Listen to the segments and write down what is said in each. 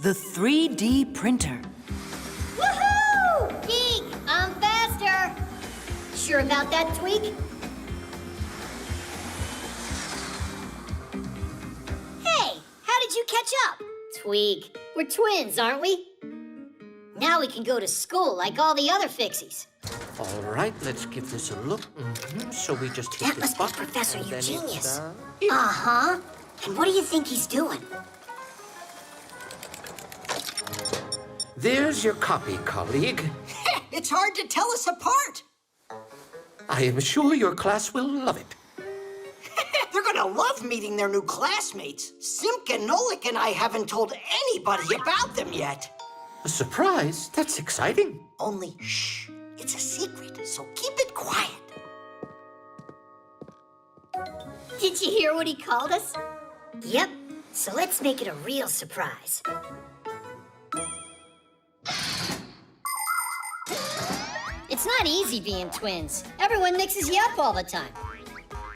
The 3D printer. Woohoo! Geek, I'm faster. Sure about that, Tweak? Hey, how did you catch up? Tweak, we're twins, aren't we? Now we can go to school like all the other Fixies. All right, let's give this a look. So we just hit That this must be button. Professor and then Eugenius. it's, Uh-huh. And what do you think he's doing? There's your copy, colleague. It's hard to tell us apart. I am sure your class will love it. They're gonna love meeting their new classmates. Simka and Nolik and I haven't told anybody about them yet. A surprise? That's exciting. Only, shh, it's a secret, so keep it quiet. Did you hear what he called us? Yep. So let's make it a real surprise. It's not easy being twins. Everyone mixes you up all the time.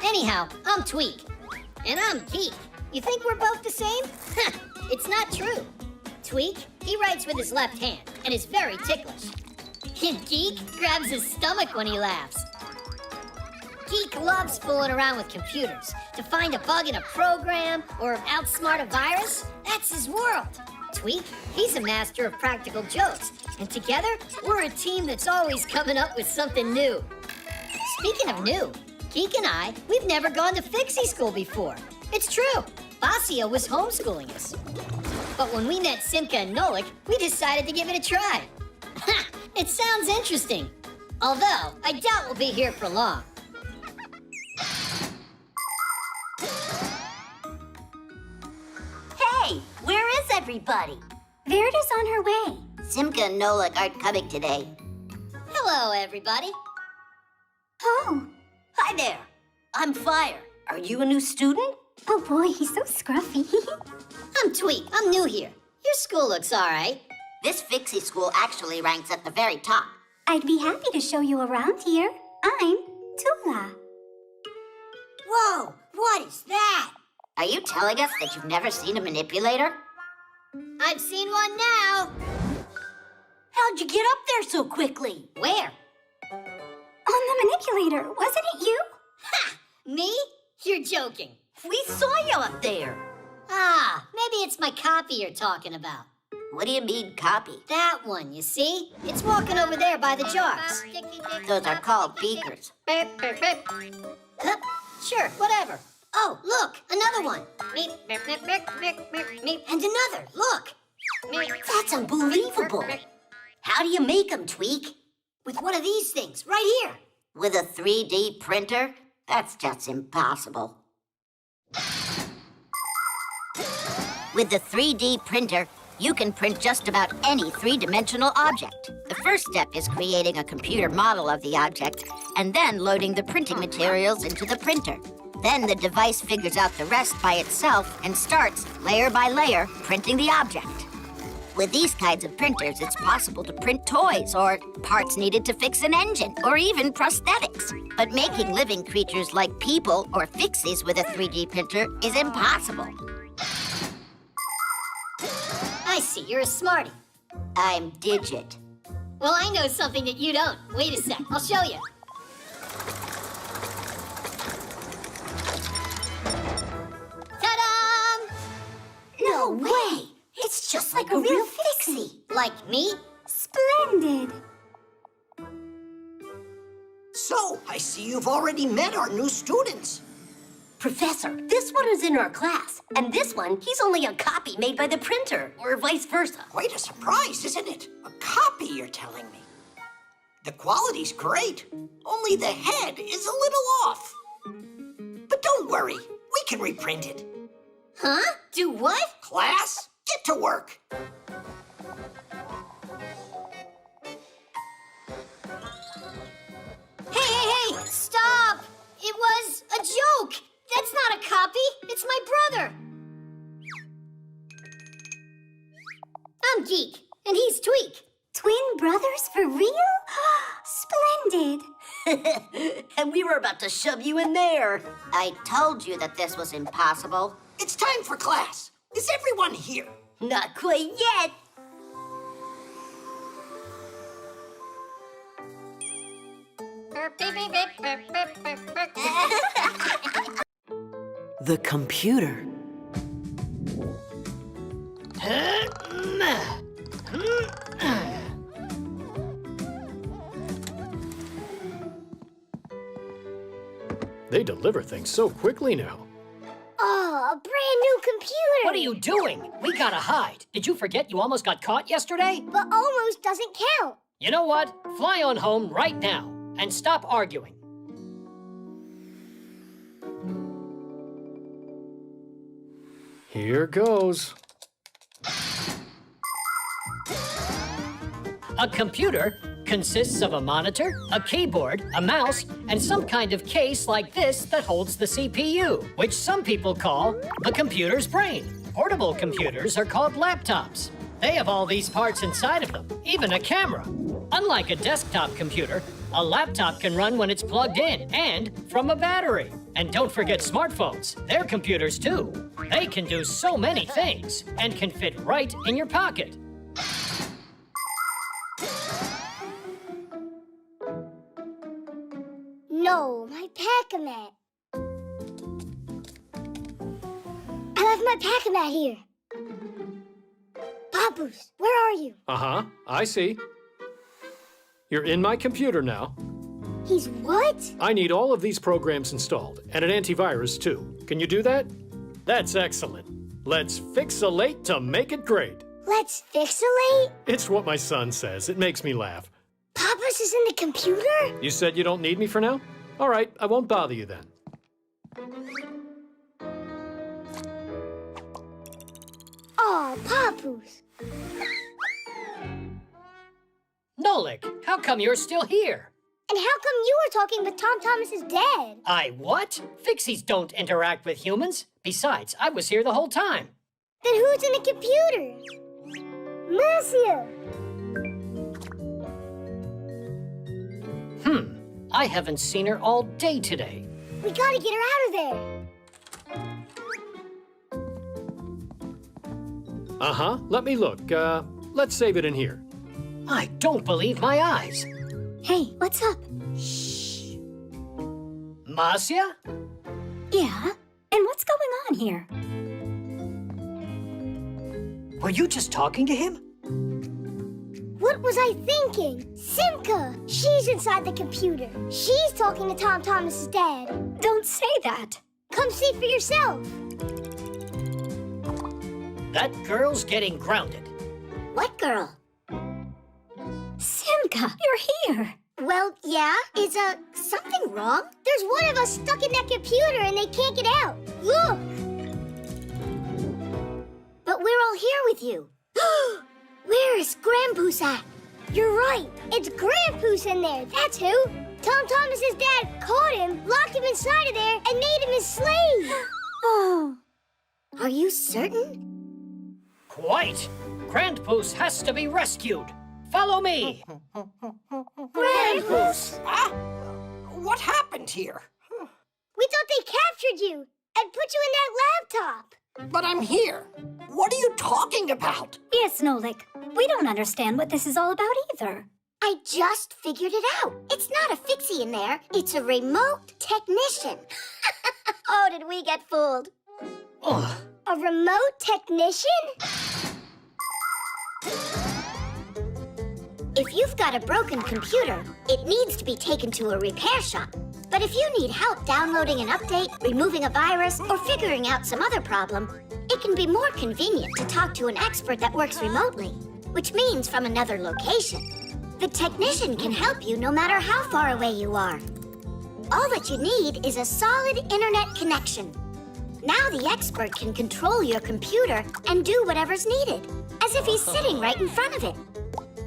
Anyhow, I'm Tweak. And I'm Geek. You think we're both the same? It's not true. Tweak, he writes with his left hand and is very ticklish. And Geek grabs his stomach when he laughs. Geek loves fooling around with computers. To find a bug in a program or outsmart a virus, that's his world. Tweak, he's a master of practical jokes. And together, we're a team that's always coming up with something new. Speaking of new, Geek and we've never gone to Fixieschool before. It's true. Basio was homeschooling us. But when we met Simka and Nolik, we decided to give it a try. Ha! It sounds interesting. Although, I doubt we'll be here for long. Hey, where is everybody? Verida's on her way. Simka and Nolik aren't coming today. Hello, everybody. Oh. Hi there. I'm Fire. Are you a new student? Oh boy, he's so scruffy. I'm Tweak. I'm new here. Your school looks all right. This Fixie school actually ranks at the very top. I'd be happy to show you around here. I'm Tula. Whoa, what is that? Are you telling us that you've never seen a manipulator? I've seen one now. How'd you get up there so quickly? Where? On the manipulator, wasn't it you? Ha! Me? You're joking. We saw you up there. Ah, maybe it's my copy you're talking about. What do you mean, copy? That one, you see? It's walking over there by the jars. Those are called beakers. Beep, beep, beep. Huh? Sure, whatever. Oh, look, another one. Meep, meep, meep, meep, meep, meep, meep. And another, look. Meep. That's unbelievable. How do you make them, Tweak? With one of these things, right here. With a 3D printer? That's just impossible. With the 3D printer, you can print just about any three-dimensional object. The first step is creating a computer model of the object and then loading the printing materials into the printer. Then the device figures out the rest by itself and starts, layer by layer, printing the object. With these kinds of printers, it's possible to print toys or parts needed to fix an engine or even prosthetics. But making living creatures like people or Fixies with a 3D printer is impossible. I see, you're a smarty. I'm Digit. Well, I know something that you don't. Wait a sec, I'll show you. Ta-da! No way! It's just like a real Fixie. Like me? Splendid. So, I see you've already met our new students. Professor, this one is in our class, and this one, he's only a copy made by the printer, or vice versa. Quite a surprise, isn't it? A copy, you're telling me. The quality's great, only the head is a little off. But don't worry, we can reprint it. Huh? Do what? Class, get to work. Hey! Stop! It was a joke! That's not a copy! It's my brother! I'm Geek, and he's Tweak. Twin brothers for real? Splendid. And we were about to shove you in there. I told you that this was impossible. It's time for class. Is everyone here? Not quite yet. The computer. They deliver things so quickly now. Oh, a brand new computer! What are you doing? We gotta hide. Did you forget you almost got caught yesterday? But almost doesn't count. You know what? Fly on home right now and stop arguing. Here goes. A computer consists of a monitor, a keyboard, a mouse, and some kind of case like this that holds the CPU, which some people call the computer's brain. Portable computers are called laptops. They have all these parts inside of them, even a camera. Unlike a desktop computer, a laptop can run when it's plugged in and from a battery. And don't forget smartphones. They're computers too. They can do so many things and can fit right in your pocket. No, my Pac-A-Mat. I left my Pac-A-Mat here. Papoose, where are you? Uh-huh, I see. You're in my computer now. He's what? I need all of these programs installed, and an antivirus too. Can you do that? That's excellent. Let's fixalate to make it great. Let's fixalate? It's what my son says. It makes me laugh. Papoose is in the computer? You said you don't need me for now? All right, I won't bother you then. Aw, Papoose. Nolik, how come you're still here? And how come you were talking with Tom Thomas's dad? I what? Fixies don't interact with humans. Besides, I was here the whole time. Then who's in the computer? Marcia! I haven't seen her all day today. We gotta get her out of there. Uh-huh, let me look. Let's save it in here. I don't believe my eyes. Hey, what's up? Marcia? Yeah? And what's going on here? Were you just talking to him? What was I thinking? Simka! She's inside the computer. She's talking to Tom Thomas's dad. Don't say that. Come see for yourself. That girl's getting grounded. What girl? Simka, you're here. Well, yeah. Is, something wrong? There's one of us stuck in that computer and they can't get out. Look! But we're all here with you. Where is Grandpoos at? You're right. It's Grandpoos in there. That's who. Tom Thomas's dad caught him, locked him inside of there, and made him his slave. Oh. Are you certain? Quite. Grandpoos has to be rescued. Follow me. Grandpoos! What happened here? We thought they captured you and put you in that laptop. But I'm here. What are you talking about? Yes, Nolik. We don't understand what this is all about either. I just figured it out. It's not a Fixie in there. It's a remote technician. Oh, did we get fooled? Ugh. A remote technician? If you've got a broken computer, it needs to be taken to a repair shop. But if you need help downloading an update, removing a virus, or figuring out some other problem, it can be more convenient to talk to an expert that works remotely, which means from another location. The technician can help you no matter how far away you are. All that you need is a solid internet connection. Now the expert can control your computer and do whatever's needed, as if he's sitting right in front of it.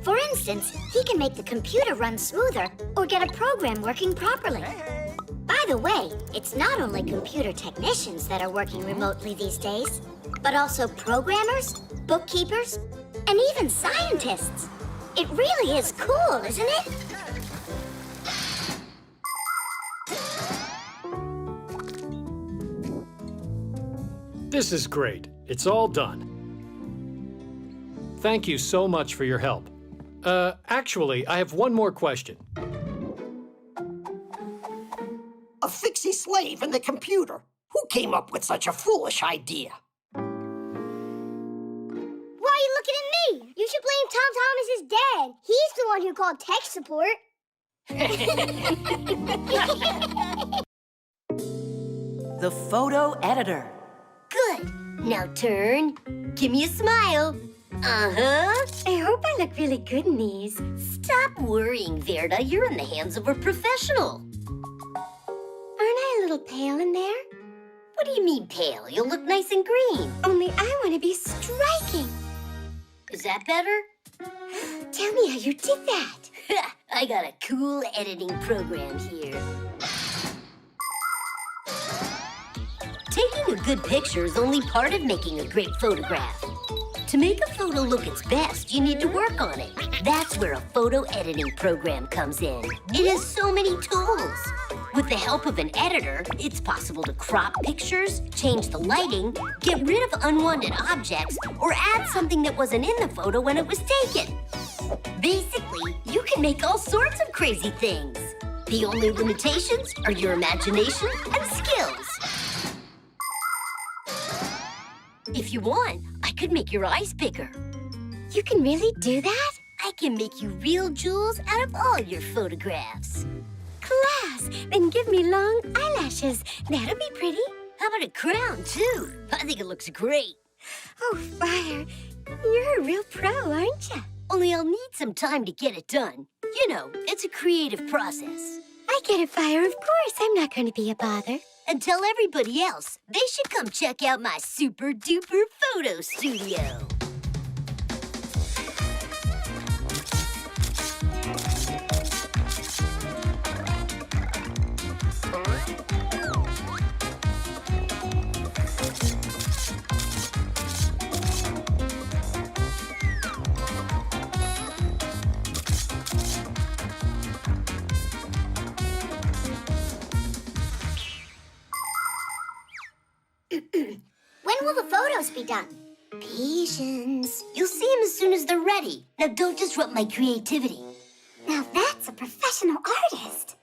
For instance, he can make the computer run smoother or get a program working properly. By the way, it's not only computer technicians that are working remotely these days, but also programmers, bookkeepers, and even scientists. It really is cool, isn't it? This is great. It's all done. Thank you so much for your help. Actually, I have one more question. A Fixie slave in the computer. Who came up with such a foolish idea? Why are you looking at me? You should blame Tom Thomas's dad. He's the one who called tech support. The photo editor. Good. Now turn. Give me a smile. Uh-huh. I hope I look really good in these. Stop worrying, Verda. You're in the hands of a professional. Aren't I a little pale in there? What do you mean pale? You'll look nice and green. Only I want to be striking. Is that better? Tell me how you did that. I got a cool editing program here. Taking a good picture is only part of making a great photograph. To make a photo look its best, you need to work on it. That's where a photo editing program comes in. It has so many tools. With the help of an editor, it's possible to crop pictures, change the lighting, get rid of unwanted objects, or add something that wasn't in the photo when it was taken. Basically, you can make all sorts of crazy things. The only limitations are your imagination and skills. If you want, I could make your eyes bigger. You can really do that? I can make you real jewels out of all your photographs. Class! Then give me long eyelashes. That'll be pretty. How about a crown, too? I think it looks great. Oh, Fire, you're a real pro, aren't you? Only I'll need some time to get it done. You know, it's a creative process. I get it, Fire. Of course, I'm not going to be a bother. And tell everybody else they should come check out my super-duper photo studio. When will the photos be done? Patience. You'll see them as soon as they're ready. Now don't disrupt my creativity. Now that's a professional artist.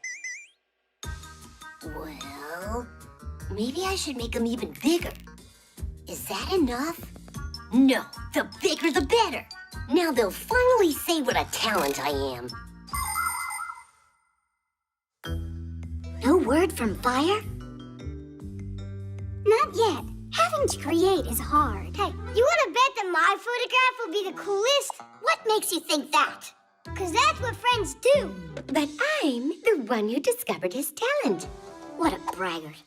Well, maybe I should make them even bigger. Is that enough? No, the bigger the better. Now they'll finally say what a talent I am. No word from Fire? Not yet. Having to create is hard. Hey, you want to bet that my photograph will be the coolest? What makes you think that? Because that's what friends do. But I'm the one who discovered his talent. What a braggart.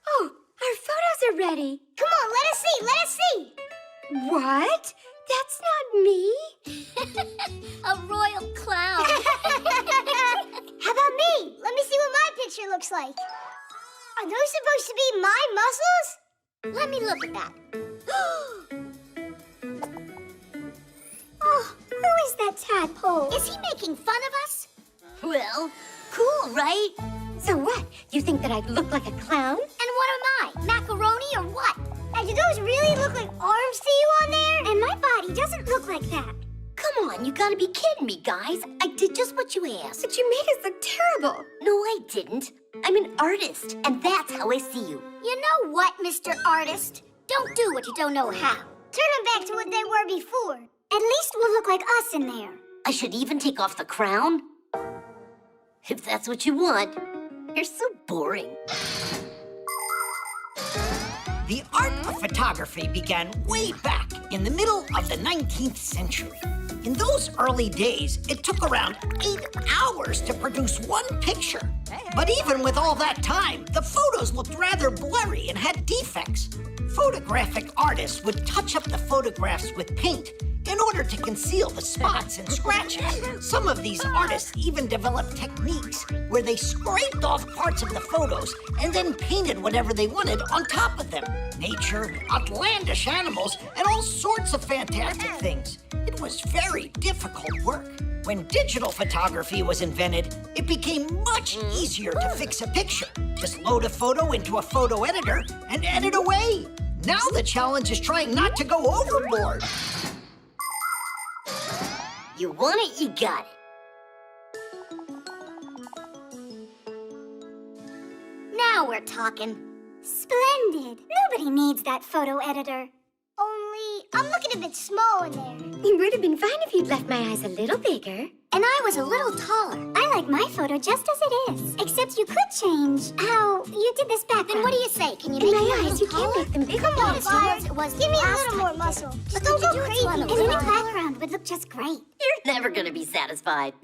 Oh, our photos are ready. Come on, let us see, let us see. What? That's not me. A royal clown. How about me? Let me see what my picture looks like. Are those supposed to be my muscles? Let me look at that. Oh, who is that tadpole? Is he making fun of us? Well, cool, right? So what? You think that I look like a clown? And what am I? Macaroni or what? And do those really look like arms to you on there? And my body doesn't look like that. Come on, you gotta be kidding me, guys. I did just what you asked. But you made us look terrible. No, I didn't. I'm an artist, and that's how I see you. You know what, Mr. Artist? Don't do what you don't know how. Turn them back to what they were before. At least we'll look like us in there. I should even take off the crown? If that's what you want. You're so boring. The art of photography began way back in the middle of the 19th century. In those early days, it took around 8 hours to produce one picture. But even with all that time, the photos looked rather blurry and had defects. Photographic artists would touch up the photographs with paint in order to conceal the spots and scratches. Some of these artists even developed techniques where they scraped off parts of the photos and then painted whatever they wanted on top of them. Nature, outlandish animals, and all sorts of fantastic things. It was very difficult work. When digital photography was invented, it became much easier to fix a picture. Just load a photo into a photo editor and edit away. Now the challenge is trying not to go overboard. You want it, you got it. Now we're talking. Splendid. Nobody needs that photo editor. Only, I'm looking a bit small in there. It would have been fine if you'd left my eyes a little bigger. And I was a little taller. I like my photo just as it is. Except you could change how you did this back. Then what do you say? Can you In make my it a eyes, little you taller? can make them bigger. Come on, Notice Fire. it was Give me a last little time more you did muscle. it. Just Don't don't go go crazy. crazy. A And little any taller. background would look just great. You're never gonna be satisfied.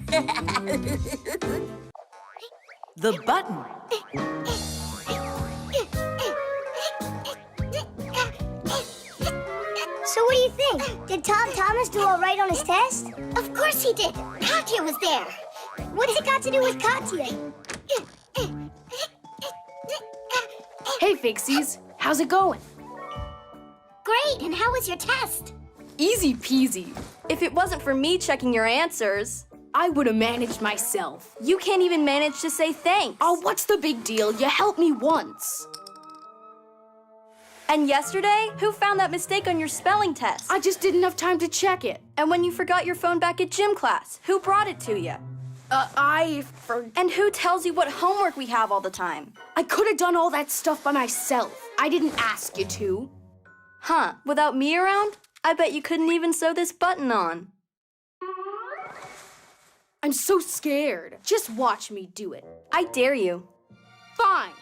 The button. So what do you think? Did Tom Thomas do all right on his test? Of course he did. Katya was there. What's it got to do with Katya? Hey, Fixies. How's it going? Great, and how was your test? Easy peasy. If it wasn't for me checking your answers, I would have managed myself. You can't even manage to say thanks. Oh, what's the big deal? You helped me once. And yesterday, who found that mistake on your spelling test? I just didn't have time to check it. And when you forgot your phone back at gym class, who brought it to you? And who tells you what homework we have all the time? I could have done all that stuff by myself. I didn't ask you to. Huh, without me around? I bet you couldn't even sew this button on. I'm so scared. Just watch me do it. I dare you. Fine.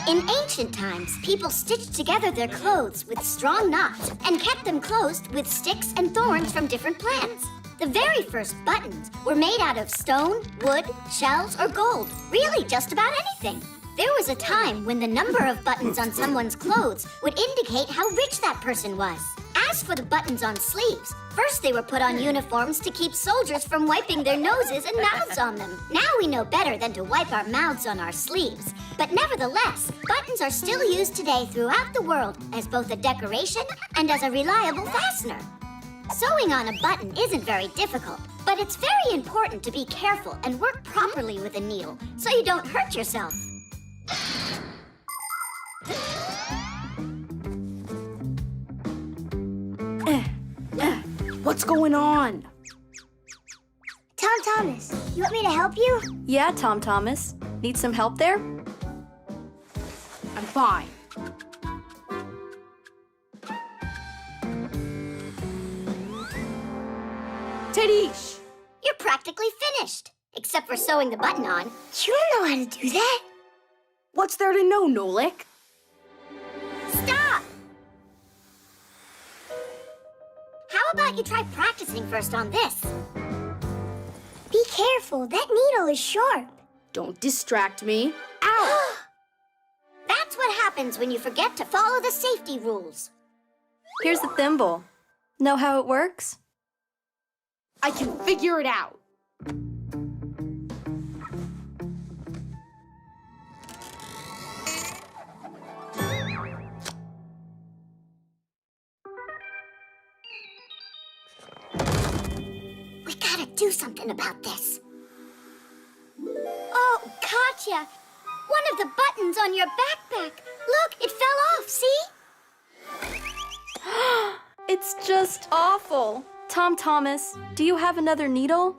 In ancient times, people stitched together their clothes with strong knots and kept them closed with sticks and thorns from different plants. The very first buttons were made out of stone, wood, shells, or gold. Really, just about anything. There was a time when the number of buttons on someone's clothes would indicate how rich that person was. As for the buttons on sleeves, first they were put on uniforms to keep soldiers from wiping their noses and mouths on them. Now we know better than to wipe our mouths on our sleeves. But nevertheless, buttons are still used today throughout the world as both a decoration and as a reliable fastener. Sewing on a button isn't very difficult, but it's very important to be careful and work properly with a needle so you don't hurt yourself. What's going on? Tom Thomas, you want me to help you? Yeah, Tom Thomas. Need some help there? I'm fine. Tadish! You're practically finished, except for sewing the button on. You don't know how to do that. What's there to know, Nolik? Stop! How about you try practicing first on this? Be careful, that needle is sharp. Don't distract me. Ow! That's what happens when you forget to follow the safety rules. Here's the thimble. Know how it works? I can figure it out. We gotta do something about this. Oh, Katya, one of the buttons on your backpack. Look, it fell off, see? It's just awful. Tom Thomas, do you have another needle?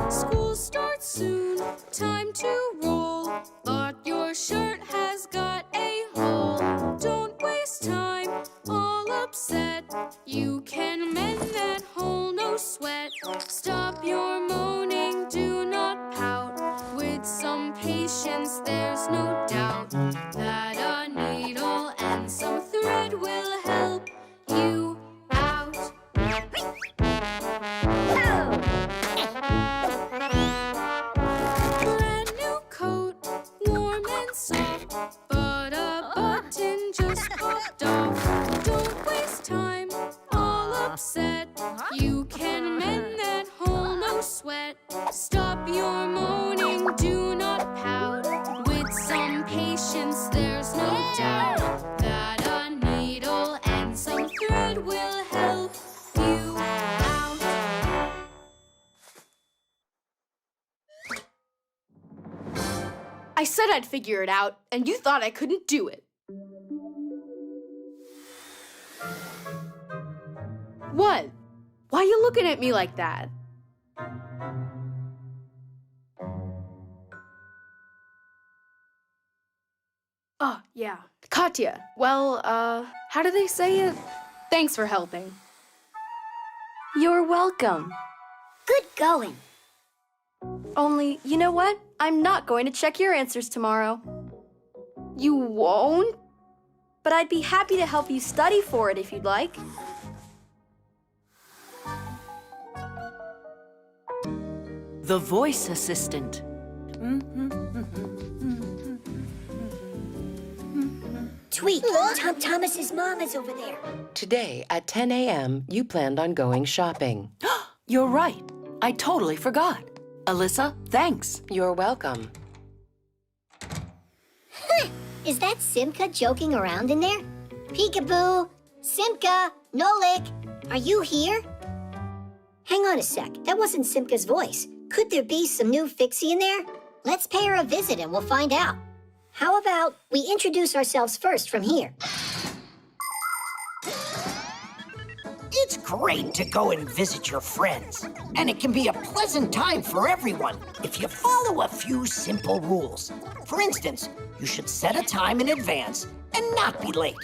School starts soon, time to roll. But your shirt has got a hole. Don't waste time, all upset. You can mend that hole, no sweat. Stop your moaning, do not pout. With some patience, there's no doubt that a needle and some thread will help you out. Brand new coat, warm and soft, but a button just popped off. Don't waste time, all upset. You can mend that hole, no sweat. Stop your moaning, do not pout. With some patience, there's no doubt that a needle and some thread will help you out. I said I'd figure it out, and you thought I couldn't do it. What? Why are you looking at me like that? Oh, yeah. Katya. Well, how do they say it? Thanks for helping. You're welcome. Good going. Only, you know what? I'm not going to check your answers tomorrow. You won't? But I'd be happy to help you study for it if you'd like. The voice assistant. Tweak, Tom Thomas's mom is over there. Today at 10 a.m., you planned on going shopping. You're right. I totally forgot. Alysa, thanks. You're welcome. Is that Simka joking around in there? Peekaboo! Simka! Nolik! Are you here? Hang on a sec. That wasn't Simka's voice. Could there be some new Fixie in there? Let's pay her a visit and we'll find out. How about we introduce ourselves first from here? It's great to go and visit your friends, and it can be a pleasant time for everyone if you follow a few simple rules. For instance, you should set a time in advance and not be late.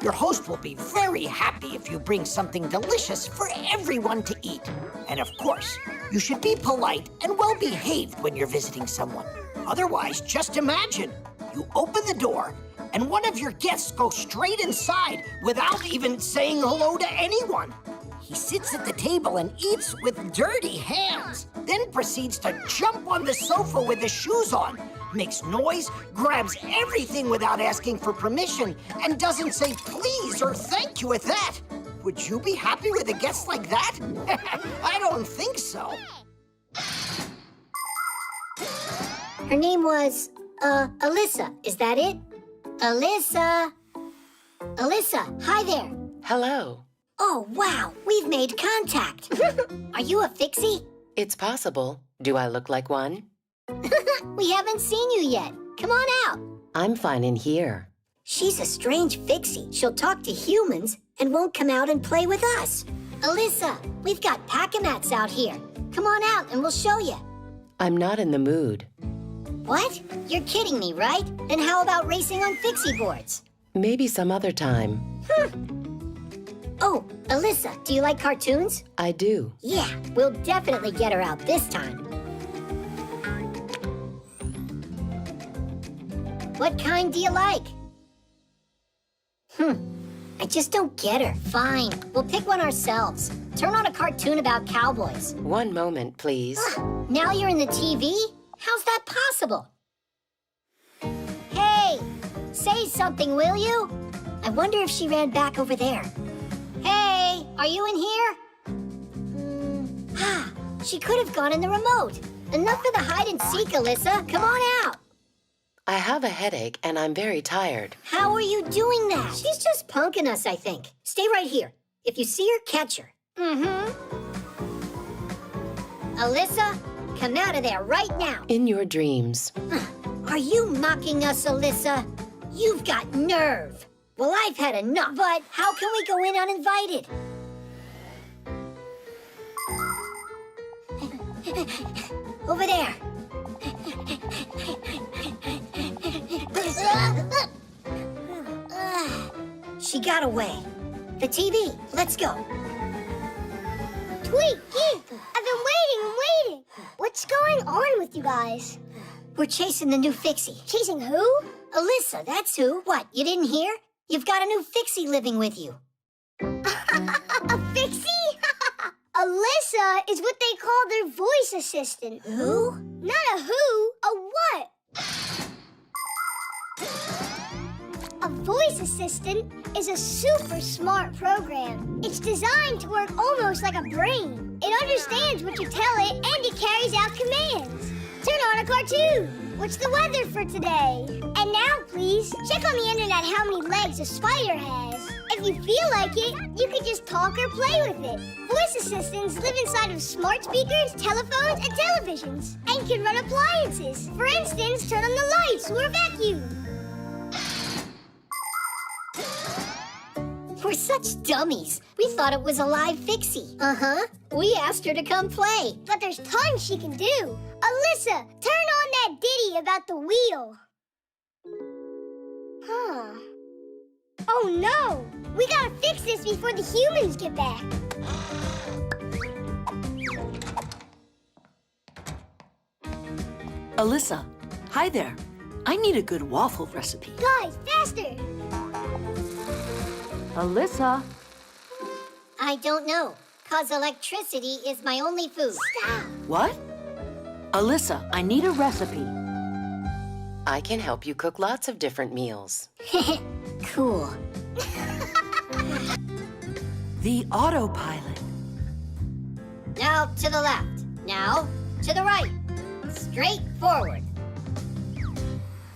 Your host will be very happy if you bring something delicious for everyone to eat. And of course, you should be polite and well-behaved when you're visiting someone. Otherwise, just imagine, you open the door and one of your guests goes straight inside without even saying hello to anyone. He sits at the table and eats with dirty hands, then proceeds to jump on the sofa with his shoes on, makes noise, grabs everything without asking for permission, and doesn't say please or thank you at that. Would you be happy with a guest like that? I don't think so. Her name was, Alysa. Is that it? Alysa! Alysa, hi there. Hello. Oh, wow, we've made contact. Are you a Fixie? It's possible. Do I look like one? We haven't seen you yet. Come on out. I'm fine in here. She's a strange Fixie. She'll talk to humans and won't come out and play with us. Alysa, we've got pack-a-mats out here. Come on out and we'll show you. I'm not in the mood. What? You're kidding me, right? Then how about racing on Fixie boards? Maybe some other time. Oh, Alysa, do you like cartoons? I do. Yeah, we'll definitely get her out this time. What kind do you like? I just don't get her. Fine, we'll pick one ourselves. Turn on a cartoon about cowboys. One moment, please. Now you're in the TV? How's that possible? Hey, say something, will you? I wonder if she ran back over there. Hey, are you in here? She could have gone in the remote. Enough of the hide and seek, Alysa. Come on out. I have a headache and I'm very tired. How are you doing that? She's just punking us, I think. Stay right here. If you see her, catch her. Alysa, come out of there right now. In your dreams. Are you mocking us, Alysa? You've got nerve. Well, I've had enough, but how can we go in uninvited? Over there. She got away. The TV, let's go. Tweak, Geek, I've been waiting. What's going on with you guys? We're chasing the new Fixie. Chasing who? Alysa, that's who. What, you didn't hear? You've got a new Fixie living with you. A Fixie? Alysa is what they call their voice assistant. Who? Not a who, a what? A voice assistant is a super smart program. It's designed to work almost like a brain. It understands what you tell it and it carries out commands. Turn on a cartoon. What's the weather for today? And now, please, check on the internet how many legs a spider has. If you feel like it, you could just talk or play with it. Voice assistants live inside of smart speakers, telephones, and televisions, and can run appliances. For instance, turn on the lights or vacuum. We're such dummies. We thought it was a live Fixie. Uh-huh. We asked her to come play. But there's tons she can do. Alysa, turn on that ditty about the wheel. Huh. Oh no! We gotta fix this before the humans get back. Alysa, hi there. I need a good waffle recipe. Guys, faster! Alysa. I don't know, 'cause electricity is my only food. Stop! What? Alysa, I need a recipe. I can help you cook lots of different meals. Cool. The Autopilot. Now to the left. Now to the right. Straight forward.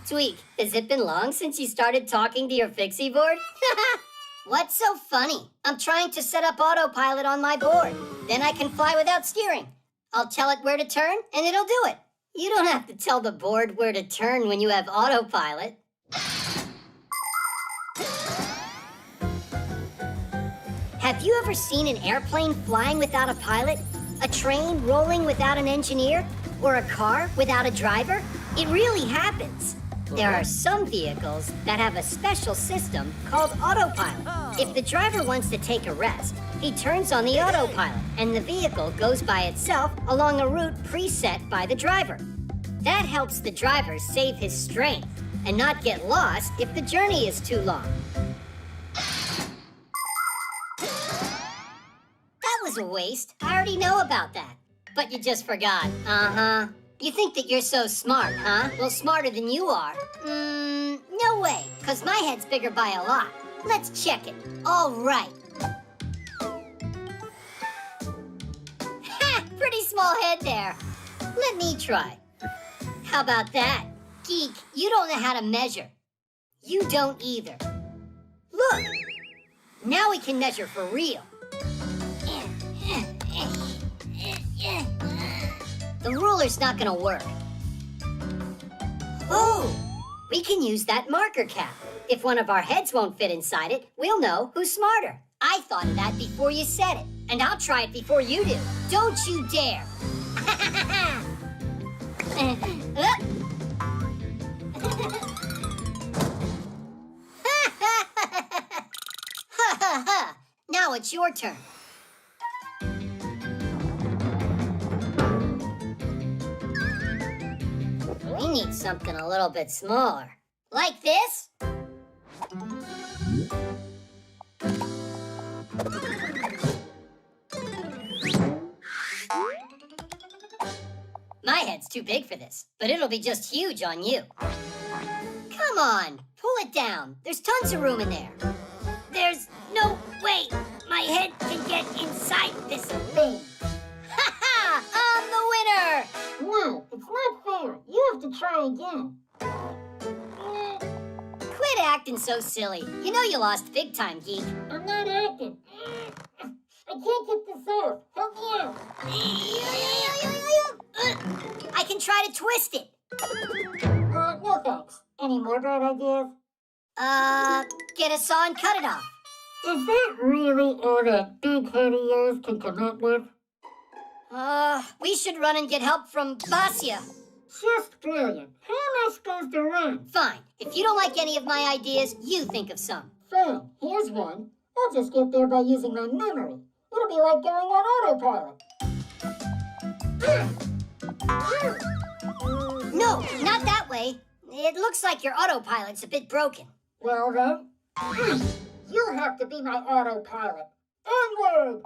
Tweak, has it been long since you started talking to your Fixie board? What's so funny? I'm trying to set up Autopilot on my board. Then I can fly without steering. I'll tell it where to turn, and it'll do it. You don't have to tell the board where to turn when you have Autopilot. Have you ever seen an airplane flying without a pilot? A train rolling without an engineer? Or a car without a driver? It really happens. There are some vehicles that have a special system called Autopilot. If the driver wants to take a rest, he turns on the Autopilot, and the vehicle goes by itself along a route preset by the driver. That helps the driver save his strength and not get lost if the journey is too long. That was a waste. I already know about that. But you just forgot. Uh-huh. You think that you're so smart, huh? Well, smarter than you are. No way, 'cause my head's bigger by a lot. Let's check it. All right. Ha! Pretty small head there. Let me try. How about that? Geek, you don't know how to measure. You don't either. Look! Now we can measure for real. The ruler's not gonna work. Oh! We can use that marker cap. If one of our heads won't fit inside it, we'll know who's smarter. I thought of that before you said it, and I'll try it before you do. Don't you dare! Now it's your turn. We need something a little bit smaller. Like this? My head's too big for this, but it'll be just huge on you. Come on, pull it down. There's tons of room in there. There's no way my head can get inside this thing. Ha ha! I'm the winner! No, it's not fair. You have to try again. Quit acting so silly. You know you lost big time, Geek. I'm not acting. I can't get this off. Help me out. I can try to twist it. No thanks. Any more bad ideas? Get a saw and cut it off. Is that really all that big head of yours can come up with? We should run and get help from Basia. Just brilliant. How am I supposed to run? Fine. If you don't like any of my ideas, you think of some. Fine. Here's one. I'll just get there by using my memory. It'll be like going on autopilot. No, not that way. It looks like your autopilot's a bit broken. Well then, you'll have to be my autopilot. Onward!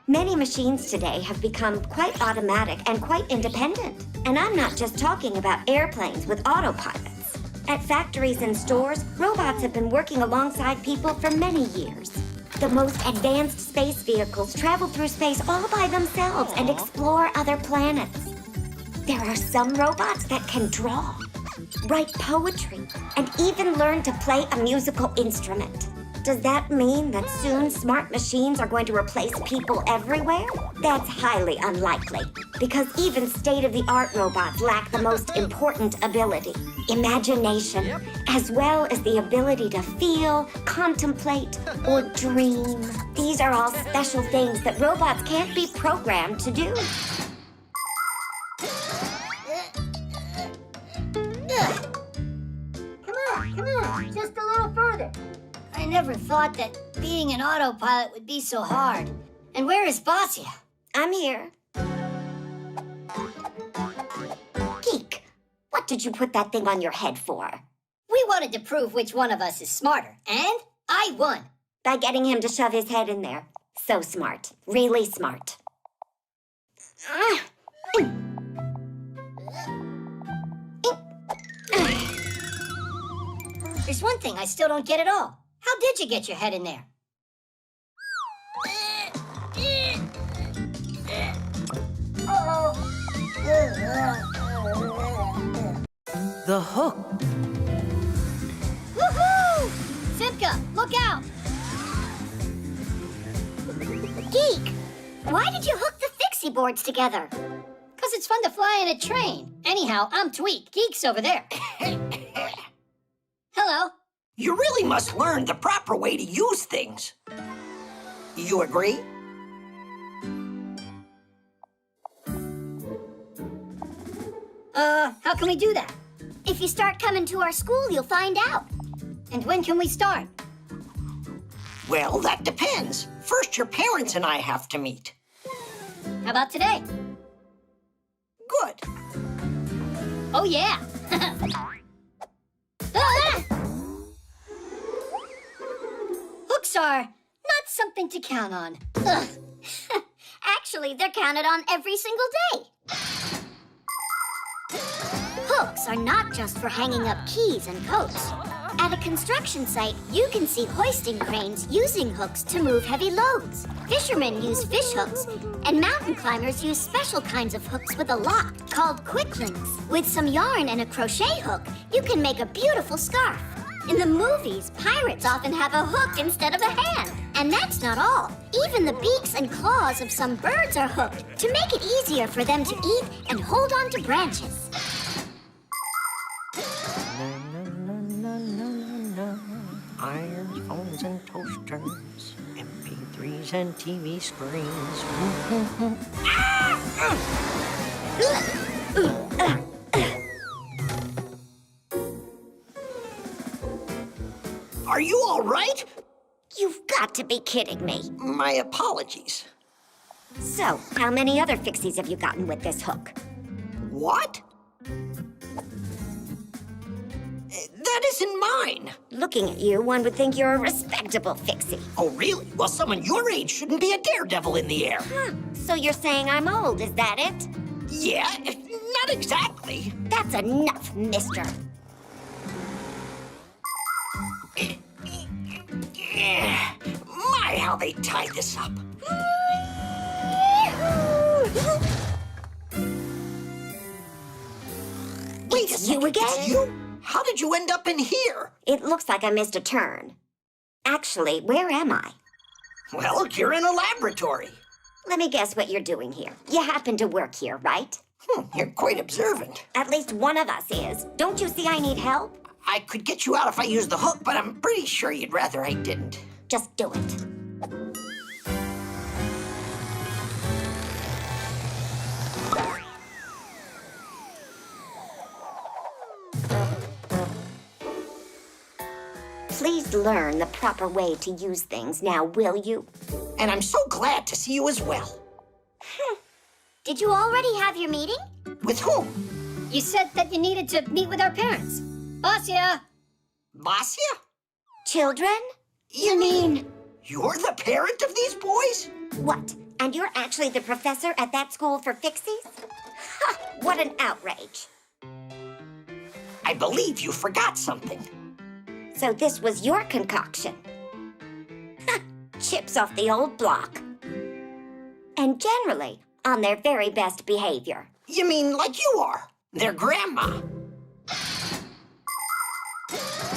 Many machines today have become quite automatic and quite independent. And I'm not just talking about airplanes with autopilots. At factories and stores, robots have been working alongside people for many years. The most advanced space vehicles travel through space all by themselves and explore other planets. There are some robots that can draw. write poetry, and even learn to play a musical instrument. Does that mean that soon smart machines are going to replace people everywhere? That's highly unlikely, because even state-of-the-art robots lack the most important ability, imagination, as well as the ability to feel, contemplate, or dream. These are all special things that robots can't be programmed to do. Come on, just a little further. I never thought that being an autopilot would be so hard. And where is Basia? I'm here. Geek, what did you put that thing on your head for? We wanted to prove which one of us is smarter, and I won. By getting him to shove his head in there. So smart. Really smart. There's one thing I still don't get at all. How did you get your head in there? The hook. Woohoo! Simka, look out! Geek, why did you hook the Fixie boards together? Because it's fun to fly in a train. Anyhow, I'm Tweak. Geek's over there. Hello. You really must learn the proper way to use things. You agree? How can we do that? If you start coming to our school, you'll find out. And when can we start? Well, that depends. First, your parents and I have to meet. How about today? Good. Oh, yeah. Ah! Hooks are not something to count on. Ugh. Actually, they're counted on every single day. Hooks are not just for hanging up keys and coats. At a construction site, you can see hoisting cranes using hooks to move heavy loads. Fishermen use fish hooks, and mountain climbers use special kinds of hooks with a lock called quick links. With some yarn and a crochet hook, you can make a beautiful scarf. In the movies, pirates often have a hook instead of a hand. And that's not all. Even the beaks and claws of some birds are hooked to make it easier for them to eat and hold on to branches. Irons, phones, and toasters, MP3s and TV screens. Are you all right? You've got to be kidding me. My apologies. So, how many other Fixies have you gotten with this hook? What? That isn't mine. Looking at you, one would think you're a respectable Fixie. Oh, really? Well, someone your age shouldn't be a daredevil in the air. So you're saying I'm old, is that it? Yeah, not exactly. That's enough, mister. My, how they tied this up. Wait a second, you again? It's you? How did you end up in here? It looks like I missed a turn. Actually, where am I? Well, you're in a laboratory. Let me guess what you're doing here. You happen to work here, right? You're quite observant. At least one of us is. Don't you see I need help? I could get you out if I used the hook, but I'm pretty sure you'd rather I didn't. Just do it. Please learn the proper way to use things now, will you? And I'm so glad to see you as well. Did you already have your meeting? With whom? You said that you needed to meet with our parents. Basia! Basia? Children? You mean you're the parent of these boys? What? And you're actually the professor at that school for Fixies? Ha! What an outrage. I believe you forgot something. So this was your concoction. Ha! Chips off the old block. And generally on their very best behavior. You mean like you are, their grandma?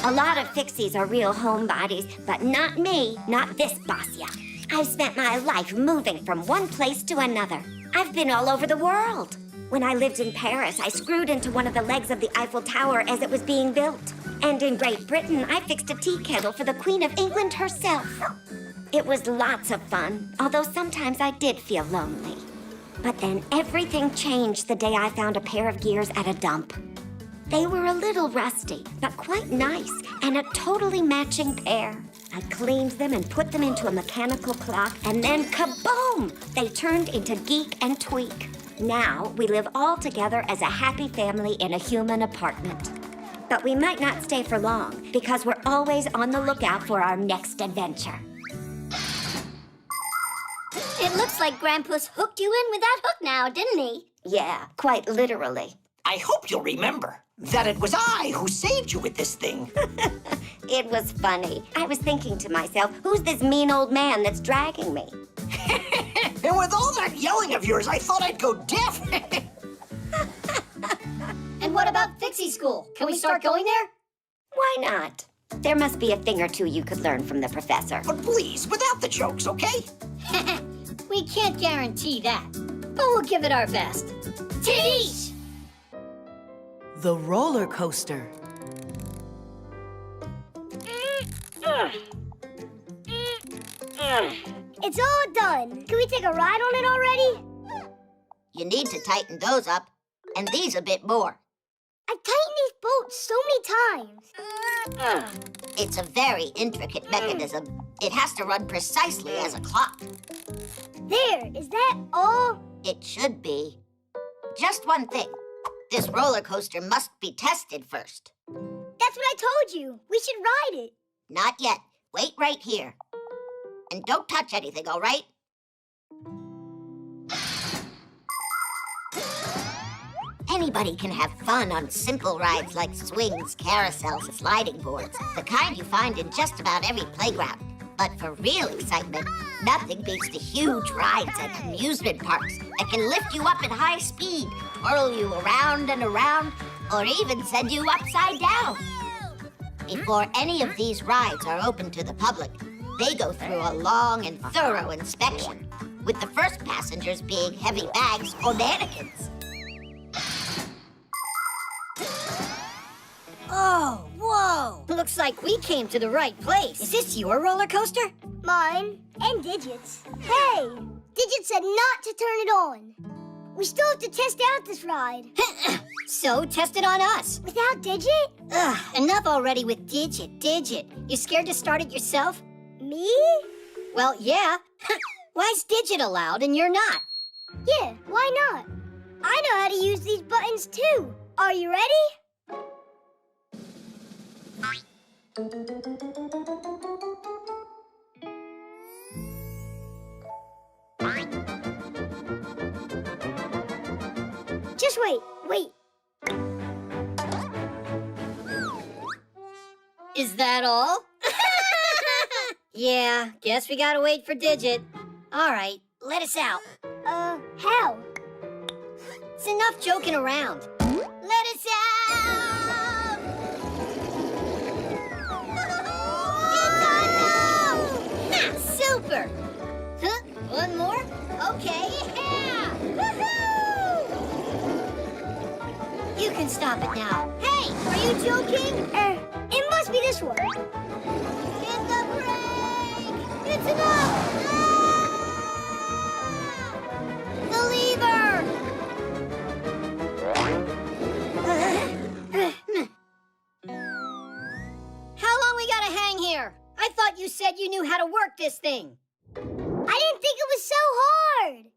A lot of Fixies are real homebodies, but not me, not this Bossia. I've spent my life moving from one place to another. I've been all over the world. When I lived in Paris, I screwed into one of the legs of the Eiffel Tower as it was being built. And in Great Britain, I fixed a tea kettle for the Queen of England herself. It was lots of fun, although sometimes I did feel lonely. But then everything changed the day I found a pair of gears at a dump. They were a little rusty, but quite nice, and a totally matching pair. I cleaned them and put them into a mechanical clock, and then kaboom! They turned into Geek and Tweak. Now we live all together as a happy family in a human apartment. But we might not stay for long, because we're always on the lookout for our next adventure. It looks like Grandpa's hooked you in with that hook now, didn't he? Yeah, quite literally. I hope you'll remember that it was I who saved you with this thing. It was funny. I was thinking to myself, who's this mean old man that's dragging me? And with all that yelling of yours, I thought I'd go deaf. And what about Fixieschool? Can we start going there? Why not? There must be a thing or two you could learn from the professor. But please, without the jokes, okay? We can't guarantee that, but we'll give it our best. Titties! The roller coaster. It's all done. Can we take a ride on it already? You need to tighten those up, and these a bit more. I've tightened these bolts so many times. It's a very intricate mechanism. It has to run precisely as a clock. There, is that all? It should be. Just one thing. This roller coaster must be tested first. That's what I told you. We should ride it. Not yet. Wait right here. And don't touch anything, all right? Anybody can have fun on simple rides like swings, carousels, and sliding boards. The kind you find in just about every playground. But for real excitement, nothing beats the huge rides at amusement parks that can lift you up at high speed, twirl you around and around, or even send you upside down. Before any of these rides are open to the public, they go through a long and thorough inspection, with the first passengers being heavy bags or mannequins. Oh, whoa! Looks like we came to the right place. Is this your roller coaster? Mine and Digit's. Hey, Digit said not to turn it on. We still have to test out this ride. So, test it on us. Without Digit? Ugh, enough already with Digit. You scared to start it yourself? Me? Well, yeah. Why's Digit allowed and you're not? Yeah, why not? I know how to use these buttons too. Are you ready? Just wait. Is that all? Yeah, guess we gotta wait for Digit. All right, let us out. How? It's enough joking around. Let us out! It's awesome! Super! Huh? One more? Okay, yeah! Woohoo! You can stop it now. Hey, are you joking? It must be this one. Hit the brake! It's enough! The lever! How long we gotta hang here? I thought you said you knew how to work this thing. I didn't think it was so hard.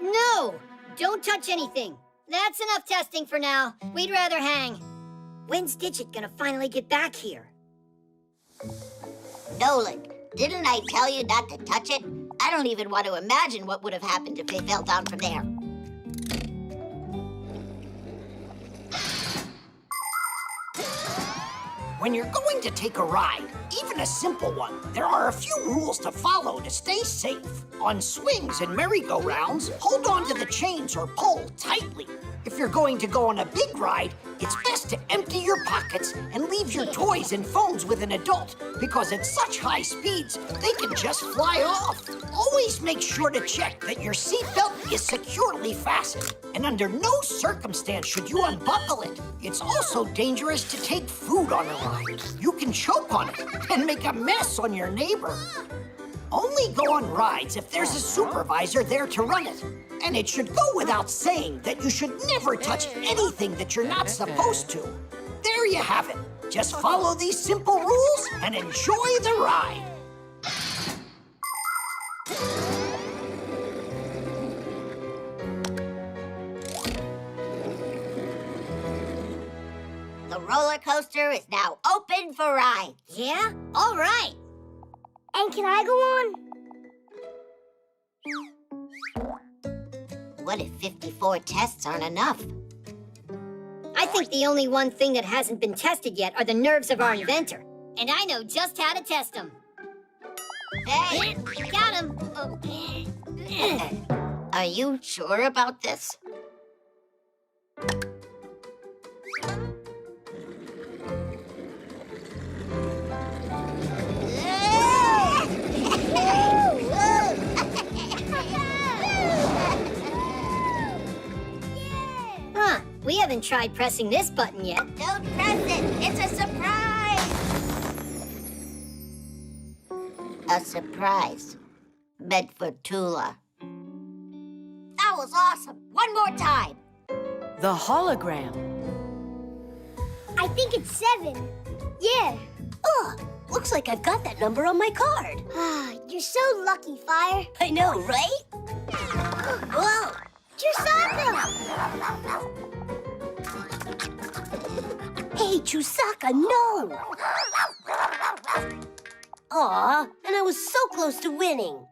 No! Don't touch anything. That's enough testing for now. We'd rather hang. When's Digit gonna finally get back here? Nolik, didn't I tell you not to touch it? I don't even want to imagine what would have happened if they fell down from there. When you're going to take a ride, even a simple one, there are a few rules to follow to stay safe. On swings and merry-go-rounds, hold on to the chains or pull tightly. If you're going to go on a big ride, it's best to empty your pockets and leave your toys and phones with an adult, because at such high speeds, they can just fly off. Always make sure to check that your seatbelt is securely fastened, and under no circumstance should you unbuckle it. It's also dangerous to take food on a ride. You can choke on it and make a mess on your neighbor. Only go on rides if there's a supervisor there to run it. And it should go without saying that you should never touch anything that you're not supposed to. There you have it. Just follow these simple rules and enjoy the ride. The roller coaster is now open for rides. Yeah? All right. And can I go on? What if 54 tests aren't enough? I think the only one thing that hasn't been tested yet are the nerves of our inventor. And I know just how to test them. Hey! Got him. Are you sure about this? Huh, we haven't tried pressing this button yet. Don't press it! It's a surprise! A surprise. Meant for Tula. That was awesome! One more time! The hologram. I think it's 7. Yeah. Oh, looks like I've got that number on my card. Ah, you're so lucky, Fire. I know, right? Whoa! Chusaka! Hey, Chusaka, no! Aw, and I was so close to winning.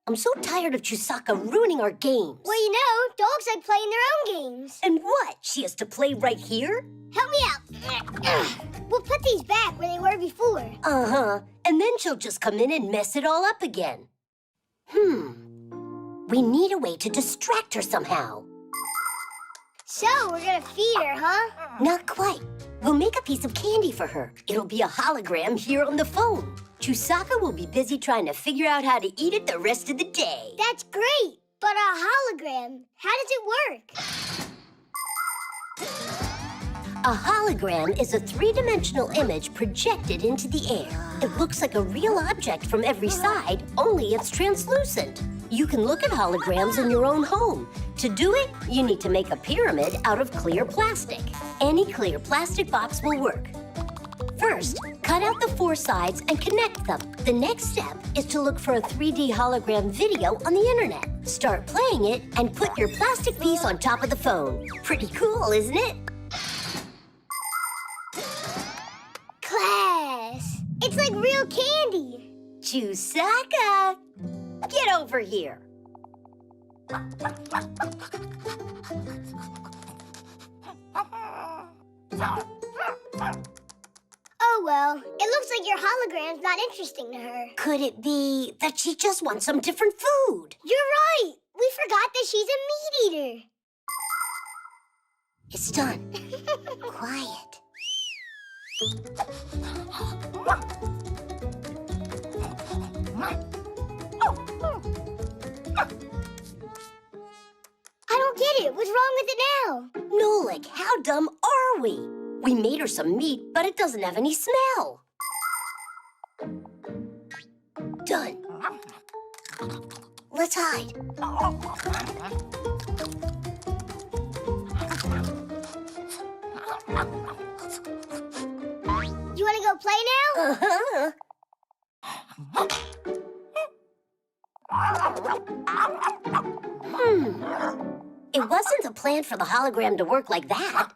I'm so tired of Chusaka ruining our games. Well, you know, dogs like playing their own games. And what? She has to play right here? Help me out. We'll put these back where they were before. Uh-huh. And then she'll just come in and mess it all up again. We need a way to distract her somehow. So, we're gonna feed her, huh? Not quite. We'll make a piece of candy for her. It'll be a hologram here on the phone. Chusaka will be busy trying to figure out how to eat it the rest of the day. That's great. But a hologram, how does it work? A hologram is a three-dimensional image projected into the air. It looks like a real object from every side, only it's translucent. You can look at holograms in your own home. To do it, you need to make a pyramid out of clear plastic. Any clear plastic box will work. First, cut out the 4 sides and connect them. The next step is to look for a 3D hologram video on the internet. Start playing it and put your plastic piece on top of the phone. Pretty cool, isn't it? Class! It's like real candy! Chusaka! Get over here! Oh well, it looks like your hologram's not interesting to her. Could it be that she just wants some different food? You're right! We forgot that she's a meat eater. It's done. Quiet. I don't get it. What's wrong with it now? Nolik, how dumb are we? We made her some meat, but it doesn't have any smell. Done. Let's hide. You want to go play now? Uh-huh. It wasn't the plan for the hologram to work like that.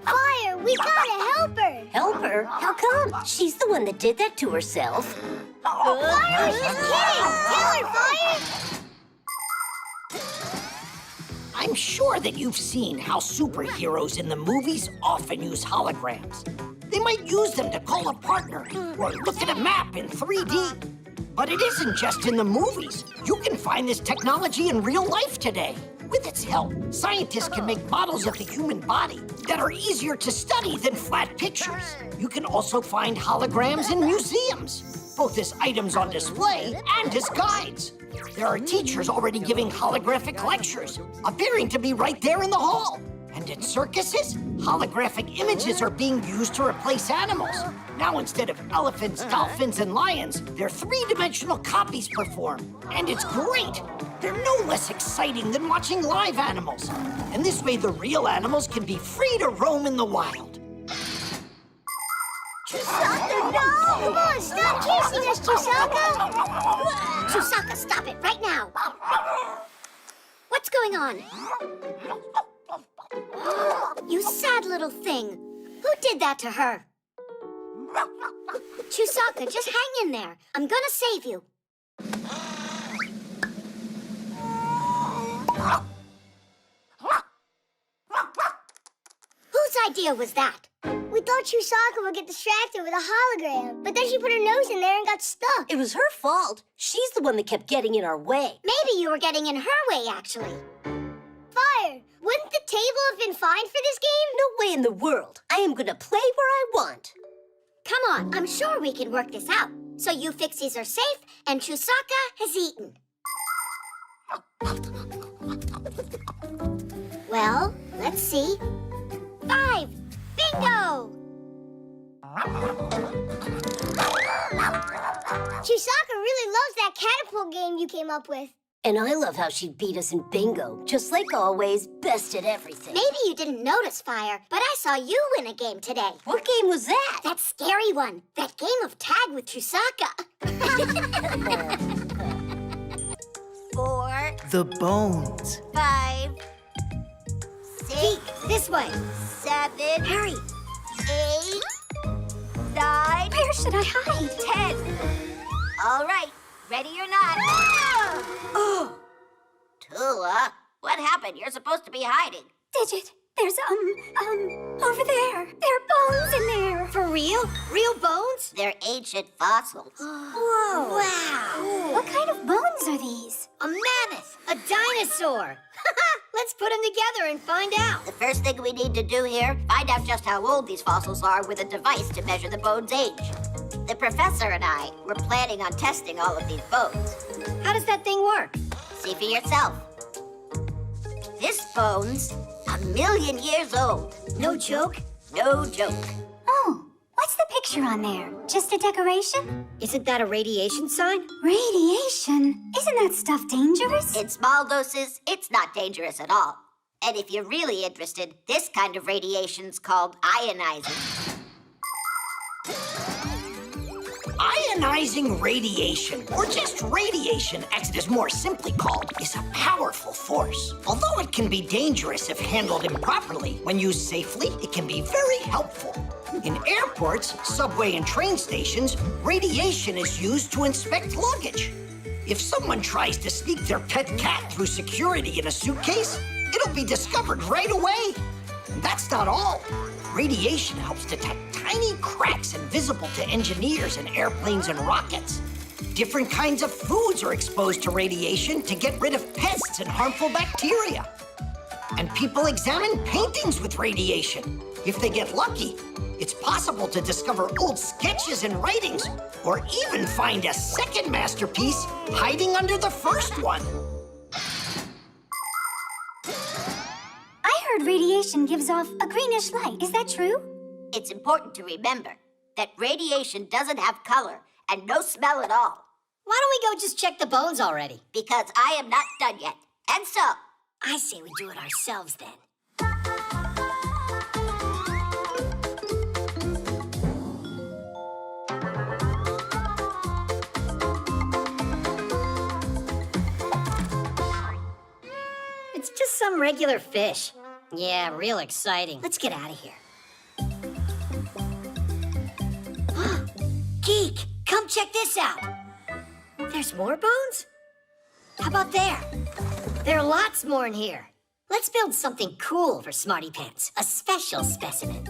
Fire, we gotta help her. Help her? How come? She's the one that did that to herself. Fire was just kidding. Tell her, Fire. I'm sure that you've seen how superheroes in the movies often use holograms. They might use them to call a partner or look at a map in 3D. But it isn't just in the movies. You can find this technology in real life today. With its help, scientists can make models of the human body that are easier to study than flat pictures. You can also find holograms in museums, both as items on display and as guides. There are teachers already giving holographic lectures, appearing to be right there in the hall. And in circuses, holographic images are being used to replace animals. Now, instead of elephants, dolphins, and lions, their three-dimensional copies perform. And it's great. They're no less exciting than watching live animals. And this way, the real animals can be free to roam in the wild. Chusaka, no! Come on, stop chasing us, Chusaka! Chusaka, stop it right now. What's going on? You sad little thing. Who did that to her? Chusaka, just hang in there. I'm gonna save you. Whose idea was that? We thought Chusaka would get distracted with a hologram, but then she put her nose in there and got stuck. It was her fault. She's the one that kept getting in our way. Maybe you were getting in her way, actually. Fire! Wouldn't the table have been fine for this game? No way in the world. I am gonna play where I want. Come on, I'm sure we can work this out. So you Fixies are safe, and Chusaka has eaten. Well, let's see. 5! Bingo! Chusaka really loves that catapult game you came up with. And I love how she beat us in bingo. Just like always, best at everything. Maybe you didn't notice, Fire, but I saw you win a game today. What game was that? That scary one. That game of tag with Chusaka. 4. The bones. 5. 6. Geek, this way. 7. Hurry. 8. 9. Where should I hide? 10. All right. Ready or not? Oh! Tula, what happened? You're supposed to be hiding. Digit, there's, over there. There are bones in there. For real? Real bones? They're ancient fossils. Whoa. Wow. What kind of bones are these? A mammoth. A dinosaur. Let's put them together and find out. The first thing we need to do here, find out just how old these fossils are with a device to measure the bone's age. The professor and I were planning on testing all of these bones. How does that thing work? See for yourself. This bone's 1,000,000 years old. No joke? No joke. Oh, what's the picture on there? Just a decoration? Isn't that a radiation sign? Radiation? Isn't that stuff dangerous? In small doses, it's not dangerous at all. And if you're really interested, this kind of radiation's called ionizing. Ionizing radiation, or just radiation as it is more simply called, is a powerful force. Although it can be dangerous if handled improperly, when used safely, it can be very helpful. In airports, subway, and train stations, radiation is used to inspect luggage. If someone tries to sneak their pet cat through security in a suitcase, it'll be discovered right away. And that's not all. Radiation helps detect tiny cracks invisible to engineers in airplanes and rockets. Different kinds of foods are exposed to radiation to get rid of pests and harmful bacteria. And people examine paintings with radiation. If they get lucky, it's possible to discover old sketches and writings, or even find a second masterpiece hiding under the first one. Radiation gives off a greenish light. Is that true? It's important to remember that radiation doesn't have color and no smell at all. Why don't we go just check the bones already? Because I am not done yet. And so, I say we do it ourselves then. It's just some regular fish. Yeah, real exciting. Let's get out of here. Geek, come check this out. There's more bones? How about there? There are lots more in here. Let's build something cool for Smarty Pants, a special specimen.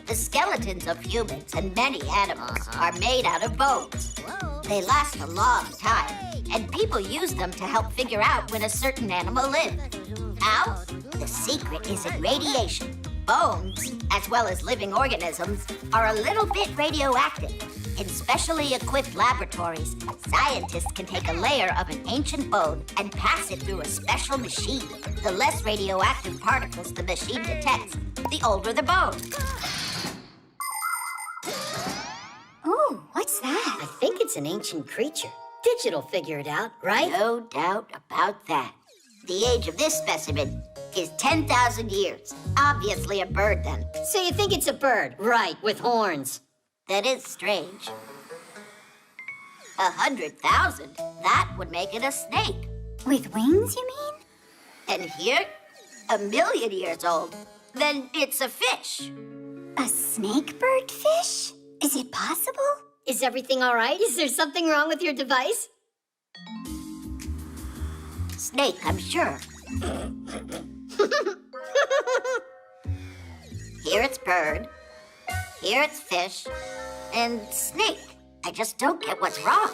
The skeletons of humans and many animals are made out of bones. They last a long time, and people use them to help figure out when a certain animal lived. How? The secret is in radiation. Bones, as well as living organisms, are a little bit radioactive. In specially equipped laboratories, scientists can take a layer of an ancient bone and pass it through a special machine. The less radioactive particles the machine detects, the older the bone. Ooh, what's that? I think it's an ancient creature. Digital figure it out, right? No doubt about that. The age of this specimen is 10,000 years. Obviously a bird, then. So you think it's a bird? Right, with horns. That is strange. 100,000? That would make it a snake. With wings, you mean? And here, 1,000,000 years old. Then it's a fish. A snake bird fish? Is it possible? Is everything all right? Is there something wrong with your device? Snake, I'm sure. Here it's bird. Here it's fish. And snake. I just don't get what's wrong.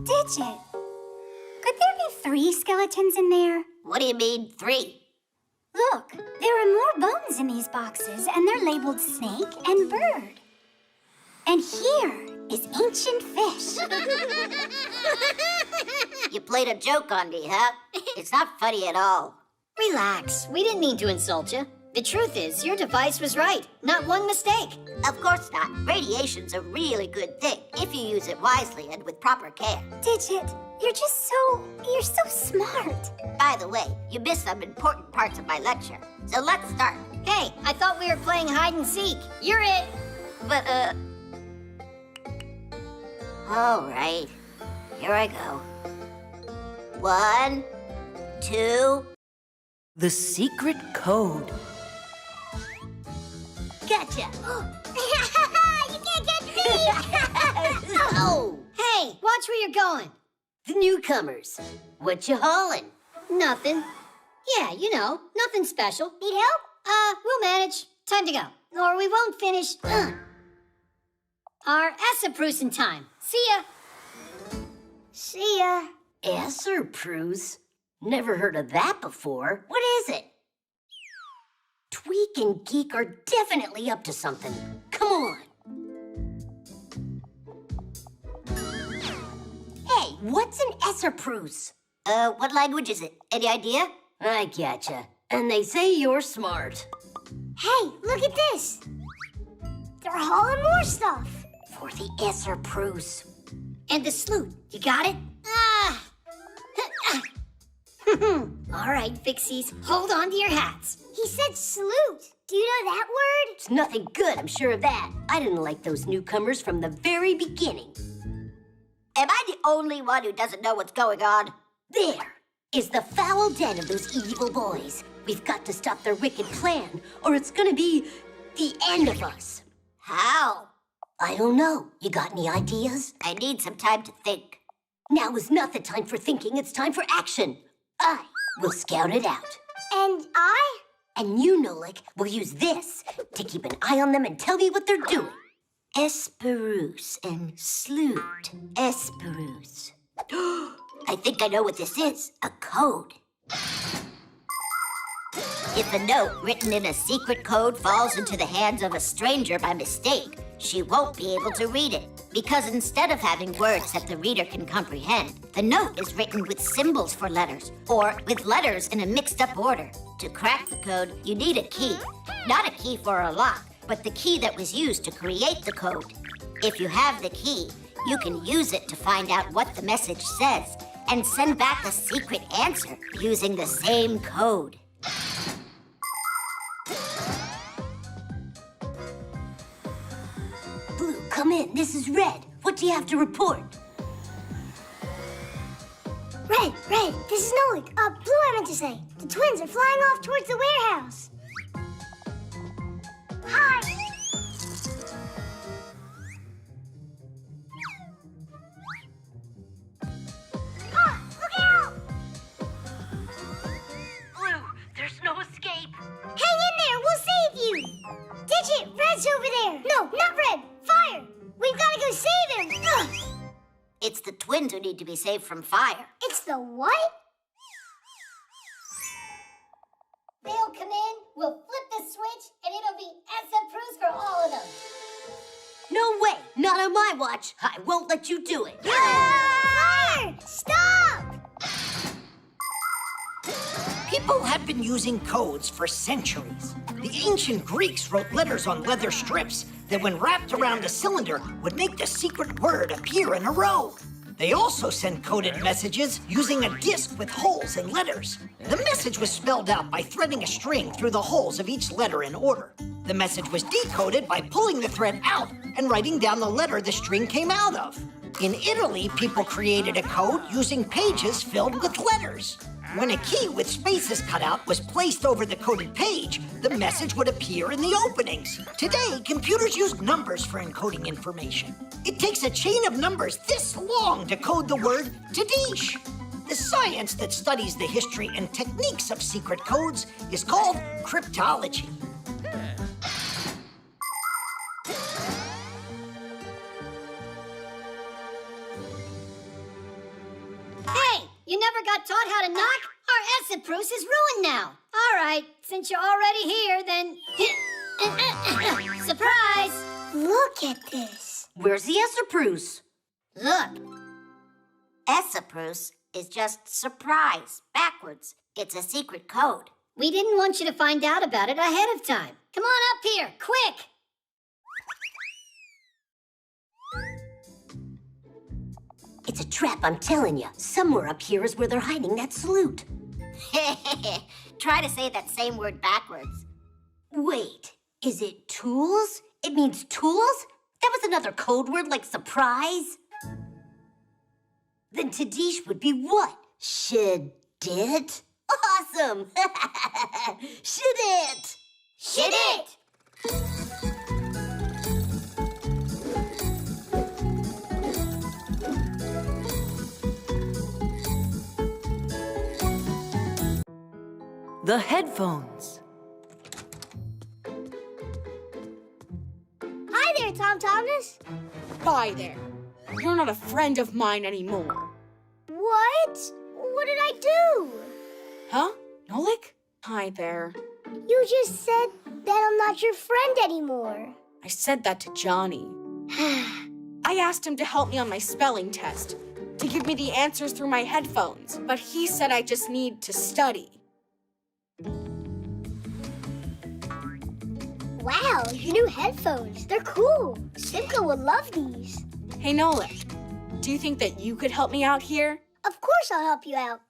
Digit, could there be 3 skeletons in there? What do you mean, 3? Look, there are more bones in these boxes, and they're labeled snake and bird. And here is ancient fish. You played a joke on me, huh? It's not funny at all. Relax. We didn't mean to insult you. The truth is, your device was right. Not one mistake. Of course not. Radiation's a really good thing if you use it wisely and with proper care. Digit, you're so smart. By the way, you missed some important parts of my lecture. So let's start. Hey, I thought we were playing hide and seek. You're it. But, all right. Here I go. 1, 2... The secret code. Gotcha! You can't get me! Oh! Hey, watch where you're going. The newcomers. What you hauling? Nothing. Yeah, you know, nothing special. Need help? We'll manage. Time to go. Or we won't finish our Essaprusen time. See ya. See ya. Essaprusen? Never heard of that before. What is it? Tweak and Geek are definitely up to something. Come on. Hey, what's an Essaprusen? What language is it? Any idea? I getcha. And they say you're smart. Hey, look at this. They're hauling more stuff. For the Essaprusen. And the sloot. You got it? All right, Fixies, hold on to your hats. He said salute. Do you know that word? It's nothing good, I'm sure of that. I didn't like those newcomers from the very beginning. Am I the only one who doesn't know what's going on? There is the foul den of those evil boys. We've got to stop their wicked plan, or it's gonna be the end of us. How? I don't know. You got any ideas? I need some time to think. Now is not the time for thinking, it's time for action. I will scout it out. And I? And you, Nolik, will use this to keep an eye on them and tell me what they're doing. Esperus and Sloot. Esperus. I think I know what this is. A code. If a note written in a secret code falls into the hands of a stranger by mistake, she won't be able to read it. Because instead of having words that the reader can comprehend, the note is written with symbols for letters, or with letters in a mixed-up order. To crack the code, you need a key. Not a key for a lock, but the key that was used to create the code. If you have the key, you can use it to find out what the message says and send back a secret answer using the same code. Blue, come in. This is Red. What do you have to report? Red, this is Nolik. Blue, I meant to say. The twins are flying off towards the warehouse. Hi. Look out! Digit, Red's over there. No, not Red. Fire. We've got to go save him. Ugh. It's the twins who need to be saved from fire. It's the what? They'll come in, we'll flip the switch, and it'll be Essa-proos for all of them. No way! Not on my watch! I won't let you do it! Fire! Stop! People have been using codes for centuries. The ancient Greeks wrote letters on leather strips that, when wrapped around a cylinder, would make the secret word appear in a row. They also sent coded messages using a disc with holes and letters. The message was spelled out by threading a string through the holes of each letter in order. The message was decoded by pulling the thread out and writing down the letter the string came out of. In Italy, people created a code using pages filled with letters. When a key with spaces cut out was placed over the coded page, the message would appear in the openings. Today, computers use numbers for encoding information. It takes a chain of numbers this long to code the word Tadish. The science that studies the history and techniques of secret codes is called cryptology. Hey, you never got taught how to knock? Our Essa-proos is ruined now. All right, since you're already here, then... Surprise! Look at this. Where's the Essa-proos? Look. Essa-proos is just surprise, backwards. It's a secret code. We didn't want you to find out about it ahead of time. Come on up here, quick! It's a trap, I'm telling you. Somewhere up here is where they're hiding that salute. Try to say that same word backwards. Wait, is it tools? It means tools? That was another code word like surprise? Then Tadish would be what? Should it? Awesome! Should it? Should it? The headphones. Hi there, Tom Thomas. Bye there. You're not a friend of mine anymore. What? What did I do? Huh? Nolik? Hi there. You just said that I'm not your friend anymore. I said that to Johnny. I asked him to help me on my spelling test, to give me the answers through my headphones, but he said I just need to study. Wow, your new headphones. They're cool. Simka would love these. Hey, Nolik, do you think that you could help me out here? Of course I'll help you out.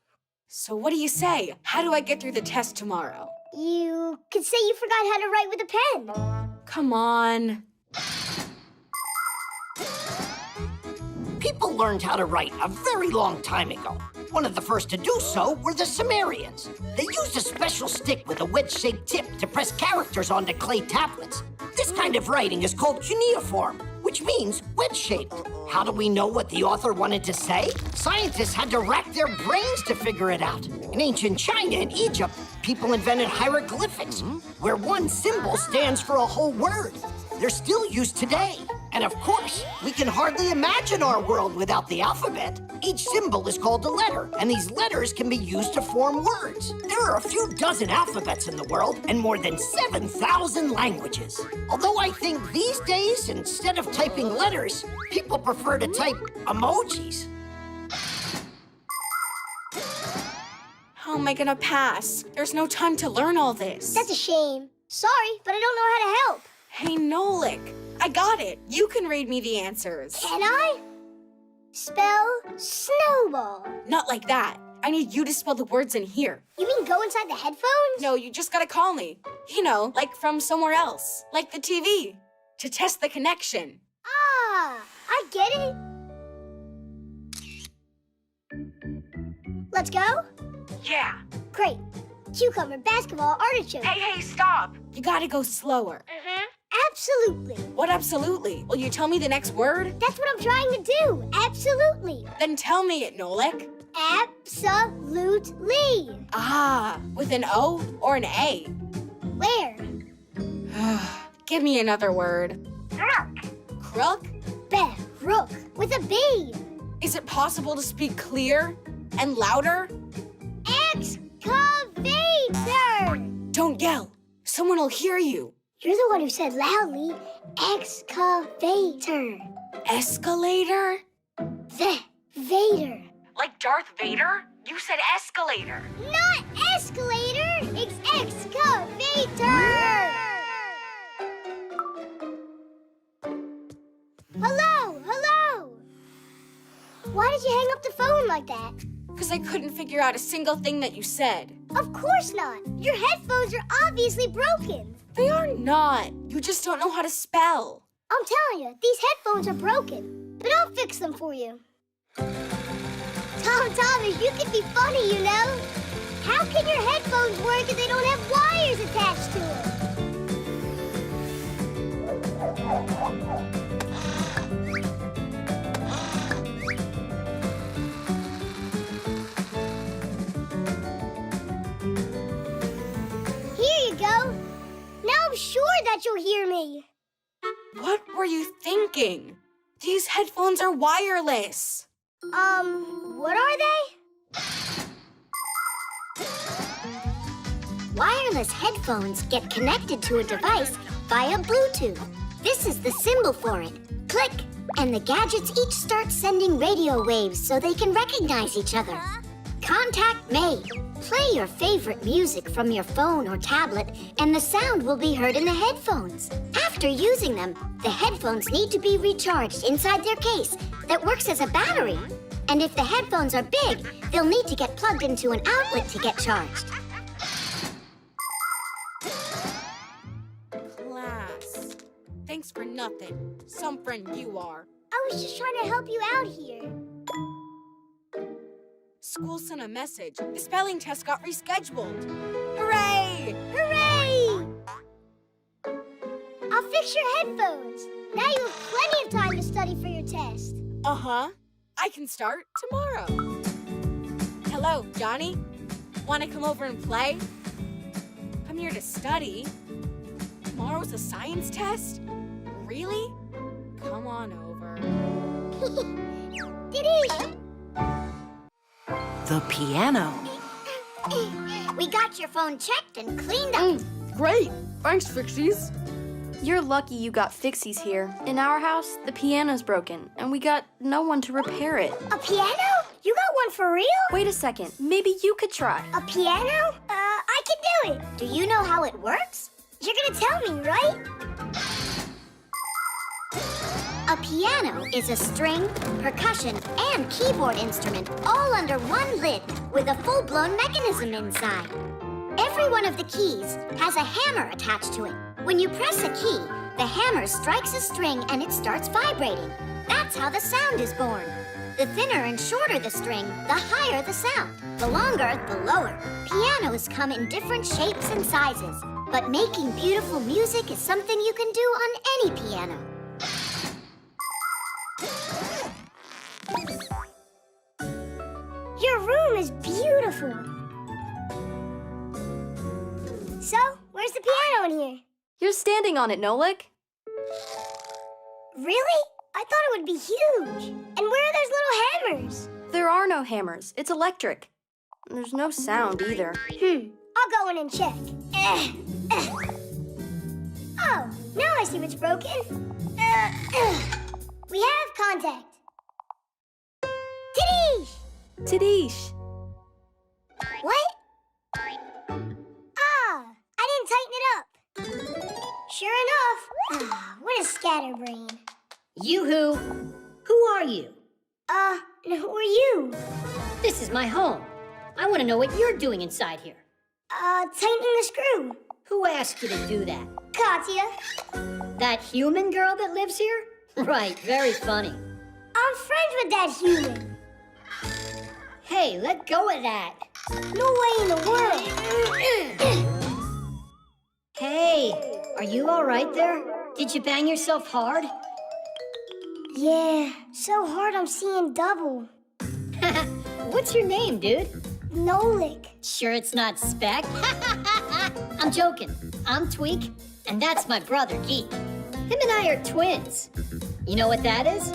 So what do you say? How do I get through the test tomorrow? You could say you forgot how to write with a pen. Come on. People learned how to write a very long time ago. One of the first to do so were the Sumerians. They used a special stick with a wedge-shaped tip to press characters onto clay tablets. This kind of writing is called cuneiform, which means wedge-shaped. How do we know what the author wanted to say? Scientists had to rack their brains to figure it out. In ancient China and Egypt, people invented hieroglyphics, where one symbol stands for a whole word. They're still used today. And of course, we can hardly imagine our world without the alphabet. Each symbol is called a letter, and these letters can be used to form words. There are a few dozen alphabets in the world and more than 7,000 languages. Although I think these days, instead of typing letters, people prefer to type emojis. How am I gonna pass? There's no time to learn all this. That's a shame. Sorry, but I don't know how to help. Hey, Nolik, I got it. You can read me the answers. Can I? Spell snowball. Not like that. I need you to spell the words in here. You mean go inside the headphones? No, you just gotta call me. You know, like from somewhere else. Like the TV. To test the connection. Ah, I get it. Let's go? Yeah. Great. Cucumber, basketball, artichoke. Hey, stop. You gotta go slower. Absolutely. What absolutely? Will you tell me the next word? That's what I'm trying to do. Absolutely. Then tell me it, Nolik. Absolutely. Ah, with an O or an A? Where? Give me another word. Crook. Crook? Rook with a B. Is it possible to speak clear and louder? Excavator. Don't yell. Someone will hear you. You're the one who said loudly, excavator. Escalator? Vader. Like Darth Vader? You said escalator. Not escalator, it's excavator. Hello. Why did you hang up the phone like that? Because I couldn't figure out a single thing that you said. Of course not. Your headphones are obviously broken. They are not. You just don't know how to spell. I'm telling you, these headphones are broken. But I'll fix them for you. Tom Thomas, you can be funny, you know. How can your headphones work if they don't have wires attached to them? Here you go. Now I'm sure that you'll hear me. What were you thinking? These headphones are wireless. What are they? Wireless headphones get connected to a device via Bluetooth. This is the symbol for it. Click, and the gadgets each start sending radio waves so they can recognize each other. Contact made. Play your favorite music from your phone or tablet, and the sound will be heard in the headphones. After using them, the headphones need to be recharged inside their case that works as a battery. And if the headphones are big, they'll need to get plugged into an outlet to get charged. Class. Thanks for nothing. Some friend you are. I was just trying to help you out here. School sent a message. The spelling test got rescheduled. Hooray! Hooray! I'll fix your headphones. Now you have plenty of time to study for your test. Uh-huh. I can start tomorrow. Hello, Johnny. Want to come over and play? I'm here to study. Tomorrow's a science test? Really? Come on over. Diddy! The piano. We got your phone checked and cleaned up. Great. Thanks, Fixies. You're lucky you got Fixies here. In our house, the piano's broken, and we got no one to repair it. A piano? You got one for real? Wait a second. Maybe you could try. A piano? I can do it. Do you know how it works? You're gonna tell me, right? A piano is a string, percussion, and keyboard instrument all under one lid with a full-blown mechanism inside. Every one of the keys has a hammer attached to it. When you press a key, the hammer strikes a string and it starts vibrating. That's how the sound is born. The thinner and shorter the string, the higher the sound. The longer, the lower. Pianos come in different shapes and sizes, but making beautiful music is something you can do on any piano. Your room is beautiful. So, where's the piano in here? You're standing on it, Nolik. Really? I thought it would be huge. And where are those little hammers? There are no hammers. It's electric. There's no sound either. I'll go in and check. Oh, now I see what's broken. We have contact. Tidish! Tidish. What? Ah, I didn't tighten it up. Sure enough. What a scatterbrain. Yoo-hoo! Who are you? Who are you? This is my home. I want to know what you're doing inside here. Tightening the screw. Who asked you to do that? Katya. That human girl that lives here? Right, very funny. I'm friends with that human. Hey, let go of that. No way in the world. Hey, are you all right there? Did you bang yourself hard? Yeah, so hard I'm seeing double. What's your name, dude? Nolik. Sure it's not Speck? I'm joking. I'm Tweak. And that's my brother, Geek. Him and I are twins. You know what that is?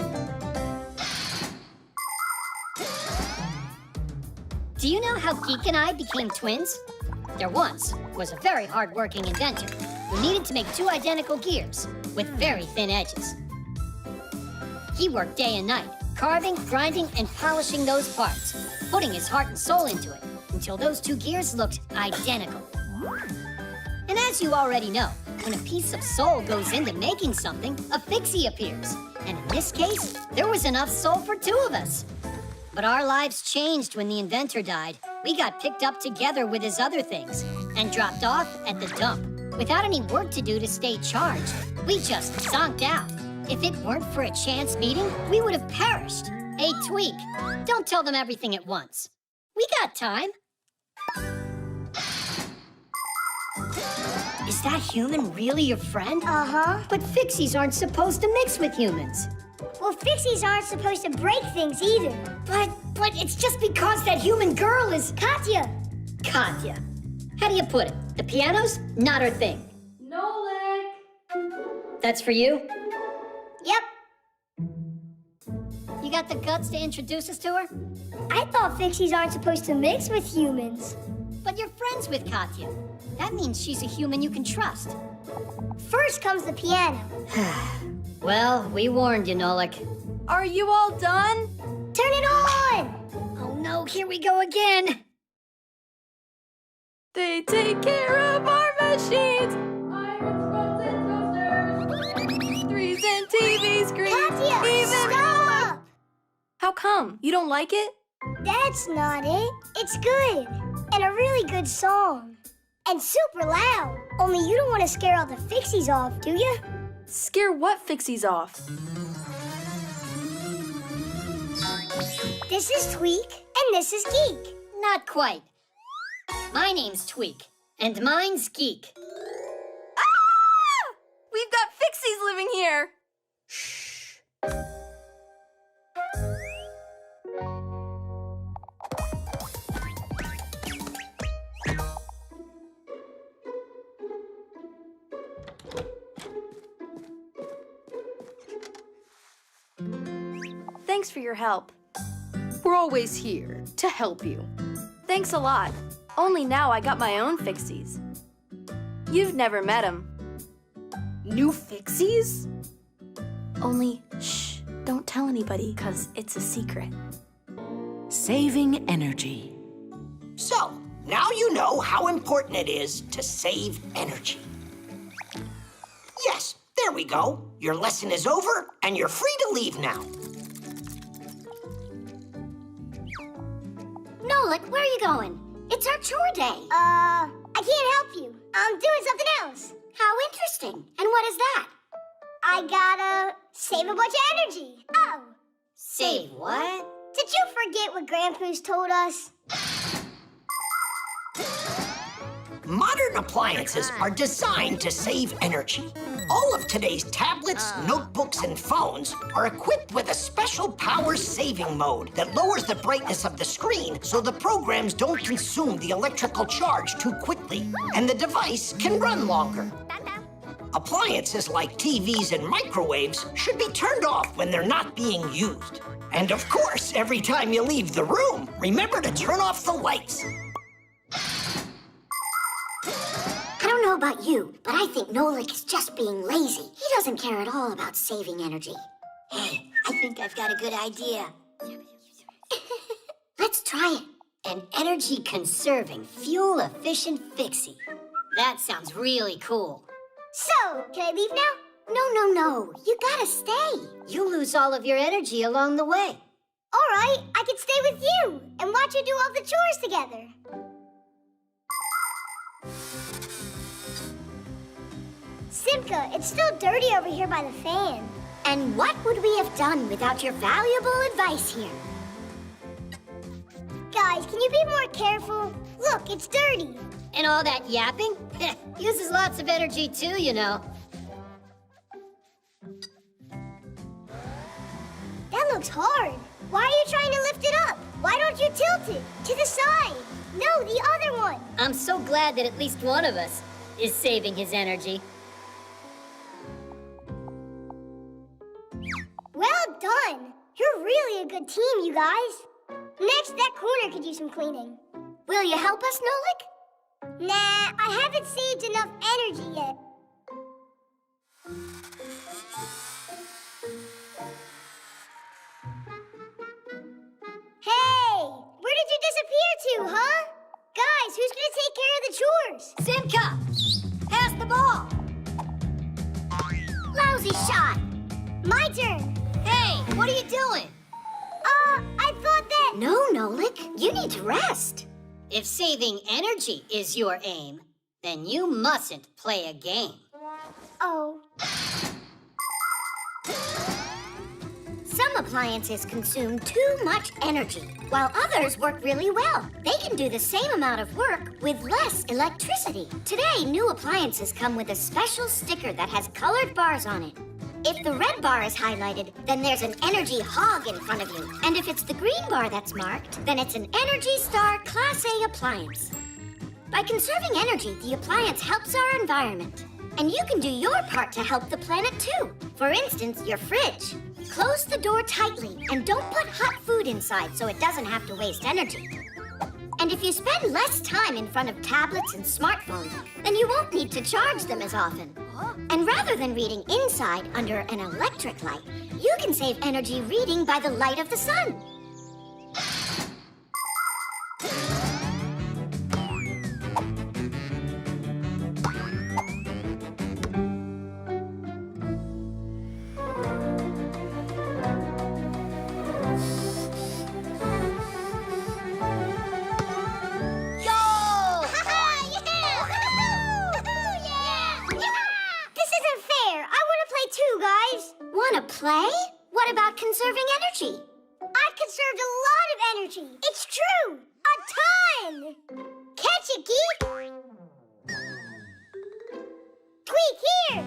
Do you know how Geek and I became twins? There once was a very hard-working inventor who needed to make 2 identical gears with very thin edges. He worked day and night, carving, grinding, and polishing those parts, putting his heart and soul into it until those 2 gears looked identical. And as you already know, when a piece of soul goes into making something, a fixie appears. And in this case, there was enough soul for 2 of us. But our lives changed when the inventor died. We got picked up together with his other things and dropped off at the dump. Without any work to do to stay charged, we just zonked out. If it weren't for a chance meeting, we would have perished. Hey, Tweak, don't tell them everything at once. We got time. Is that human really your friend? Uh-huh. But Fixies aren't supposed to mix with humans. Well, Fixies aren't supposed to break things either. But it's just because that human girl is... Katya! Katya. How do you put it? The piano's not her thing. Nolik! That's for you? Yep. You got the guts to introduce us to her? I thought Fixies aren't supposed to mix with humans. But you're friends with Katya. That means she's a human you can trust. First comes the piano. Well, we warned you, Nolik. Are you all done? Turn it on! Oh no, here we go again. They take care of our machines. Irons, rods, and toasters. 3s and TV screens. Katya, Even stop! How come? You don't like it? That's not it. It's good. And a really good song. And super loud. Only you don't want to scare all the Fixies off, do you? Scare what Fixies off? This is Tweak, and this is Geek. Not quite. My name's Tweak, and mine's Geek. Ah! We've got Fixies living here. Thanks for your help. We're always here to help you. Thanks a lot. Only now I got my own Fixies. You've never met them. New Fixies? Only, shh, don't tell anybody, because it's a secret. Saving energy. So, now you know how important it is to save energy. Yes, there we go. Your lesson is over, and you're free to leave now. Nolik, where are you going? It's our chore day. I can't help you. I'm doing something else. How interesting. And what is that? I gotta save a bunch of energy. Oh. Save what? Did you forget what Grandpa's told us? Modern appliances are designed to save energy. All of today's tablets, notebooks, and phones are equipped with a special power-saving mode that lowers the brightness of the screen so the programs don't consume the electrical charge too quickly, and the device can run longer. Appliances like TVs and microwaves should be turned off when they're not being used. And of course, every time you leave the room, remember to turn off the lights. I don't know about you, but I think Nolik is just being lazy. He doesn't care at all about saving energy. Hey, I think I've got a good idea. Let's try it. An energy-conserving, fuel-efficient Fixie. That sounds really cool. So, can I leave now? No. You gotta stay. You lose all of your energy along the way. All right, I can stay with you and watch you do all the chores together. Simka, it's still dirty over here by the fan. And what would we have done without your valuable advice here? Guys, can you be more careful? Look, it's dirty. And all that yapping? Uses lots of energy too, you know. That looks hard. Why are you trying to lift it up? Why don't you tilt it? To the side. No, the other one. I'm so glad that at least one of us is saving his energy. fun. You're really a good team, you guys. Next, that corner could use some cleaning. Will you help us, Nolik? Nah, I haven't saved enough energy yet. Hey, where did you disappear to, huh? Guys, who's gonna take care of the chores? Simka! Pass the ball! Lousy shot. My turn. Hey, what are you doing? I thought that... No, Nolik, you need to rest. If saving energy is your aim, then you mustn't play a game. Oh. Some appliances consume too much energy, while others work really well. They can do the same amount of work with less electricity. Today, new appliances come with a special sticker that has colored bars on it. If the red bar is highlighted, then there's an energy hog in front of you. And if it's the green bar that's marked, then it's an Energy Star Class A appliance. By conserving energy, the appliance helps our environment. And you can do your part to help the planet too. For instance, your fridge. Close the door tightly and don't put hot food inside so it doesn't have to waste energy. And if you spend less time in front of tablets and smartphones, then you won't need to charge them as often. And rather than reading inside under an electric light, you can save energy reading by the light of the sun. Play? What about conserving energy? I've conserved a lot of energy. It's true. A ton. Catch it, Geek. Tweak, here.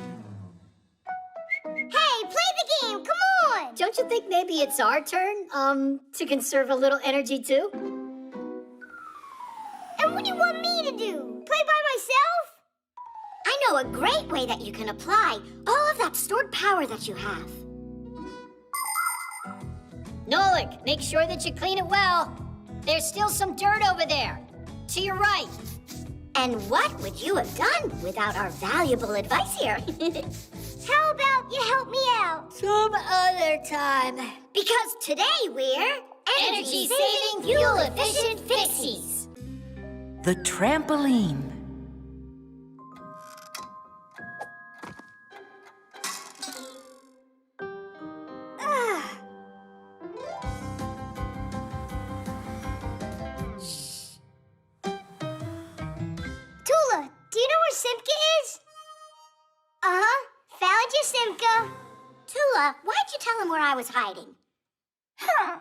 Hey, play the game. Come on. Don't you think maybe it's our turn, to conserve a little energy too? And what do you want me to do? Play by myself? I know a great way that you can apply all of that stored power that you have. Nolik, make sure that you clean it well. There's still some dirt over there. To your right. And what would you have done without our valuable advice here? How about you help me out? Some other time. Because today we're energy-saving, fuel-efficient Fixies. The trampoline. Simka is? Uh-huh. Found you, Simka. Tula, why'd you tell him where I was hiding? Huh.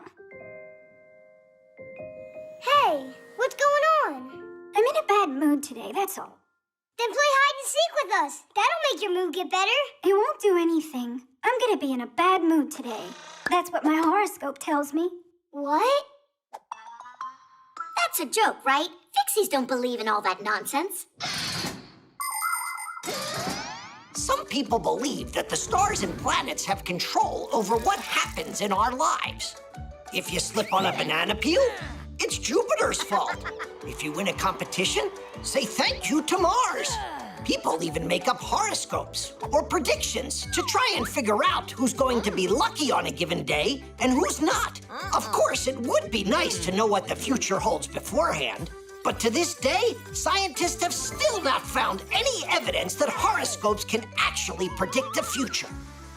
Hey, what's going on? I'm in a bad mood today, that's all. Then play hide and seek with us. That'll make your mood get better. It won't do anything. I'm gonna be in a bad mood today. That's what my horoscope tells me. What? That's a joke, right? Fixies don't believe in all that nonsense. Some people believe that the stars and planets have control over what happens in our lives. If you slip on a banana peel, it's Jupiter's fault. If you win a competition, say thank you to Mars. People even make up horoscopes or predictions to try and figure out who's going to be lucky on a given day and who's not. Of course, it would be nice to know what the future holds beforehand. But to this day, scientists have still not found any evidence that horoscopes can actually predict the future.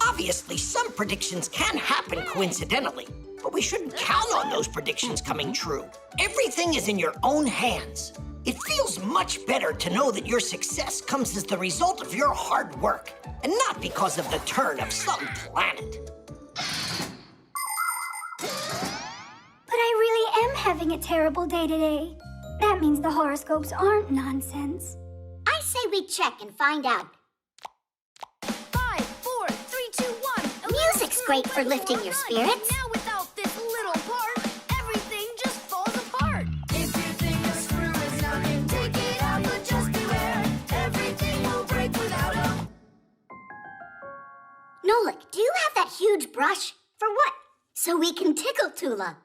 Obviously, some predictions can happen coincidentally, but we shouldn't count on those predictions coming true. Everything is in your own hands. It feels much better to know that your success comes as the result of your hard work, and not because of the turn of some planet. But I really am having a terrible day today. That means the horoscopes aren't nonsense. I say we check and find out. 5, 4, 3, 2, 1. Music's great for lifting your spirits. Now without this little part, everything just falls apart. If you think a screw is knocking, take it out, but just beware. Everything will break without a... Nolik, do you have that huge brush? For what? So we can tickle Tula.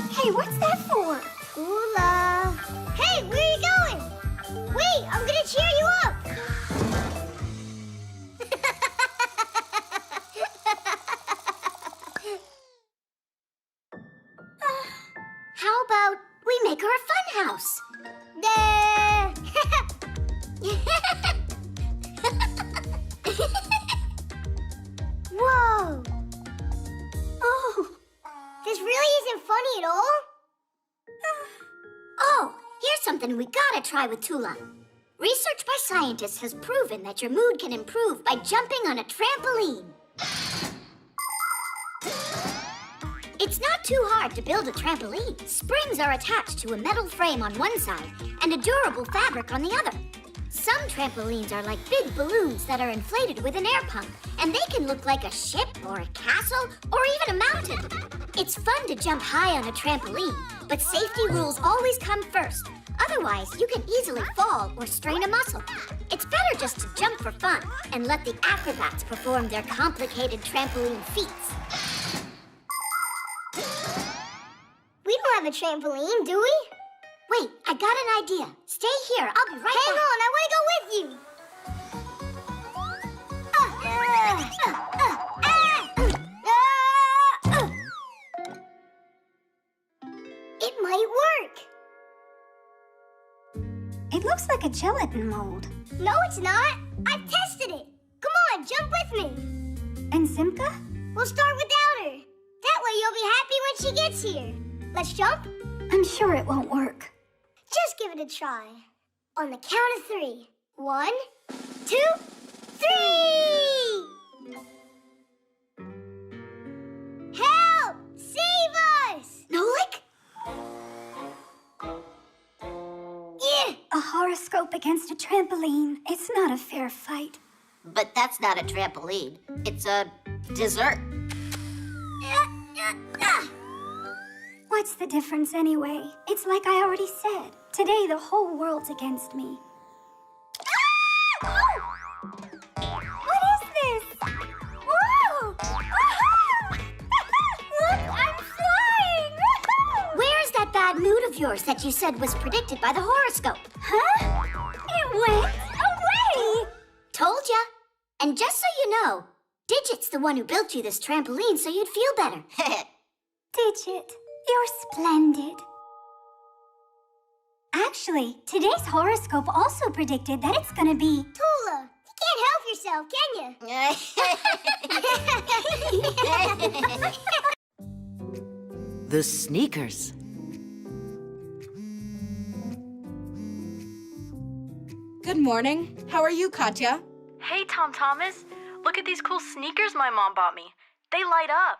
Hey, what's that for? Tula. Hey, where are you going? Wait, I'm gonna cheer you up. How about we make her a fun house? Whoa! Oh, this really isn't funny at all? Oh, here's something we gotta try with Tula. Research by scientists has proven that your mood can improve by jumping on a trampoline. It's not too hard to build a trampoline. Springs are attached to a metal frame on one side and a durable fabric on the other. Some trampolines are like big balloons that are inflated with an air pump, and they can look like a ship or a castle or even a mountain. It's fun to jump high on a trampoline, but safety rules always come first. Otherwise, you can easily fall or strain a muscle. It's better just to jump for fun and let the acrobats perform their complicated trampoline feats. We don't have a trampoline, do we? Wait, I got an idea. Stay here. I'll be right back. Hang on, I want to go with you. It might work. It looks like a gelatin mold. No, it's not. I've tested it. Come on, jump with me. And Simka? We'll start without her. That way you'll be happy when she gets here. Let's jump? I'm sure it won't work. Just give it a try. On the count of 3. 1, 2, 3! Help! Save us! Nolik? Yeah! A horoscope against a trampoline. It's not a fair fight. But that's not a trampoline. It's a dessert. What's the difference anyway? It's like I already said. Today the whole world's against me. What is this? Whoa! Look, I'm flying! Where's that bad mood of yours that you said was predicted by the horoscope? Huh? It went away! Told ya. And just so you know, Digit's the one who built you this trampoline so you'd feel better. Digit, you're splendid. Actually, today's horoscope also predicted that it's gonna be... Tula, you can't help yourself, can you? The sneakers. Good morning. How are you, Katya? Hey, Tom Thomas. Look at these cool sneakers my mom bought me. They light up.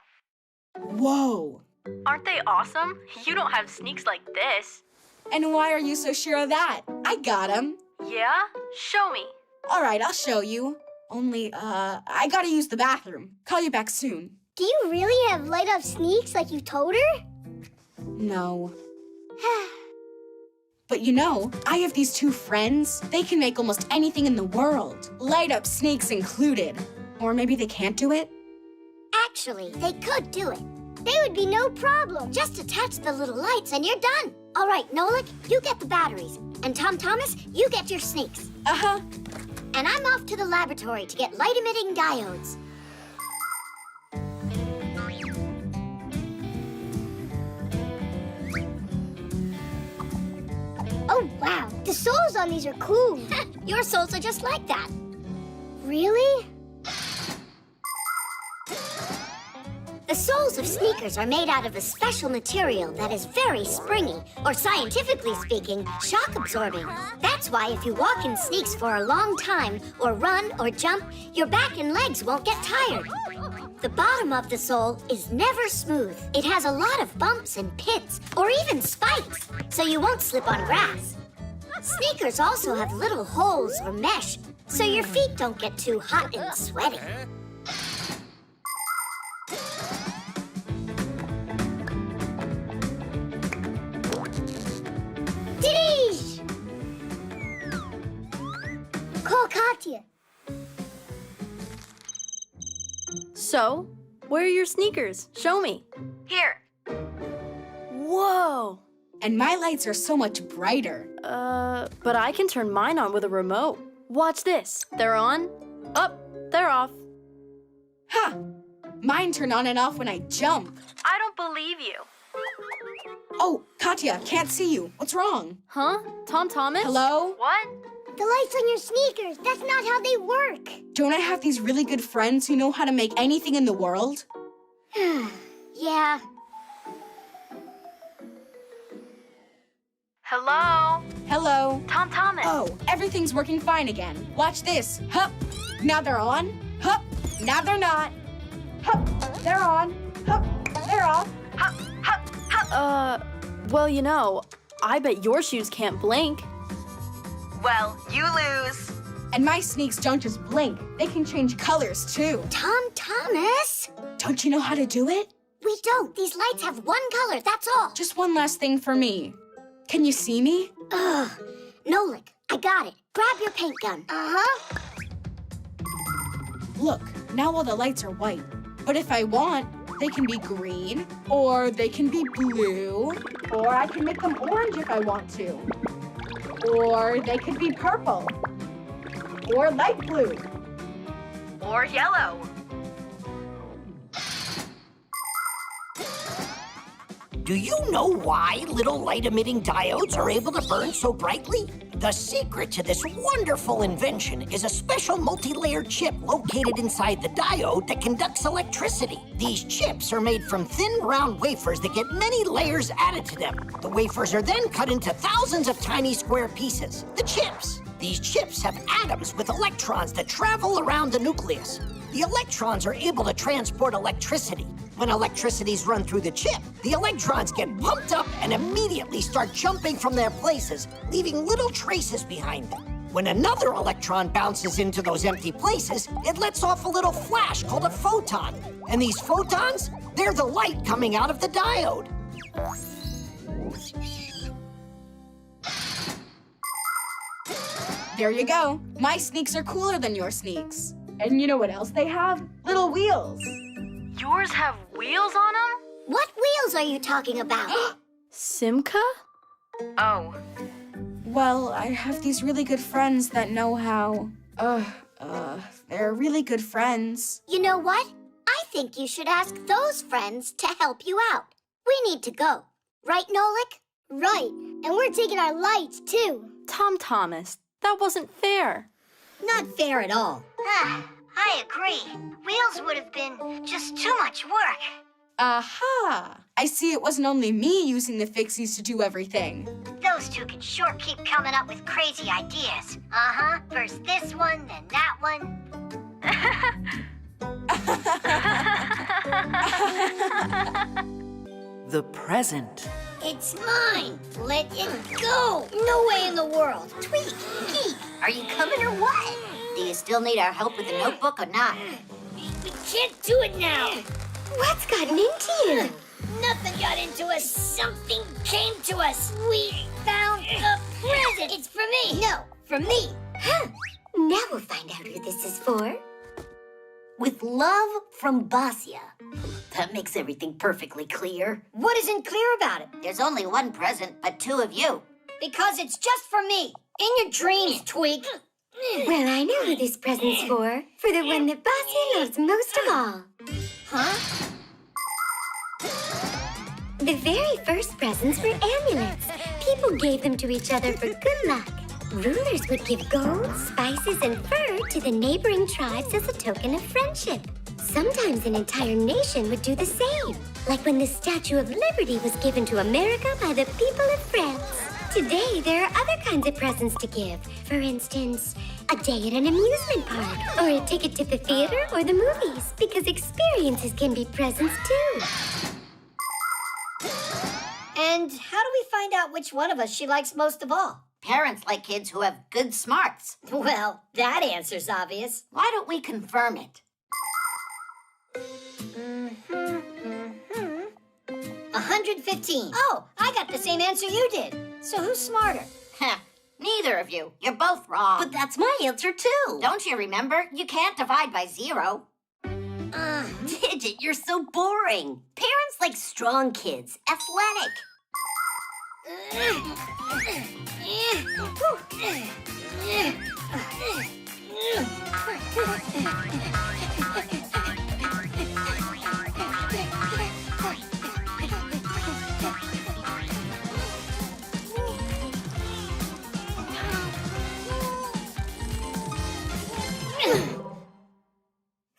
Whoa. Aren't they awesome? You don't have sneaks like this. And why are you so sure of that? I got them. Yeah? Show me. All right, I'll show you. Only, I gotta use the bathroom. Call you back soon. Do you really have light-up sneaks like you told her? No. But you know, I have these 2 friends. They can make almost anything in the world. Light-up sneaks included. Or maybe they can't do it? Actually, they could do it. They would be no problem. Just attach the little lights and you're done. All right, Nolik, you get the batteries. And Tom Thomas, you get your sneaks. Uh-huh. And I'm off to the laboratory to get light-emitting diodes. Oh, wow. The soles on these are cool. Your soles are just like that. Really? The soles of sneakers are made out of a special material that is very springy, or scientifically speaking, shock absorbing. That's why if you walk in sneaks for a long time, or run or jump, your back and legs won't get tired. The bottom of the sole is never smooth. It has a lot of bumps and pits, or even spikes, so you won't slip on grass. Sneakers also have little holes or mesh, so your feet don't get too hot and sweaty. Dish! Call Katya. So, where are your sneakers? Show me. Here. Whoa! And my lights are so much brighter. But I can turn mine on with a remote. Watch this. They're on. Up. They're off. Ha! Mine turn on and off when I jump. I don't believe you. Oh, Katya, can't see you. What's wrong? Huh? Tom Thomas? Hello? What? The lights on your sneakers, that's not how they work. Don't I have these really good friends who know how to make anything in the world? Yeah. Hello? Hello? Tom Thomas. Oh, everything's working fine again. Watch this. Hup. Now they're on. Hup. Now they're not. Hup. They're on. Hup. They're off. Hup. Hup. Hup. Well, you know, I bet your shoes can't blink. Well, you lose. And my sneaks don't just blink. They can change colors, too. Tom Thomas? Don't you know how to do it? We don't. These lights have one color, that's all. Just one last thing for me. Can you see me? Ugh. Nolik, I got it. Grab your paint gun. Uh-huh. Look, now all the lights are white. But if I want, they can be green, or they can be blue, or I can make them orange if I want to. Or they could be purple, or light blue, Or yellow. Do you know why little light-emitting diodes are able to burn so brightly? The secret to this wonderful invention is a special multi-layered chip located inside the diode that conducts electricity. These chips are made from thin, round wafers that get many layers added to them. The wafers are then cut into thousands of tiny square pieces, the chips. These chips have atoms with electrons that travel around the nucleus. The electrons are able to transport electricity. When electricity's run through the chip, the electrons get pumped up and immediately start jumping from their places, leaving little traces behind them. When another electron bounces into those empty places, it lets off a little flash called a photon. And these photons, they're the light coming out of the diode. There you go. My sneaks are cooler than your sneaks. And you know what else they have? Little wheels. Yours have wheels on them? What wheels are you talking about? Simka? Oh. Well, I have these really good friends that know how. They're really good friends. You know what? I think you should ask those friends to help you out. We need to go. Right, Nolik? Right. And we're taking our lights, too. Tom Thomas, that wasn't fair. Not fair at all. I agree. Wheels would have been just too much work. Aha! I see it wasn't only me using the Fixies to do everything. Those two can sure keep coming up with crazy ideas. Uh-huh. First this one, then that one. The present. It's mine. Let it go. No way in the world. Tweak, Geek, are you coming or what? Do you still need our help with the notebook or not? We can't do it now. What's gotten into you? Nothing got into us. Something came to us. We found a present. It's for me. No, for me. Huh. Now we'll find out who this is for. With love from Basia. That makes everything perfectly clear. What isn't clear about it? There's only one present, but two of you. Because it's just for me. In your dreams, Tweak. Well, I know who this present's for. For the one that Basia loves most of all. Huh? The very first presents were amulets. People gave them to each other for good luck. Rulers would give gold, spices, and fur to the neighboring tribes as a token of friendship. Sometimes an entire nation would do the same, like when the Statue of Liberty was given to America by the people of France. Today, there are other kinds of presents to give. For instance, a day at an amusement park, or a ticket to the theater or the movies, because experiences can be presents too. And how do we find out which one of us she likes most of all? Parents like kids who have good smarts. Well, that answer's obvious. Why don't we confirm it? 115. Oh, I got the same answer you did. So who's smarter? Neither of you. You're both wrong. But that's my answer too. Don't you remember? You can't divide by 0. Digit, you're so boring. Parents like strong kids, athletic.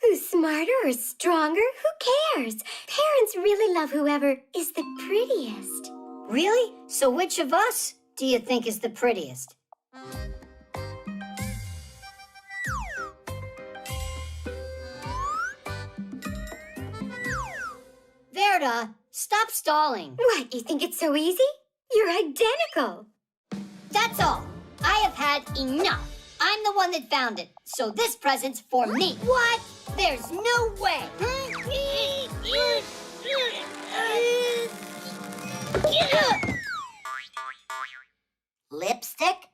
Who's smarter or stronger? Who cares? Parents really love whoever is the prettiest. Really? So which of us do you think is the prettiest? Verda, stop stalling. What, you think it's so easy? You're identical. That's all. I have had enough. I'm the one that found it, so this present's for me. What? There's no way. Lipstick?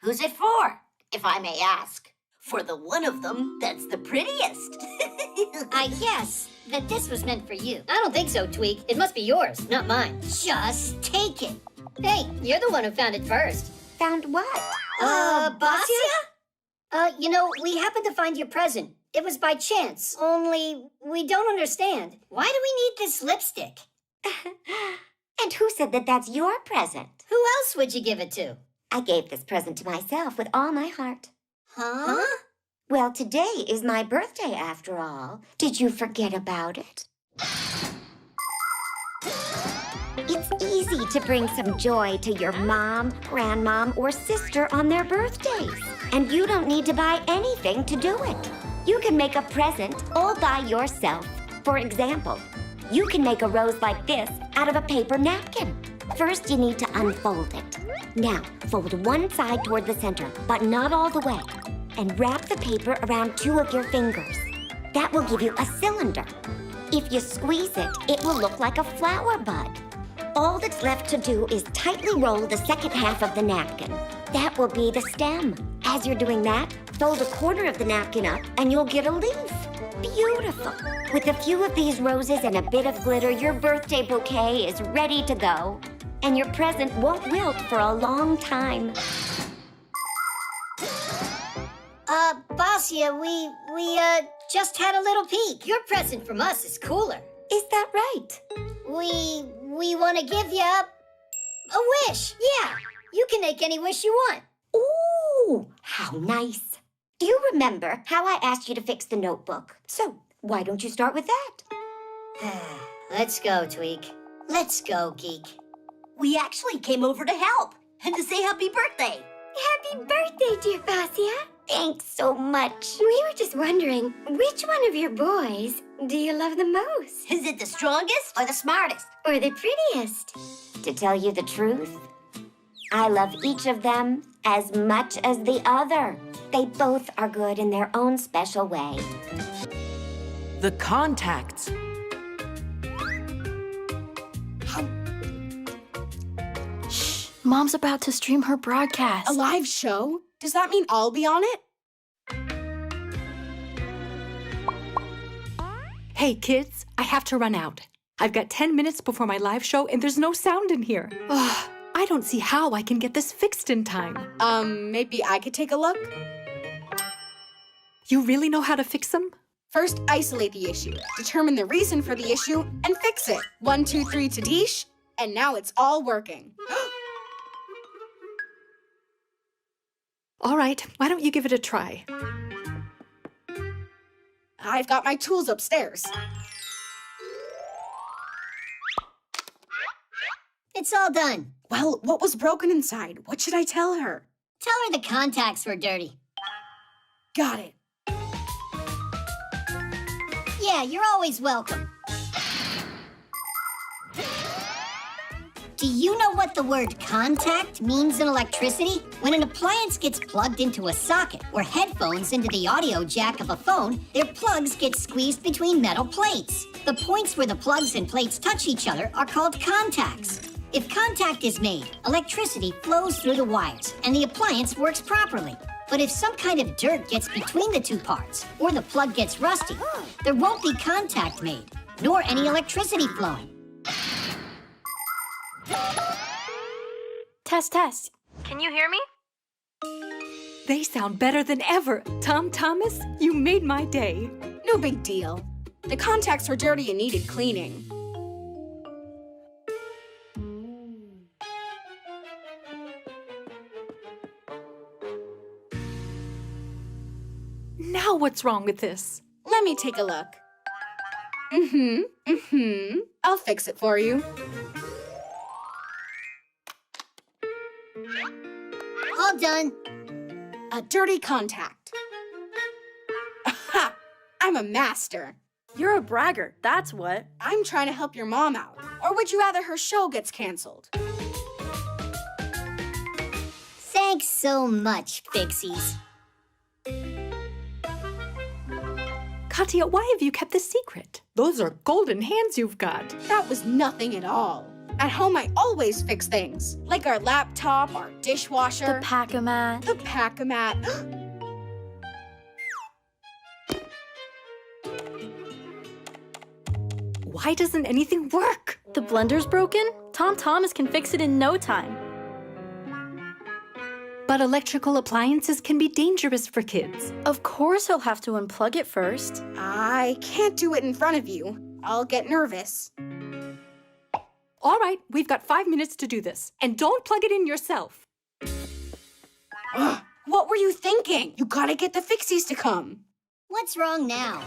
Who's it for, if I may ask? For the one of them that's the prettiest. I guess that this was meant for you. I don't think so, Tweak. It must be yours, not mine. Just take it. Hey, you're the one who found it first. Found what? Basia? You know, we happened to find your present. It was by chance, only we don't understand. Why do we need this lipstick? And who said that that's your present? Who else would you give it to? I gave this present to myself with all my heart. Huh? Well, today is my birthday after all. Did you forget about it? It's easy to bring some joy to your mom, grandmom, or sister on their birthdays. And you don't need to buy anything to do it. You can make a present all by yourself. For example, you can make a rose like this out of a paper napkin. First, you need to unfold it. Now, fold one side toward the center, but not all the way. And wrap the paper around 2 of your fingers. That will give you a cylinder. If you squeeze it, it will look like a flower bud. All that's left to do is tightly roll the second half of the napkin. That will be the stem. As you're doing that, fold a corner of the napkin up and you'll get a leaf. Beautiful. With a few of these roses and a bit of glitter, your birthday bouquet is ready to go. And your present won't wilt for a long time. Basia, we just had a little peek. Your present from us is cooler. Is that right? We want to give you a wish. Yeah, you can make any wish you want. Ooh, how nice. Do you remember how I asked you to fix the notebook? So, why don't you start with that? Let's go, Tweak. Let's go, Geek. We actually came over to help and to say happy birthday. Happy birthday, dear Basia. Thanks so much. We were just wondering, which one of your boys do you love the most? Is it the strongest or the smartest? Or the prettiest? To tell you the truth, I love each of them as much as the other. They both are good in their own special way. The contacts. Shh, Mom's about to stream her broadcast. A live show? Does that mean I'll be on it? Hey, kids, I have to run out. I've got 10 minutes before my live show and there's no sound in here. Ugh, I don't see how I can get this fixed in time. Maybe I could take a look? You really know how to fix them? First, isolate the issue, determine the reason for the issue, and fix it. 1, 2, 3 to Deesh, and now it's all working. All right, why don't you give it a try? I've got my tools upstairs. It's all done. Well, what was broken inside? What should I tell her? Tell her the contacts were dirty. Got it. Yeah, you're always welcome. Do you know what the word contact means in electricity? When an appliance gets plugged into a socket or headphones into the audio jack of a phone, their plugs get squeezed between metal plates. The points where the plugs and plates touch each other are called contacts. If contact is made, electricity flows through the wires and the appliance works properly. But if some kind of dirt gets between the two parts, or the plug gets rusty, there won't be contact made, nor any electricity flowing. Test, test. Can you hear me? They sound better than ever. Tom Thomas, you made my day. No big deal. The contacts were dirty and needed cleaning. Now what's wrong with this? Let me take a look. I'll fix it for you. All done. A dirty contact. Aha! I'm a master. You're a braggart, that's what. I'm trying to help your mom out. Or would you rather her show gets canceled? Thanks so much, Fixies. Katya, why have you kept this secret? Those are golden hands you've got. That was nothing at all. At home, I always fix things. Like our laptop, our dishwasher. The pack-a-mat. The pack-a-mat. Why doesn't anything work? The blender's broken? Tom Thomas can fix it in no time. But electrical appliances can be dangerous for kids. Of course he'll have to unplug it first. I can't do it in front of you. I'll get nervous. All right, we've got 5 minutes to do this. And don't plug it in yourself. What were you thinking? You gotta get the Fixies to come. What's wrong now?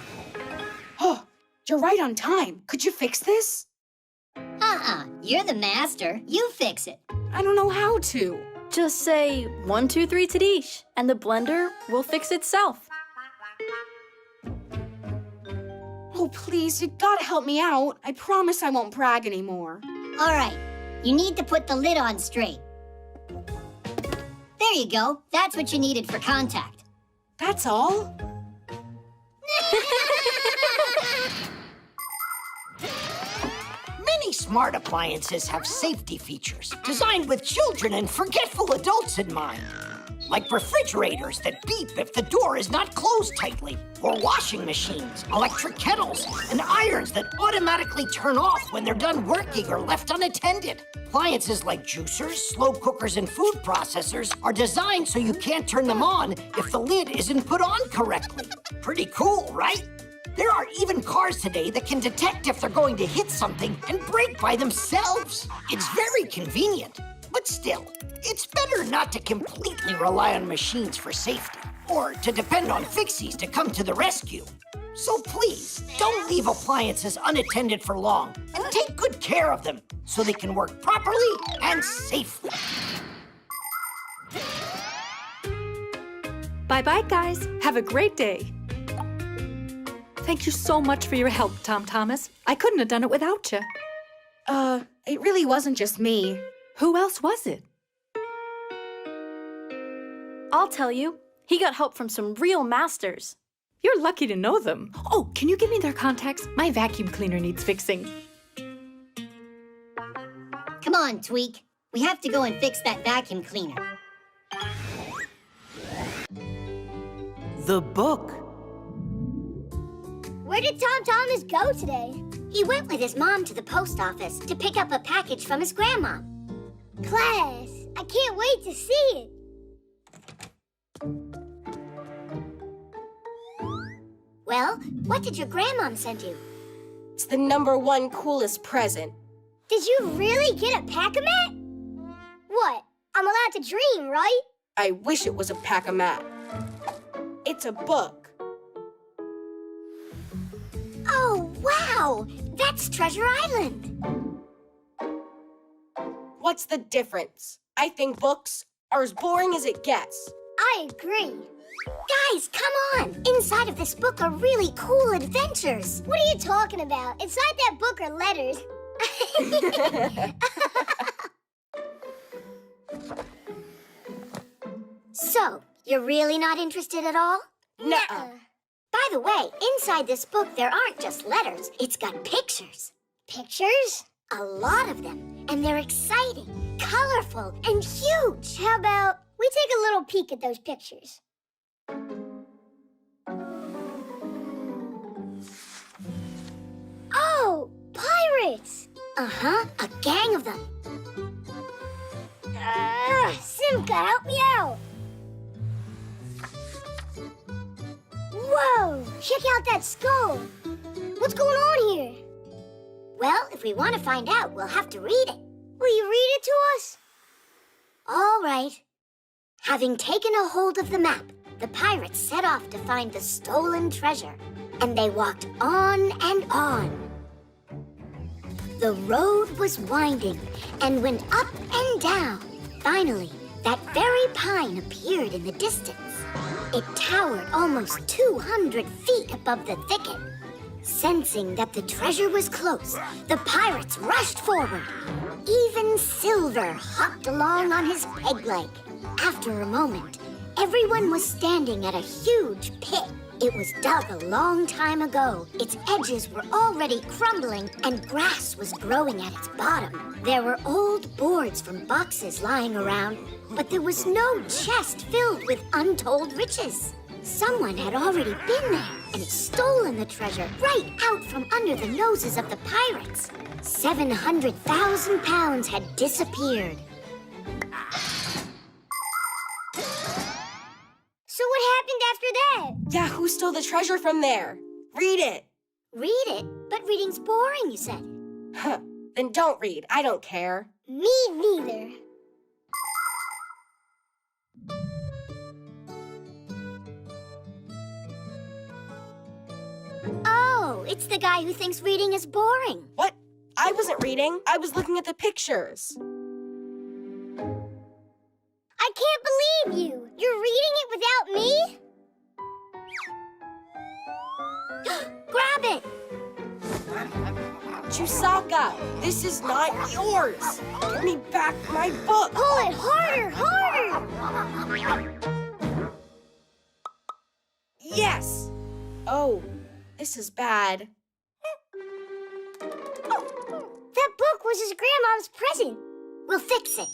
Oh, you're right on time. Could you fix this? You're the master. You fix it. I don't know how to. Just say 1, 2, 3 Tadish, and the blender will fix itself. Oh, please, you gotta help me out. I promise I won't brag anymore. All right. You need to put the lid on straight. There you go. That's what you needed for contact. That's all? Many smart appliances have safety features designed with children and forgetful adults in mind. Like refrigerators that beep if the door is not closed tightly, or washing machines, electric kettles, and irons that automatically turn off when they're done working or left unattended. Appliances like juicers, slow cookers, and food processors are designed so you can't turn them on if the lid isn't put on correctly. Pretty cool, right? There are even cars today that can detect if they're going to hit something and brake by themselves. It's very convenient. But still, it's better not to completely rely on machines for safety, or to depend on Fixies to come to the rescue. So please, don't leave appliances unattended for long, and take good care of them so they can work properly and safely. Bye-bye, guys. Have a great day. Thank you so much for your help, Tom Thomas. I couldn't have done it without you. It really wasn't just me. Who else was it? I'll tell you. He got help from some real masters. You're lucky to know them. Oh, can you give me their contacts? My vacuum cleaner needs fixing. Come on, Tweak. We have to go and fix that vacuum cleaner. The book. Where did Tom Thomas go today? He went with his mom to the post office to pick up a package from his grandma. Class, I can't wait to see it. Well, what did your grandmom send you? It's the #1 coolest present. Did you really get a pack-a-mat? What? I'm allowed to dream, right? I wish it was a pack-a-mat. It's a book. Oh, wow! That's Treasure Island! What's the difference? I think books are as boring as it gets. I agree. Guys, come on! Inside of this book are really cool adventures. What are you talking about? Inside that book are letters. So, you're really not interested at all? Nuh-uh. By the way, inside this book there aren't just letters. It's got pictures. Pictures? A lot of them. And they're exciting, colorful, and huge. How about we take a little peek at those pictures? Oh, pirates! Uh-huh, a gang of them. Simka, help me out! Whoa! Check out that skull! What's going on here? Well, if we want to find out, we'll have to read it. Will you read it to us? All right. Having taken a hold of the map, the pirates set off to find the stolen treasure. And they walked on and on. The road was winding and went up and down. Finally, that very pine appeared in the distance. It towered almost 200 feet above the thicket. Sensing that the treasure was close, the pirates rushed forward. Even Silver hopped along on his peg leg. After a moment, everyone was standing at a huge pit. It was dug a long time ago. Its edges were already crumbling and grass was growing at its bottom. There were old boards from boxes lying around, but there was no chest filled with untold riches. Someone had already been there and stolen the treasure right out from under the noses of the pirates. 700,000 pounds had disappeared. So what happened after that? Yeah, who stole the treasure from there? Read it. Read it? But reading's boring, you said. Huh. Then don't read. I don't care. Me neither. Oh, it's the guy who thinks reading is boring. What? I wasn't reading. I was looking at the pictures. I can't believe you! You're reading it without me? Grab it! Chusaka, this is not yours. Give me back my book. Pull it harder, harder! Yes! Oh, this is bad. That book was his grandma's present. We'll fix it.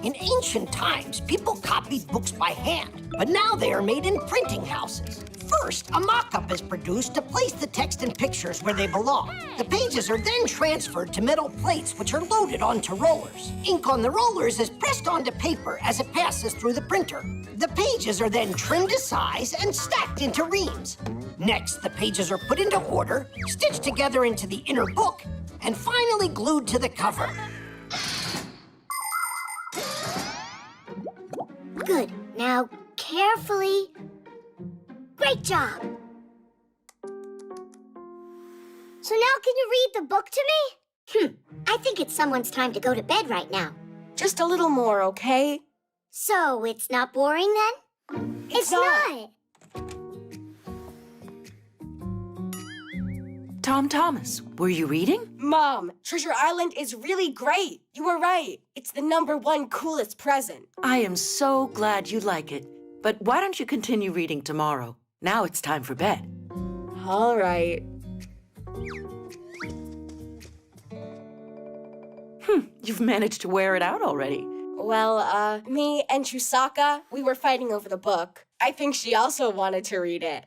In ancient times, people copied books by hand, but now they are made in printing houses. First, a mock-up is produced to place the text and pictures where they belong. The pages are then transferred to metal plates, which are loaded onto rollers. Ink on the rollers is pressed onto paper as it passes through the printer. The pages are then trimmed to size and stacked into reams. Next, the pages are put into order, stitched together into the inner book, and finally glued to the cover. Good. Now, carefully. Great job. So now can you read the book to me? I think it's someone's time to go to bed right now. Just a little more, okay? So, it's not boring then? It's not. Tom Thomas, were you reading? Mom, Treasure Island is really great. You were right. It's the #1 coolest present. I am so glad you like it. But why don't you continue reading tomorrow? Now it's time for bed. All right. You've managed to wear it out already. Well, me and Chusaka, we were fighting over the book. I think she also wanted to read it.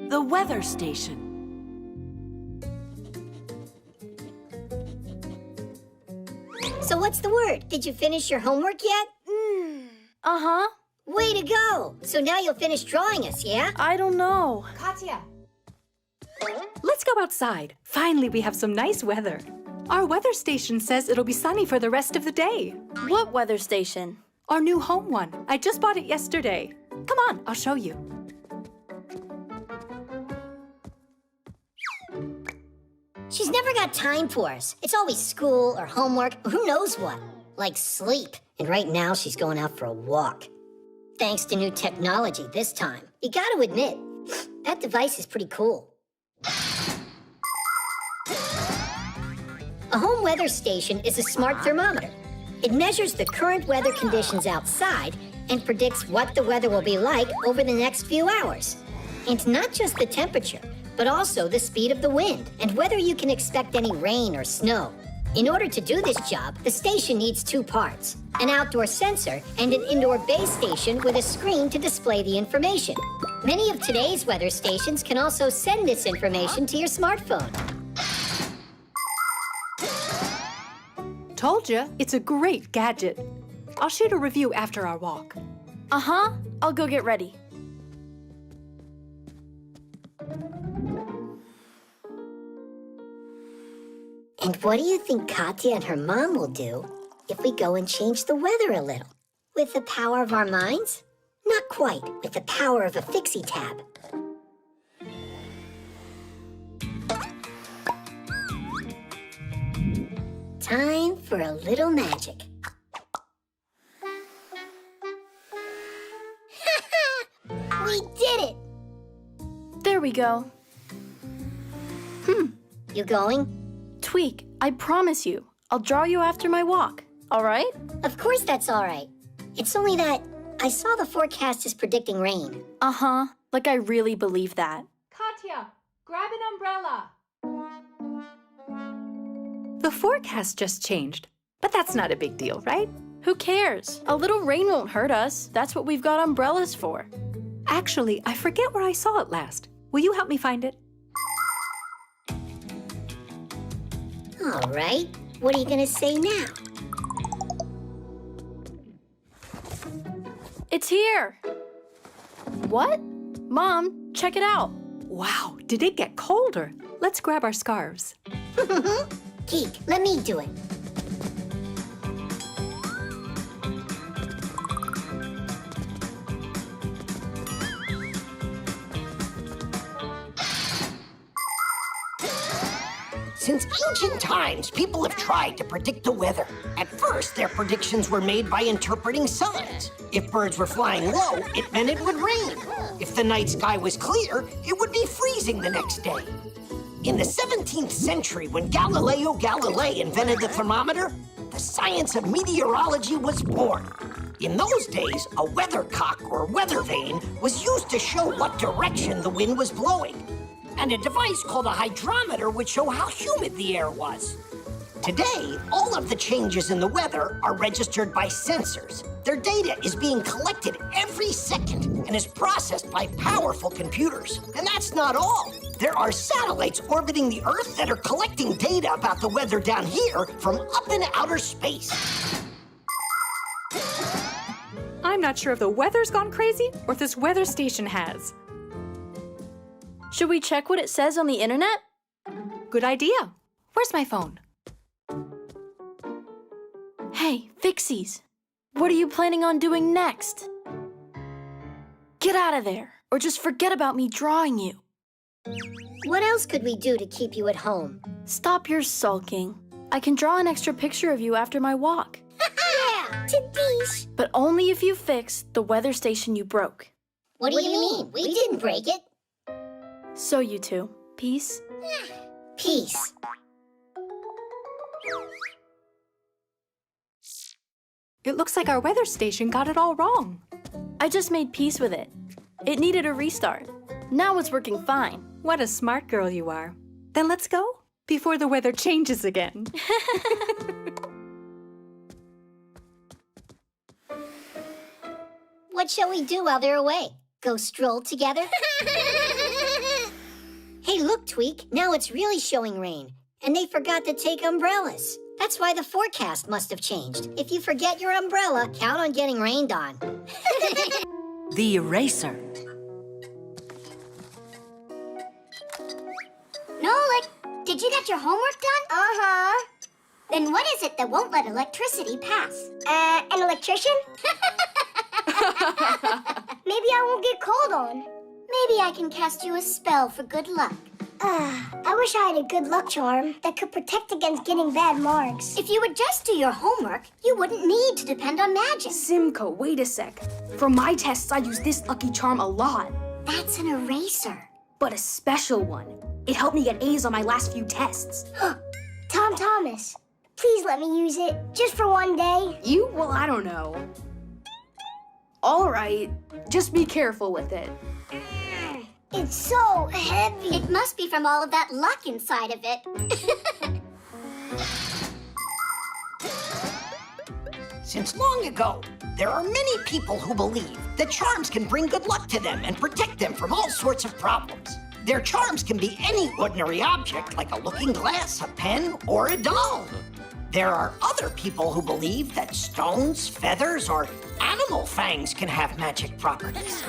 The weather station. So what's the word? Did you finish your homework yet? Uh-huh. Way to go! So now you'll finish drawing us, yeah? I don't know. Katya. Let's go outside. Finally, we have some nice weather. Our weather station says it'll be sunny for the rest of the day. What weather station? Our new home one. I just bought it yesterday. Come on, I'll show you. She's never got time for us. It's always school or homework or who knows what. Like sleep. And right now she's going out for a walk. Thanks to new technology this time. You gotta admit, that device is pretty cool. A home weather station is a smart thermometer. It measures the current weather conditions outside and predicts what the weather will be like over the next few hours. And not just the temperature, but also the speed of the wind and whether you can expect any rain or snow. In order to do this job, the station needs two parts, an outdoor sensor and an indoor base station with a screen to display the information. Many of today's weather stations can also send this information to your smartphone. Told you, it's a great gadget. I'll shoot a review after our walk. Uh-huh. I'll go get ready. And what do you think Katya and her mom will do if we go and change the weather a little? With the power of our minds? Not quite, with the power of a Fixie tab. Time for a little magic. We did it! There we go. You going? Tweak, I promise you, I'll draw you after my walk, all right? Of course that's all right. It's only that I saw the forecast is predicting rain. Uh-huh, like I really believe that. Katya, grab an umbrella. The forecast just changed, but that's not a big deal, right? Who cares? A little rain won't hurt us. That's what we've got umbrellas for. Actually, I forget where I saw it last. Will you help me find it? All right, what are you gonna say now? It's here. What? Mom, check it out. Wow, did it get colder? Let's grab our scarves. Geek, let me do it. Since ancient times, people have tried to predict the weather. At first, their predictions were made by interpreting signs. If birds were flying low, it meant it would rain. If the night sky was clear, it would be freezing the next day. In the 17th century, when Galileo Galilei invented the thermometer, the science of meteorology was born. In those days, a weathercock or weather vane was used to show what direction the wind was blowing. And a device called a hydrometer would show how humid the air was. Today, all of the changes in the weather are registered by sensors. Their data is being collected every second and is processed by powerful computers. And that's not all. There are satellites orbiting the Earth that are collecting data about the weather down here from up in outer space. I'm not sure if the weather's gone crazy or if this weather station has. Should we check what it says on the internet? Good idea. Where's my phone? Hey, Fixies, what are you planning on doing next? Get out of there, or just forget about me drawing you. What else could we do to keep you at home? Stop your sulking. I can draw an extra picture of you after my walk. Yeah, Tadish. But only if you fix the weather station you broke. What do you mean? We didn't break it. So you two, peace? Peace. It looks like our weather station got it all wrong. I just made peace with it. It needed a restart. Now it's working fine. What a smart girl you are. Then let's go before the weather changes again. What shall we do while they're away? Go stroll together? Hey, look, Tweak. Now it's really showing rain. And they forgot to take umbrellas. That's why the forecast must have changed. If you forget your umbrella, count on getting rained on. The eraser. Nolik, did you get your homework done? Uh-huh. Then what is it that won't let electricity pass? An electrician? Maybe I won't get called on. Maybe I can cast you a spell for good luck. I wish I had a good luck charm that could protect against getting bad marks. If you would just do your homework, you wouldn't need to depend on magic. Simka, wait a sec. For my tests, I use this lucky charm a lot. That's an eraser. But a special one. It helped me get A's on my last few tests. Tom Thomas, please let me use it, just for one day. You? Well, I don't know. All right, just be careful with it. It's so heavy. It must be from all of that luck inside of it. Since long ago, there are many people who believe that charms can bring good luck to them and protect them from all sorts of problems. Their charms can be any ordinary object, like a looking glass, a pen, or a doll. There are other people who believe that stones, feathers, or animal fangs can have magic properties.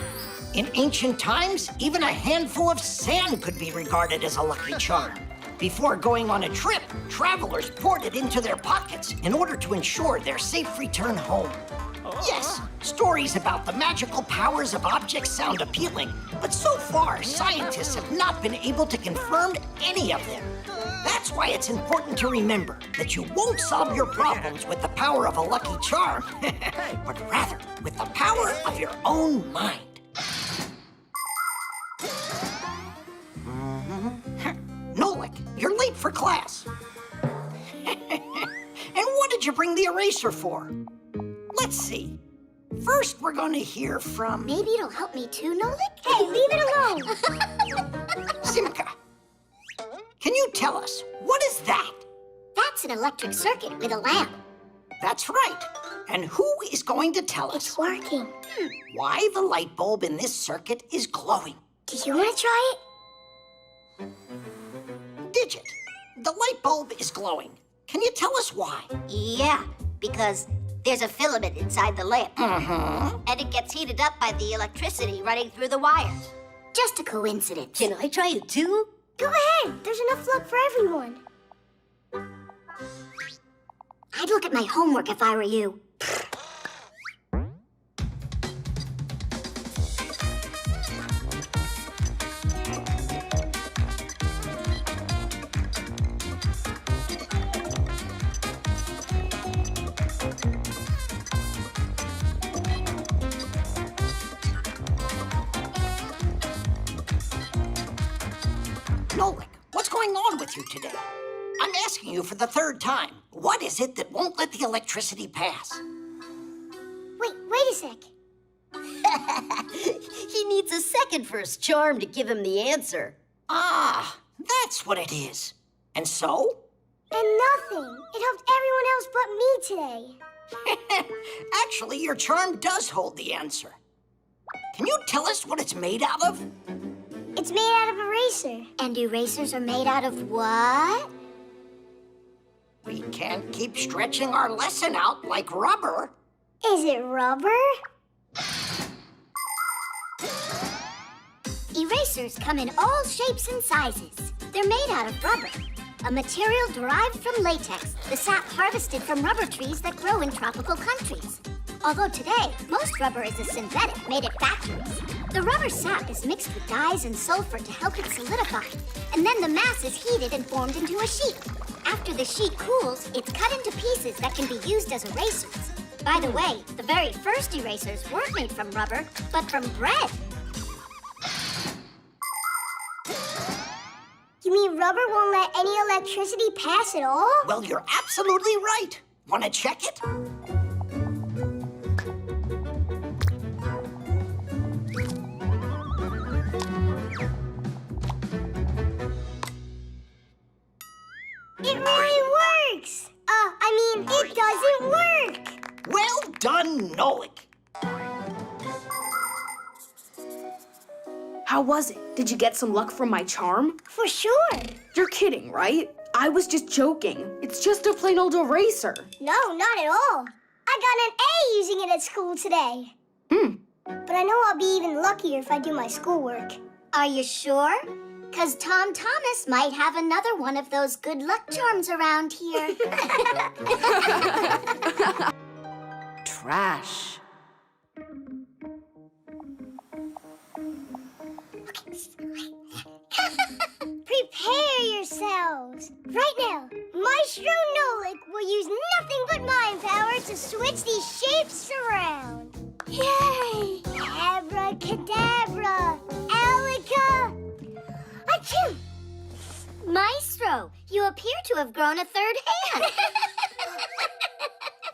In ancient times, even a handful of sand could be regarded as a lucky charm. Before going on a trip, travelers poured it into their pockets in order to ensure their safe return home. Yes, stories about the magical powers of objects sound appealing, but so far, scientists have not been able to confirm any of them. That's why it's important to remember that you won't solve your problems with the power of a lucky charm, but rather with the power of your own mind. Nolik, you're late for class. And what did you bring the eraser for? Let's see. First, we're going to hear from... Maybe it'll help me too, Nolik? Hey, leave it alone. Simka. Can you tell us, what is that? That's an electric circuit with a lamp. That's right. And who is going to tell us? It's working. Why the light bulb in this circuit is glowing? Do you want to try it? Digit, the light bulb is glowing. Can you tell us why? Yeah, because there's a filament inside the lamp. Mm-hmm. And it gets heated up by the electricity running through the wires. Just a coincidence. Can I try it too? Go ahead. There's enough luck for everyone. I'd look at my homework if I were you. Nolik, what's going on with you today? I'm asking you for the third time. What is it that won't let the electricity pass? Wait a sec. He needs a second first charm to give him the answer. Ah, that's what it is. And so? And nothing. It helped everyone else but me today. Actually, your charm does hold the answer. Can you tell us what it's made out of? It's made out of eraser. And erasers are made out of what? We can't keep stretching our lesson out like rubber. Is it rubber? Erasers come in all shapes and sizes. They're made out of rubber, a material derived from latex, the sap harvested from rubber trees that grow in tropical countries. Although today, most rubber is a synthetic made at factories. The rubber sap is mixed with dyes and sulfur to help it solidify, and then the mass is heated and formed into a sheet. After the sheet cools, it's cut into pieces that can be used as erasers. By the way, the very first erasers weren't made from rubber, but from bread. You mean rubber won't let any electricity pass at all? Well, you're absolutely right. Want to check it? It really works! It doesn't work! Well done, Nolik. How was it? Did you get some luck from my charm? For sure! You're kidding, right? I was just joking. It's just a plain old eraser. No, not at all. I got an A using it at school today. But I know I'll be even luckier if I do my schoolwork. Are you sure? 'Cause Tom Thomas might have another one of those good luck charms around here. Trash. Prepare yourselves. Right now, Maestro Nolik will use nothing but mind power to switch these shapes around. Yay! Abracadabra! Alika! Achoo! Maestro, you appear to have grown a third hand.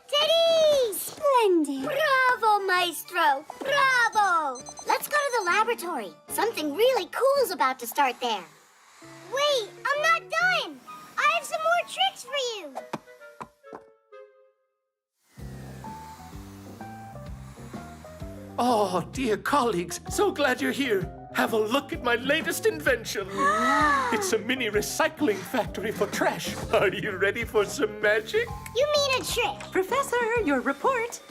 Teddy! Splendid. Bravo, Maestro. Bravo. Let's go to the laboratory. Something really cool's about to start there. Wait, I'm not done. I have some more tricks for you. Oh, dear colleagues, so glad you're here. Have a look at my latest invention. It's a mini recycling factory for trash. Are you ready for some magic? You mean a trick? Professor, your report.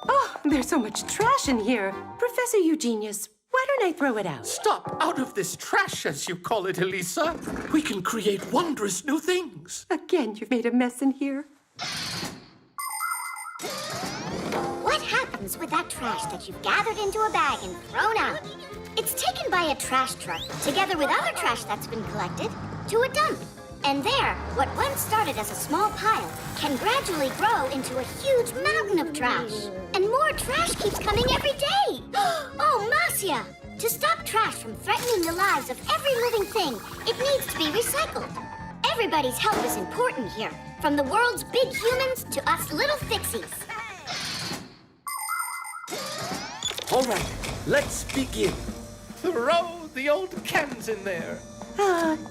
Oh, there's so much trash in here. Professor Eugenius, why don't I throw it out? Stop out of this trash, as you call it, Alysa. We can create wondrous new things. Again, you've made a mess in here. What happens with that trash that you've gathered into a bag and thrown out? It's taken by a trash truck, together with other trash that's been collected, to a dump. And there, what once started as a small pile can gradually grow into a huge mountain of trash. And more trash keeps coming every day. Oh, Marcia! To stop trash from threatening the lives of every living thing, it needs to be recycled. Everybody's help is important here, from the world's big humans to us little Fixies. All right, let's begin. Throw the old cans in there.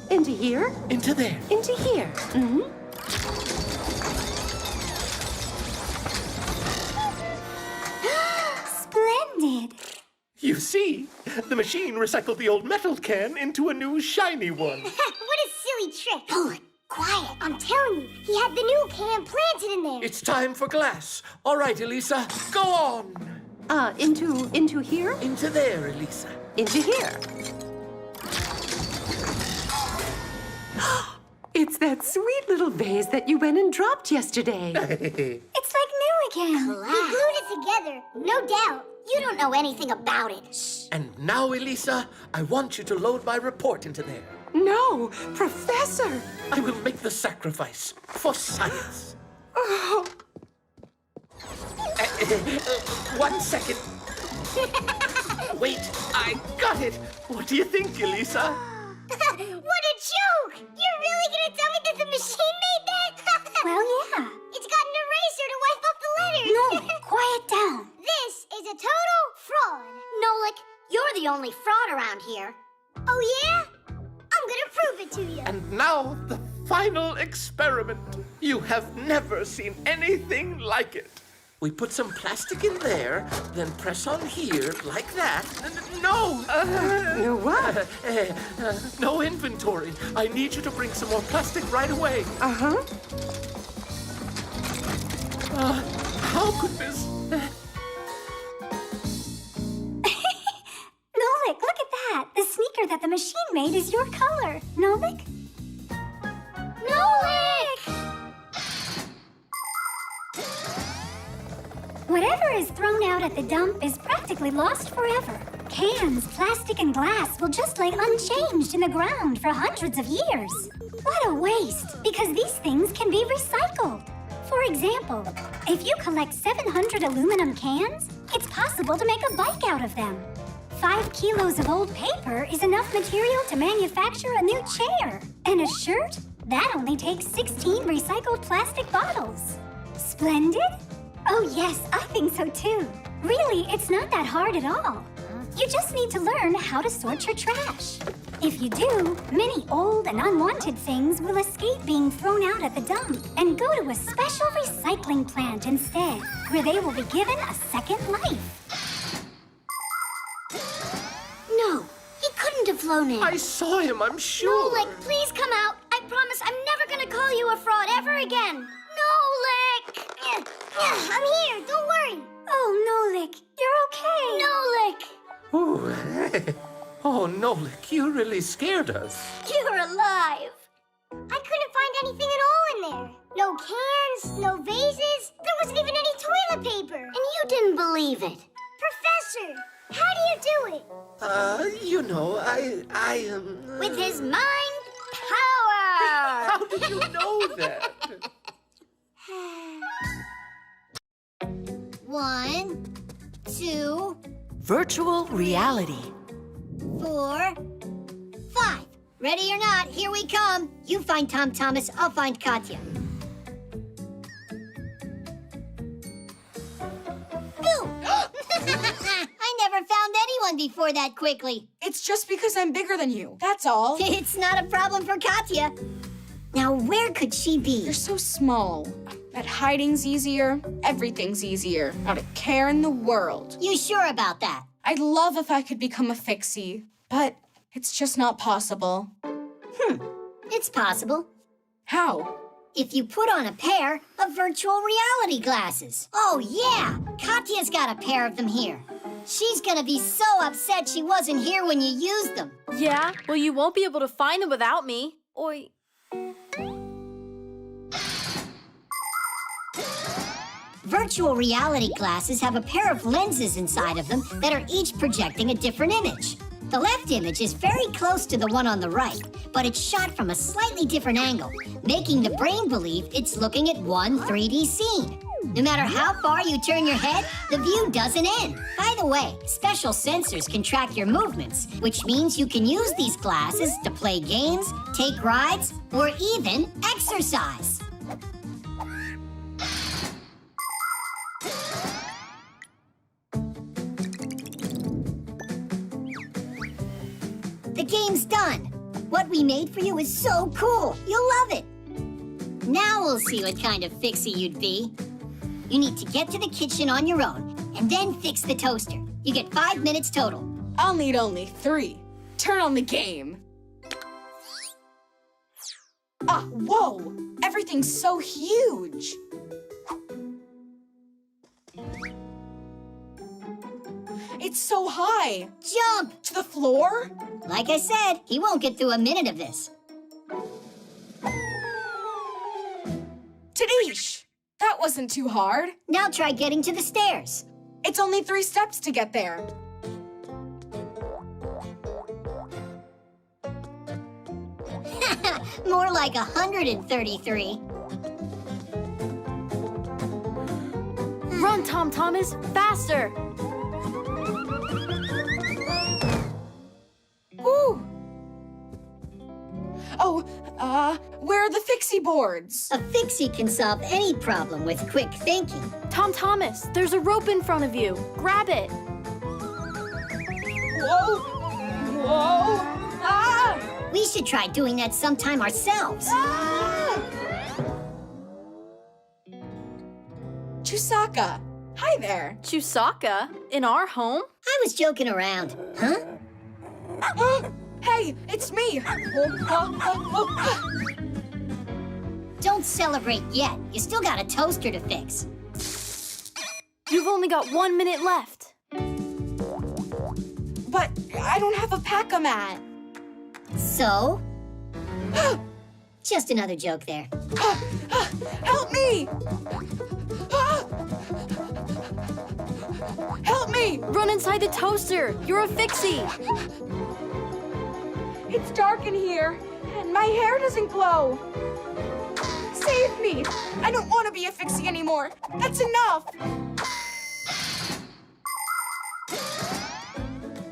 Into here? Into there. Into here. Mm-hmm. Splendid. You see, the machine recycled the old metal can into a new shiny one. What a silly trick. Oh, quiet. I'm telling you, he had the new can planted in there. It's time for glass. All right, Alysa, go on. Into here? Into there, Alysa. Into here. It's that sweet little vase that you went and dropped yesterday. It's like new again. He glued it together, no doubt. You don't know anything about it. And now, Alysa, I want you to load my report into there. No, Professor. I will make the sacrifice for science. Oh. 1 second. Wait, I got it. What do you think, Alysa? What a joke! You're really gonna tell me that the machine made that? Well, yeah. It's got an eraser to wipe off the letters. No, quiet down. This is a total fraud. Nolik, you're the only fraud around here. Oh, yeah? I'm gonna prove it to you. And now, the final experiment. You have never seen anything like it. We put some plastic in there, then press on here, like that. No! No what? No inventory. I need you to bring some more plastic right away. Uh-huh. How could this... Nolik, look at that. The sneaker that the machine made is your color. Nolik? Nolik! Whatever is thrown out at the dump is practically lost forever. Cans, plastic, and glass will just lay unchanged in the ground for hundreds of years. What a waste, because these things can be recycled. For example, if you collect 700 aluminum cans, it's possible to make a bike out of them. 5 kilos of old paper is enough material to manufacture a new chair. And a shirt? That only takes 16 recycled plastic bottles. Splendid? Oh yes, I think so too. Really, it's not that hard at all. You just need to learn how to sort your trash. If you do, many old and unwanted things will escape being thrown out at the dump and go to a special recycling plant instead, where they will be given a second life. No, he couldn't have flown in. I saw him, I'm sure. Nolik, please come out. I promise I'm never gonna call you a fraud ever again. Nolik! I'm here, don't worry. Oh, Nolik, you're okay. Nolik! Ooh. Oh, Nolik, you really scared us. You're alive. I couldn't find anything at all in there. No cans, no vases. There wasn't even any toilet paper. And you didn't believe it. Professor, how do you do it? You know, I With his mind power. How did you know that? 1, 2, Virtual reality. 4, 5. Ready or not, here we come. You find Tom Thomas, I'll find Katya. Boo! I never never found anyone before that quickly. It's just because I'm bigger than you. That's all. It's not a problem for Katya. Now, where could she be? You're so small. That hiding's easier. Everything's easier. Not a care in the world. You sure about that? I'd love if I could become a Fixie, but it's just not possible. It's possible. How? If you put on a pair of virtual reality glasses. Oh, yeah! Katya's got a pair of them here. She's gonna be so upset she wasn't here when you used them. Yeah? Well, you won't be able to find them without me. Oi. Virtual reality glasses have a pair of lenses inside of them that are each projecting a different image. The left image is very close to the one on the right, but it's shot from a slightly different angle, making the brain believe it's looking at one 3D scene. No matter how far you turn your head, the view doesn't end. By the way, special sensors can track your movements, which means you can use these glasses to play games, take rides, or even exercise. The game's done. What we made for you is so cool. You'll love it. Now we'll see what kind of Fixie you'd be. You need to get to the kitchen on your own and then fix the toaster. You get 5 minutes total. I'll need only 3. Turn on the game. Ah, whoa! Everything's so huge. It's so high. Jump! To the floor? Like I said, he won't get through a minute of this. Tadish! That wasn't too hard. Now try getting to the stairs. It's only 3 steps to get there. More like 133. Run, Tom Thomas, faster! Woo! Oh, where are the Fixie boards? A Fixie can solve any problem with quick thinking. Tom Thomas, there's a rope in front of you. Grab it. Whoa! Whoa! Ah! We should try doing that sometime ourselves. Ah! Chusaka, hi there. Chusaka? In our home? I was joking around. Huh? Hey, it's me. Don't celebrate yet. You still got a toaster to fix. You've only got 1 minute left. But I don't have a pack-a-mat. So? Just another joke there. Help me! Help me! Run inside the toaster. You're a Fixie. It's dark in here, and my hair doesn't glow. Save me! I don't want to be a Fixie anymore. That's enough!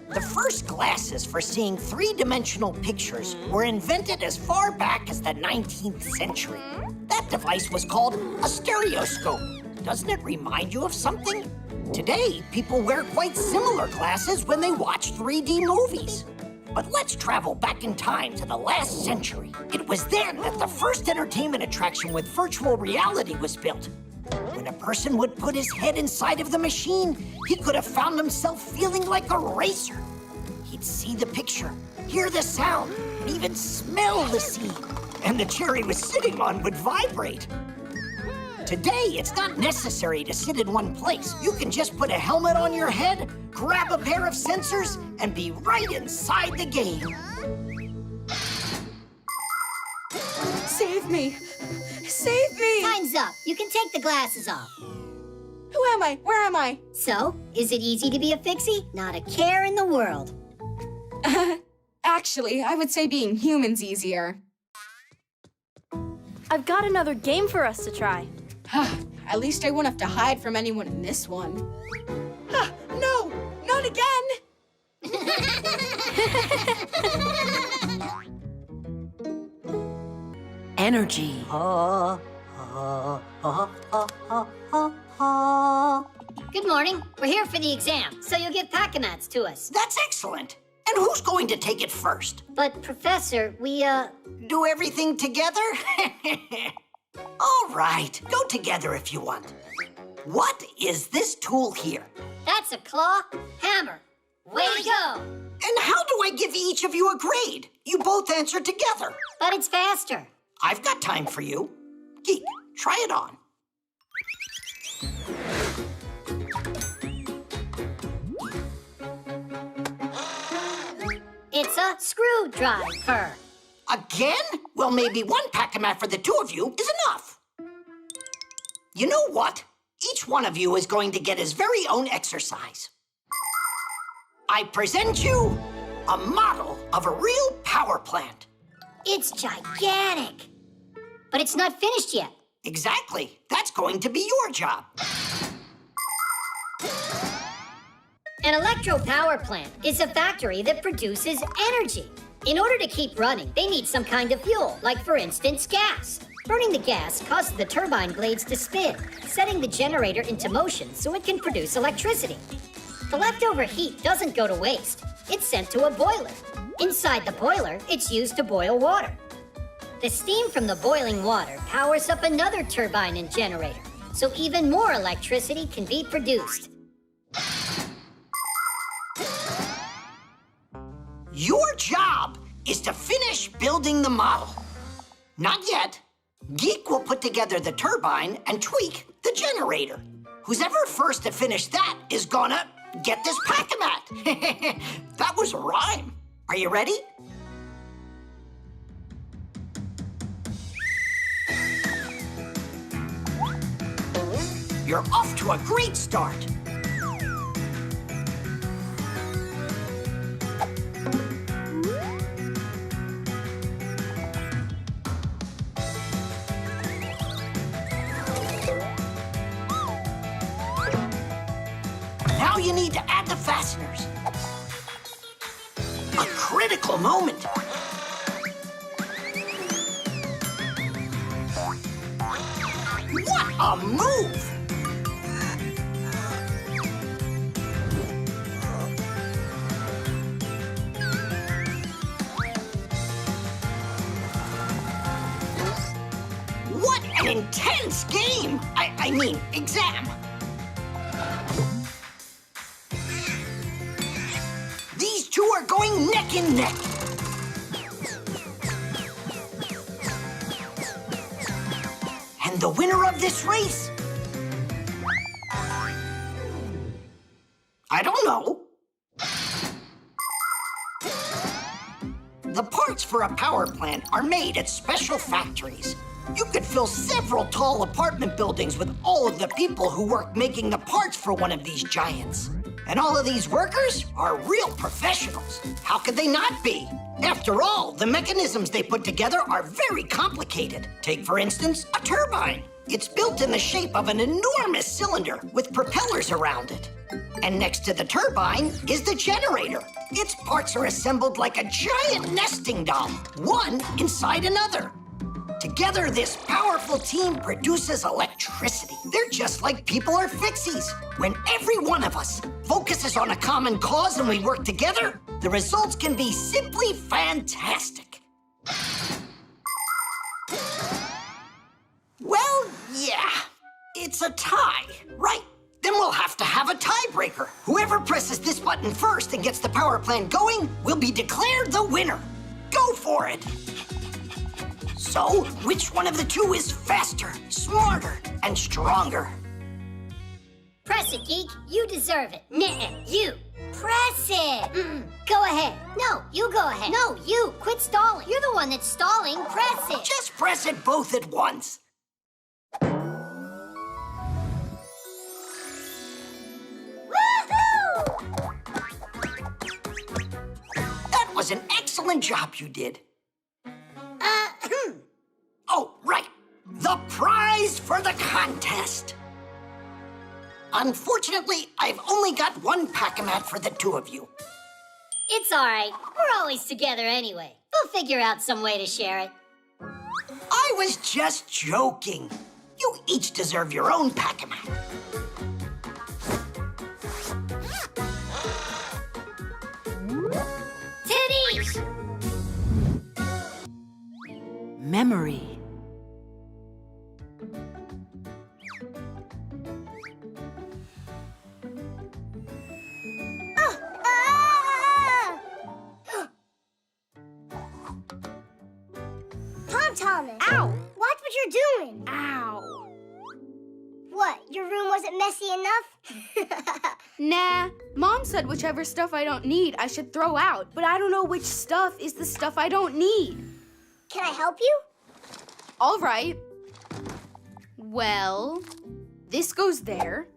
The first glasses for seeing three-dimensional pictures were invented as far back as the 19th century. That device was called a stereoscope. Doesn't it remind you of something? Today, people wear quite similar glasses when they watch 3D movies. But let's travel back in time to the last century. It was then that the first entertainment attraction with virtual reality was built. When a person would put his head inside of the machine, he could have found himself feeling like a racer. He'd see the picture, hear the sound, and even smell the scene. And the chair he was sitting on would vibrate. Today, it's not necessary to sit in one place. You can just put a helmet on your head, grab a pair of sensors, and be right inside the game. Save me! Save me! Time's up. You can take the glasses off. Who am I? Where am I? So, is it easy to be a Fixie? Not a care in the world. Actually, I would say being human's easier. I've got another game for us to try. At least I won't have to hide from anyone in this one. No! Not again! Energy. Good morning. We're here for the exam, so you'll give Pack-a-mats to us. That's excellent. And who's going to take it first? But, Professor, we, Do everything together? All right, go together if you want. What is this tool here? That's a claw hammer. Way to go! And how do I give each of you a grade? You both answer together. But it's faster. I've got time for you. Geek, try it on. It's a screwdriver. Again? Well, maybe one pack-a-mat for the two of you is enough. You know what? Each one of you is going to get his very own exercise. I present you a model of a real power plant. It's gigantic. But it's not finished yet. Exactly. That's going to be your job. An electro power plant is a factory that produces energy. In order to keep running, they need some kind of fuel, like, for instance, gas. Burning the gas causes the turbine blades to spin, setting the generator into motion so it can produce electricity. The leftover heat doesn't go to waste. It's sent to a boiler. Inside the boiler, it's used to boil water. The steam from the boiling water powers up another turbine and generator, so even more electricity can be produced. Your job is to finish building the model. Not yet. Geek will put together the turbine and tweak the generator. Who's ever first to finish that is gonna get this pack-a-mat. That was a rhyme. Are you ready? You're off to a great start. Now you need to add the fasteners. A critical moment. What a move! What an intense game! I mean, exam. These two are going neck and neck. And the winner of this race? I don't know. The parts for a power plant are made at special factories. You could fill several tall apartment buildings with all of the people who work making the parts for one of these giants. And all of these workers are real professionals. How could they not be? After all, the mechanisms they put together are very complicated. Take, for instance, a turbine. It's built in the shape of an enormous cylinder with propellers around it. And next to the turbine is the generator. Its parts are assembled like a giant nesting doll, one inside another. Together, this powerful team produces electricity. They're just like people or Fixies. When every one of us focuses on a common cause and we work together, the results can be simply fantastic. Well, yeah, it's a tie, right? Then we'll have to have a tiebreaker. Whoever presses this button first and gets the power plant going will be declared the winner. Go for it. So, which one of the two is faster, smarter, and stronger? Press it, Geek. You deserve it. Nuh-uh. You. Press it. Go ahead. No, you go ahead. No, you. Quit stalling. You're the one that's stalling. Press it. Just press it both at once. Woohoo! That was an excellent job you did. Oh, right. The prize for the contest. Unfortunately, I've only got one pack-a-mat for the two of you. It's all right. We're always together anyway. We'll figure out some way to share it. I was just joking. You each deserve your own pack-a-mat. memory. Thomas. Ow! Watch what you're doing. Ow. What, your room wasn't messy enough? Nah, Mom said whichever stuff I don't need I should throw out, but I don't know which stuff is the stuff I don't need. Can I help you? All right. Well, this goes there.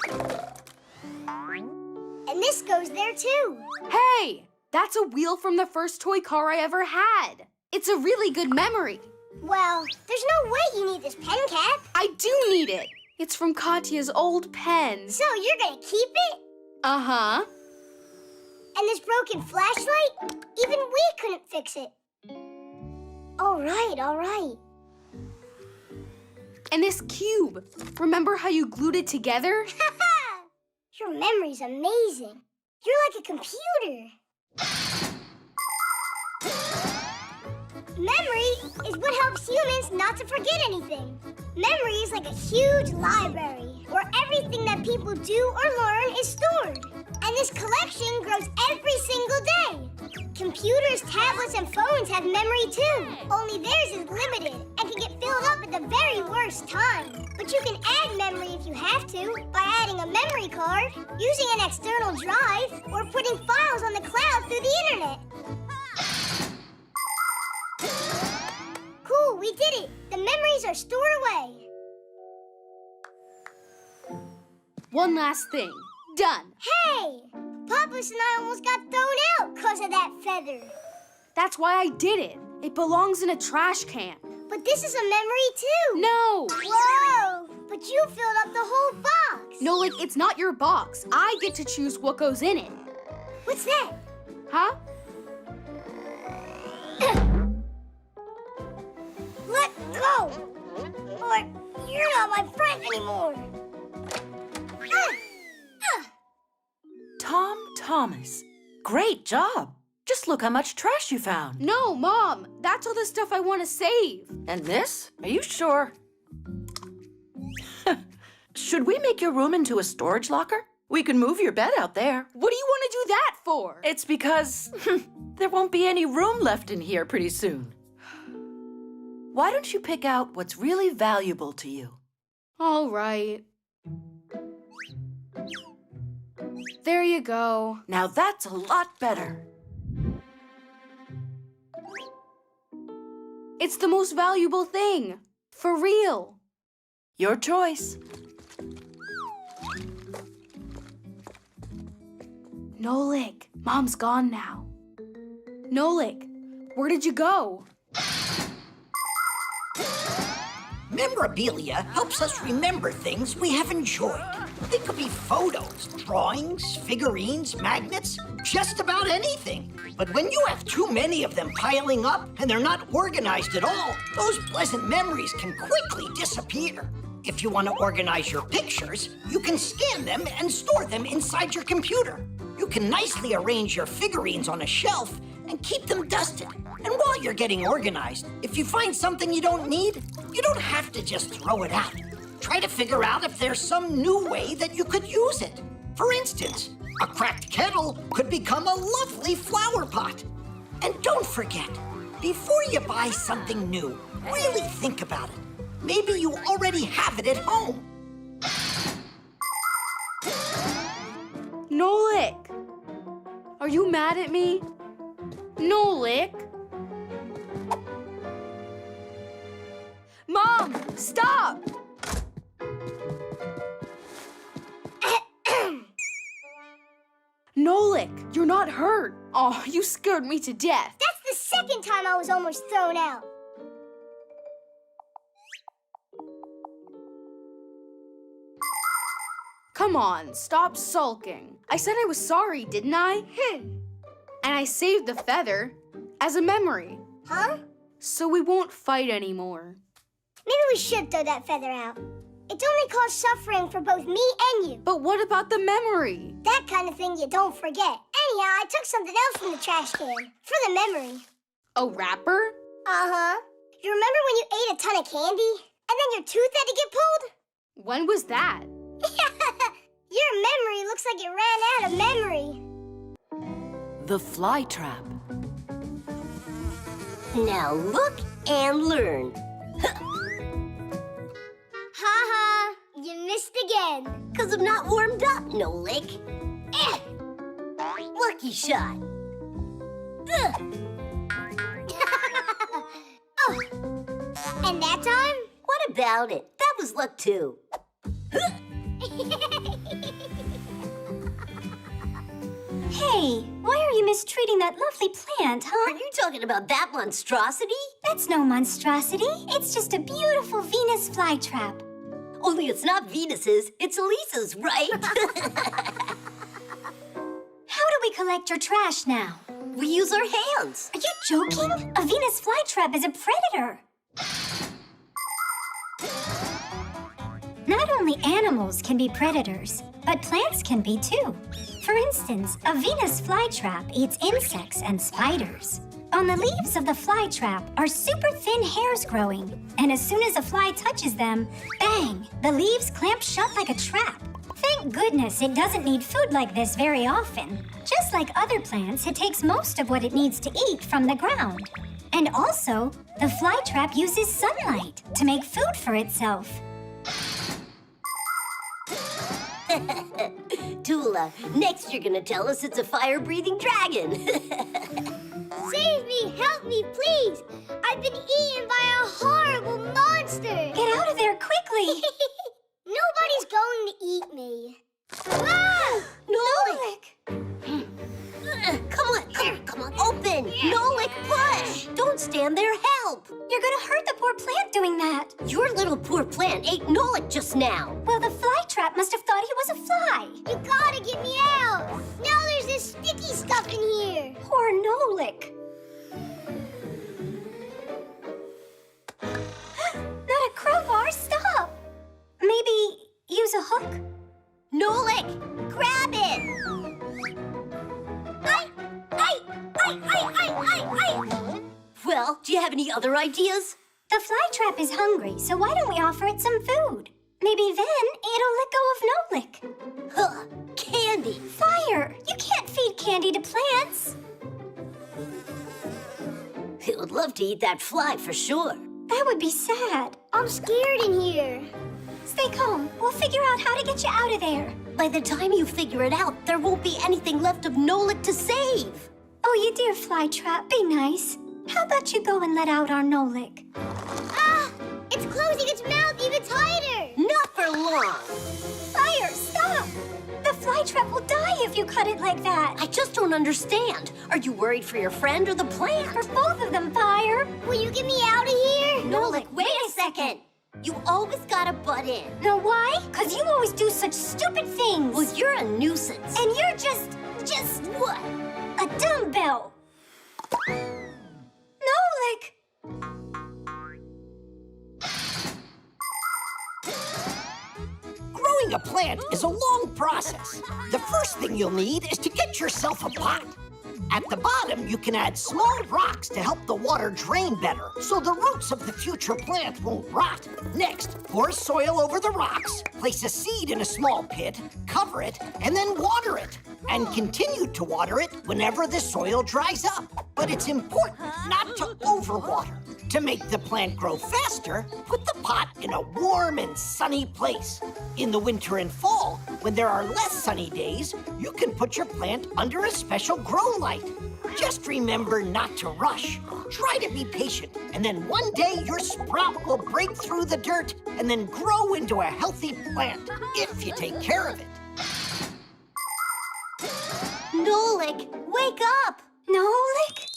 And this goes there too. Hey, that's a wheel from the first toy car I ever had. It's a really good memory. Well, there's no way you need this pen cap. I do need it. It's from Katya's old pen. So you're gonna keep it? Uh-huh. And this broken flashlight? Even we couldn't fix it. All right, all right. And this cube. Remember how you glued it together? Your memory's amazing. You're like a computer. Memory is what helps humans not to forget anything. Memory is like a huge library where everything that people do or learn is stored. And this collection grows every single day. Computers, tablets, and phones have memory too. Only theirs is limited and can get filled up at the very worst time. But you can add memory if you have to by adding a memory card, using an external drive, or putting files on the cloud through the internet. Cool, we did it. The memories are stored away. One last thing. Done. Hey! Papa's and I almost got thrown out because of that feather. That's why I did it. It belongs in a trash can. But this is a memory too. No! Whoa! But you filled up the whole box. No, like, it's not your box. I get to choose what goes in it. What's that? Huh? Let go! Or you're not my friend anymore. Tom Thomas, great job. Just look how much trash you found. No, Mom. That's all the stuff I want to save. And this? Are you sure? Should we make your room into a storage locker? We can move your bed out there. What do you want to do that for? It's because there won't be any room left in here pretty soon. Why don't you pick out what's really valuable to you? All right. There you go. Now that's a lot better. It's the most valuable thing. For real. Your choice. Nolik, Mom's gone now. Nolik, where did you go? Memorabilia helps us remember things we have enjoyed. They could be photos, drawings, figurines, magnets, just about anything. But when you have too many of them piling up and they're not organized at all, those pleasant memories can quickly disappear. If you want to organize your pictures, you can scan them and store them inside your computer. You can nicely arrange your figurines on a shelf and keep them dusted. And while you're getting organized, if you find something you don't need, you don't have to just throw it out. Try to figure out if there's some new way that you could use it. For instance, a cracked kettle could become a lovely flower pot. And don't forget, before you buy something new, really think about it. Maybe you already have it at home. Nolik, are you mad at me? Nolik? Mom, stop! Nolik, you're not hurt. Oh, you scared me to death. That's the second time I was almost thrown out. Come on, stop sulking. I said I was sorry, didn't I? And I saved the feather as a memory. Huh? So we won't fight anymore. Maybe we should throw that feather out. It's only caused suffering for both me and you. But what about the memory? That kind of thing you don't forget. Anyhow, I took something else from the trash can for the memory. A wrapper? Uh-huh. You remember when you ate a ton of candy? And then your tooth had to get pulled? When was that? Your memory looks like it ran out of memory. The fly trap. Now look and learn. Ha! You missed again. 'Cause I'm not warmed up, Nolik. Lucky shot. Oh. And that time? What about it? That was luck too. Hey, why are you mistreating that lovely plant, huh? Are you talking about that monstrosity? That's no monstrosity. It's just a beautiful Venus flytrap. Only it's not Venus's, it's Alysa's, right? How do we collect your trash now? We use our hands. Are you joking? A Venus flytrap is a predator. Not only animals can be predators, but plants can be too. For instance, a Venus flytrap eats insects and spiders. On the leaves of the flytrap are super thin hairs growing, and as soon as a fly touches them, bang, the leaves clamp shut like a trap. Thank goodness it doesn't need food like this very often. Just like other plants, it takes most of what it needs to eat from the ground. And also, the flytrap uses sunlight to make food for itself. Tula, next you're gonna tell us it's a fire-breathing dragon. Save me! Help me, please! I've been eaten by a horrible monster! Get out of there quickly! Nobody's going to eat me. Ah! Nolik! Come on, open! Nolik, push! Don't stand there, help! You're gonna hurt the poor plant doing that. Your little poor plant ate Nolik just now. Well, the flytrap must have thought he was a fly. You gotta get me out! Now there's this sticky stuff in here! Poor Nolik. Not a crowbar, stop! Maybe use a hook? Nolik, grab it! Well, do you have any other ideas? The flytrap is hungry, so why don't we offer it some food? Maybe then it'll let go of Nolik. Huh, candy! Fire! You can't feed candy to plants. It would love to eat that fly for sure. That would be sad. I'm scared in here. Stay calm. We'll figure out how to get you out of there. By the time you figure it out, there won't be anything left of Nolik to save. Oh, you dear flytrap, be nice. How about you go and let out our Nolik? Ah! It's closing its mouth even tighter! Not for long. Fire, stop! The flytrap will die if you cut it like that. I just don't understand. Are you worried for your friend or the plant? For both of them, Fire. Will you get me out of here? Nolik, wait a second. You always gotta butt in. Know why? 'Cause you always do such stupid things. Well, you're a nuisance. And you're just what? A dumbbell. Nolik! Growing a plant is a long process. The first thing you'll need is to get yourself a pot. At the bottom, you can add small rocks to help the water drain better, so the roots of the future plant won't rot. Next, pour soil over the rocks, place a seed in a small pit, cover it, and then water it. And continue to water it whenever the soil dries up. But it's important not to overwater. To make the plant grow faster, put the pot in a warm and sunny place. In the winter and fall, when there are less sunny days, you can put your plant under a special grow light. Just remember not to rush. Try to be patient, and then one day your sprout will break through the dirt and then grow into a healthy plant, if you take care of it. Nolik, wake up! Nolik?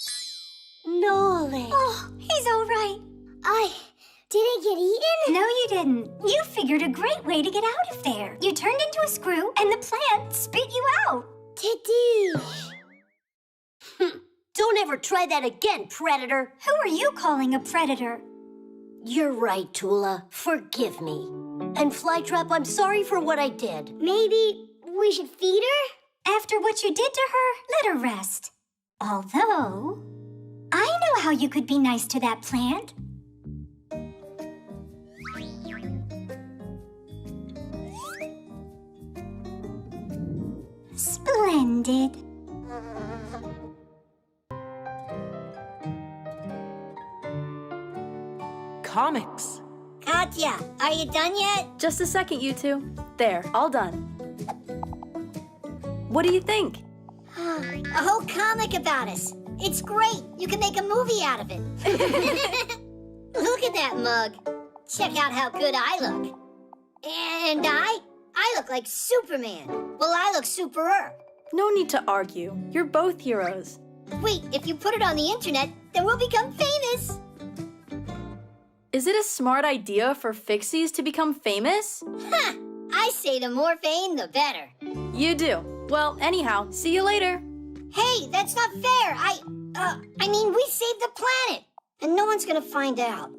Nolik. Oh, he's all right. I didn't get eaten? No, you didn't. You figured a great way to get out of there. You turned into a screw, and the plant spit you out. Tadoosh. Don't ever try that again, Predator. Who are you calling a predator? You're right, Tula. Forgive me. And Flytrap, I'm sorry for what I did. Maybe we should feed her? After what you did to her, let her rest. Although, I know how you could be nice to that plant. ended? Comics. Katya, are you done yet? Just a second, you two. There, all done. What do you think? A whole comic about us. It's great. You can make a movie out of it. Look at that mug. Check out how good I look. And I look like Superman. Well, I look superer. No need to argue. You're both heroes. Wait, if you put it on the internet, then we'll become famous. Is it a smart idea for Fixies to become famous? Ha! I say the more fame, the better. You do. Well, anyhow, see you later. Hey, that's not fair. I mean, we saved the planet, and no one's gonna find out.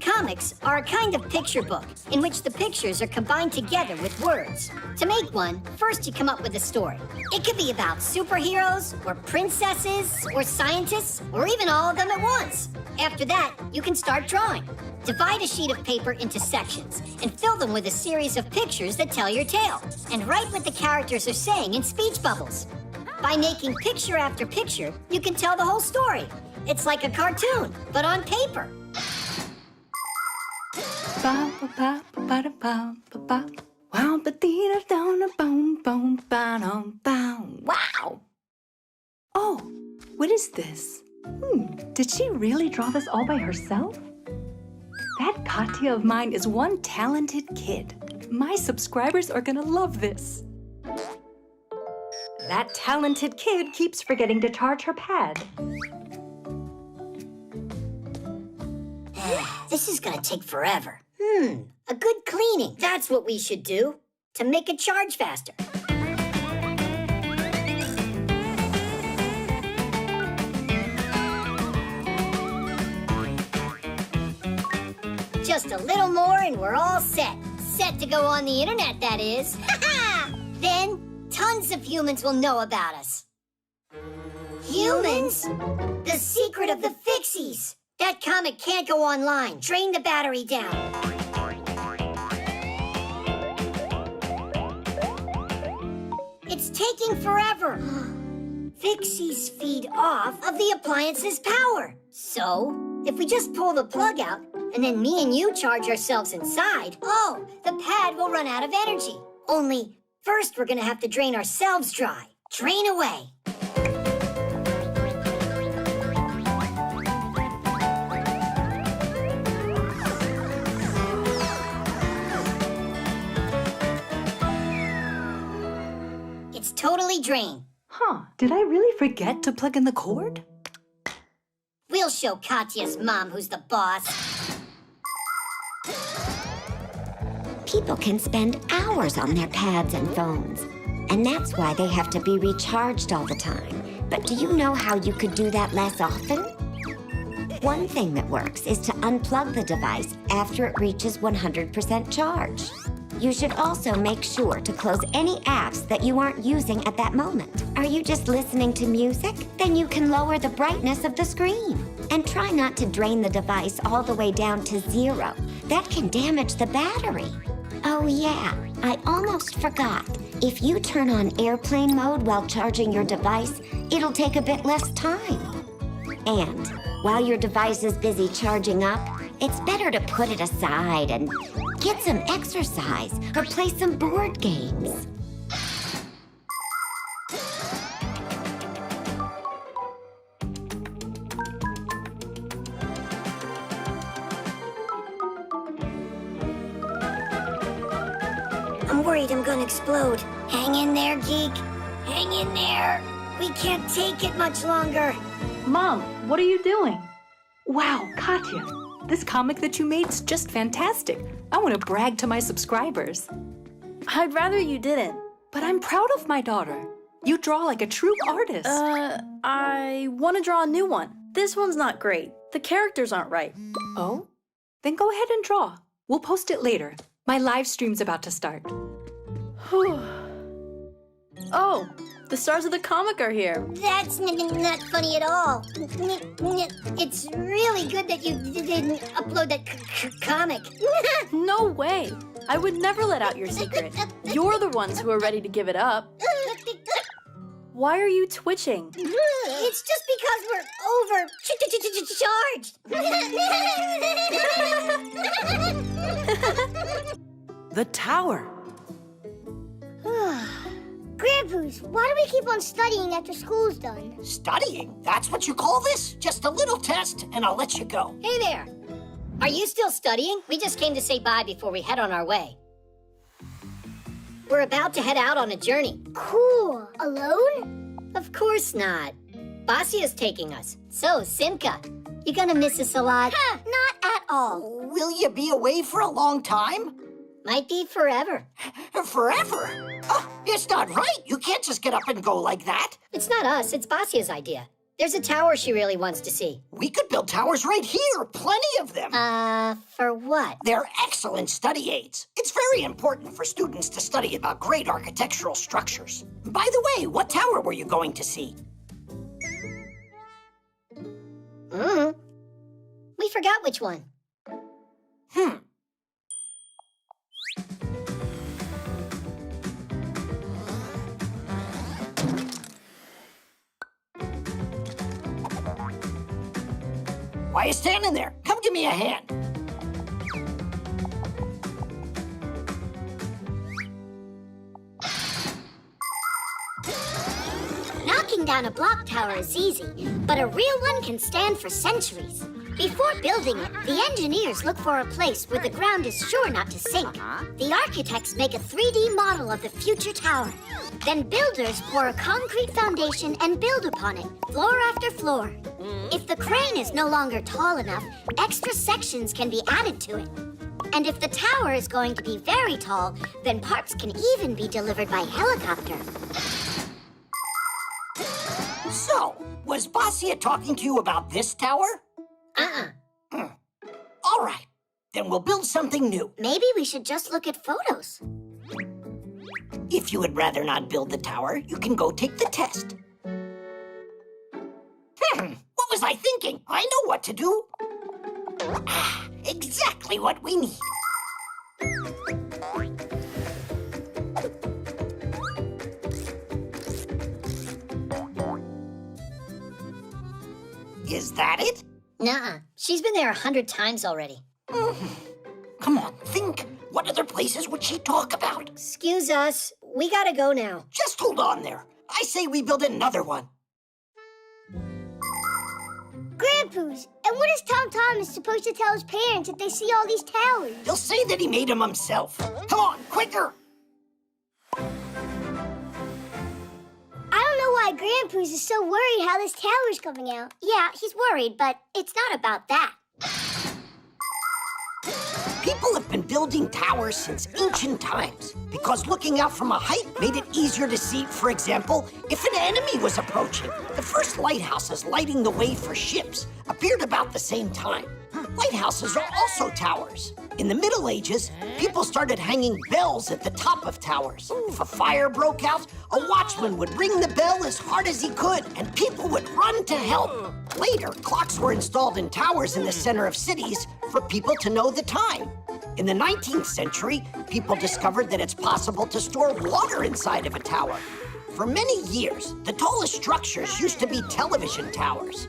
Comics are a kind of picture book in which the pictures are combined together with words. To make one, first you come up with a story. It could be about superheroes, or princesses, or scientists, or even all of them at once. After that, you can start drawing. Divide a sheet of paper into sections and fill them with a series of pictures that tell your tale. And write what the characters are saying in speech bubbles. By making picture after picture, you can tell the whole story. It's like a cartoon, but on paper. Wow! Oh, what is this? Did she really draw this all by herself? That Katya of mine is one talented kid. My subscribers are gonna love this. That talented kid keeps forgetting to charge her pad. This is gonna take forever. A good cleaning. That's what we should do to make it charge faster. Just a little more and we're all set. Set to go on the internet, that is. Then, tons of humans will know about us. Humans? The secret of the Fixies. That comic can't go online. Drain the battery down. It's taking forever. Fixies feed off of the appliance's power. So, if we just pull the plug out, and then me and you charge ourselves inside, the pad will run out of energy. Only, first we're gonna have to drain ourselves dry. Drain away. It's totally drained. Did I really forget to plug in the cord? We'll show Katya's mom who's the boss. People can spend hours on their pads and phones, and that's why they have to be recharged all the time. But do you know how you could do that less often? One thing that works is to unplug the device after it reaches 100% charge. You should also make sure to close any apps that you aren't using at that moment. Are you just listening to music? Then you can lower the brightness of the screen. And try not to drain the device all the way down to 0. That can damage the battery. Oh yeah, I almost forgot. If you turn on airplane mode while charging your device, it'll take a bit less time. And while your device is busy charging up, it's better to put it aside and get some exercise or play some board games. I'm worried I'm gonna explode. Hang in there, Geek. Hang in there. We can't take it much longer. Mom, what are you doing? Wow, Katya, this comic that you made's just fantastic. I want to brag to my subscribers. I'd rather you didn't. But I'm proud of my daughter. You draw like a true artist. I want to draw a new one. This one's not great. The characters aren't right. Oh? Then go ahead and draw. We'll post it later. My live stream's about to start. Oh, the stars of the comic are here. That's not funny at all. It's really good that you didn't upload that comic. No way. I would never let out your secret. You're the ones who are ready to give it up. Why are you twitching? It's just because we're overcharged. The tower. Grandpa's, why do we keep on studying after school's done? Studying? That's what you call this? Just a little test, and I'll let you go. Hey there. Are you still studying? We just came to say bye before we head on our way. We're about to head out on a journey. Cool. Alone? Of course not. Basia's taking us. So, Simka, you gonna miss us a lot? Not at all. Will you be away for a long time? Might be forever. Forever? Oh, it's not right. You can't just get up and go like that. It's not us, it's Basia's idea. There's a tower she really wants to see. We could build towers right here. Plenty of them. For what? They're excellent study aids. It's very important for students to study about great architectural structures. By the way, what tower were you going to see? We forgot which one. Why are you standing there? Come give me a hand. Knocking down a block tower is easy, but a real one can stand for centuries. Before building it, the engineers look for a place where the ground is sure not to sink. The architects make a 3D model of the future tower. Then builders pour a concrete foundation and build upon it, floor after floor. If the crane is no longer tall enough, extra sections can be added to it. And if the tower is going to be very tall, then parts can even be delivered by helicopter. So, was Basia talking to you about this tower? All right, then we'll build something new. Maybe we should just look at photos. If you would rather not build the tower, you can go take the test. What was I thinking? I know what to do. Exactly what we need. Is that it? Nuh-uh. She's been there 100 times already. Come on, think. What other places would she talk about? Excuse us. We gotta go now. Just hold on there. I say we build another one. Grandpa's, and what is Tom Thomas supposed to tell his parents if they see all these towers? He'll say that he made them himself. Come on, quicker! I don't know why Grandpa's is so worried how this tower's coming out. Yeah, he's worried, but it's not about that. People have been building towers since ancient times because looking out from a height made it easier to see, for example, if an enemy was approaching. The first lighthouses lighting the way for ships appeared about the same time. Lighthouses are also towers. In the Middle Ages, people started hanging bells at the top of towers. If a fire broke out, a watchman would ring the bell as hard as he could, and people would run to help. Later, clocks were installed in towers in the center of cities for people to know the time. In the 19th century, people discovered that it's possible to store water inside of a tower. For many years, the tallest structures used to be television towers.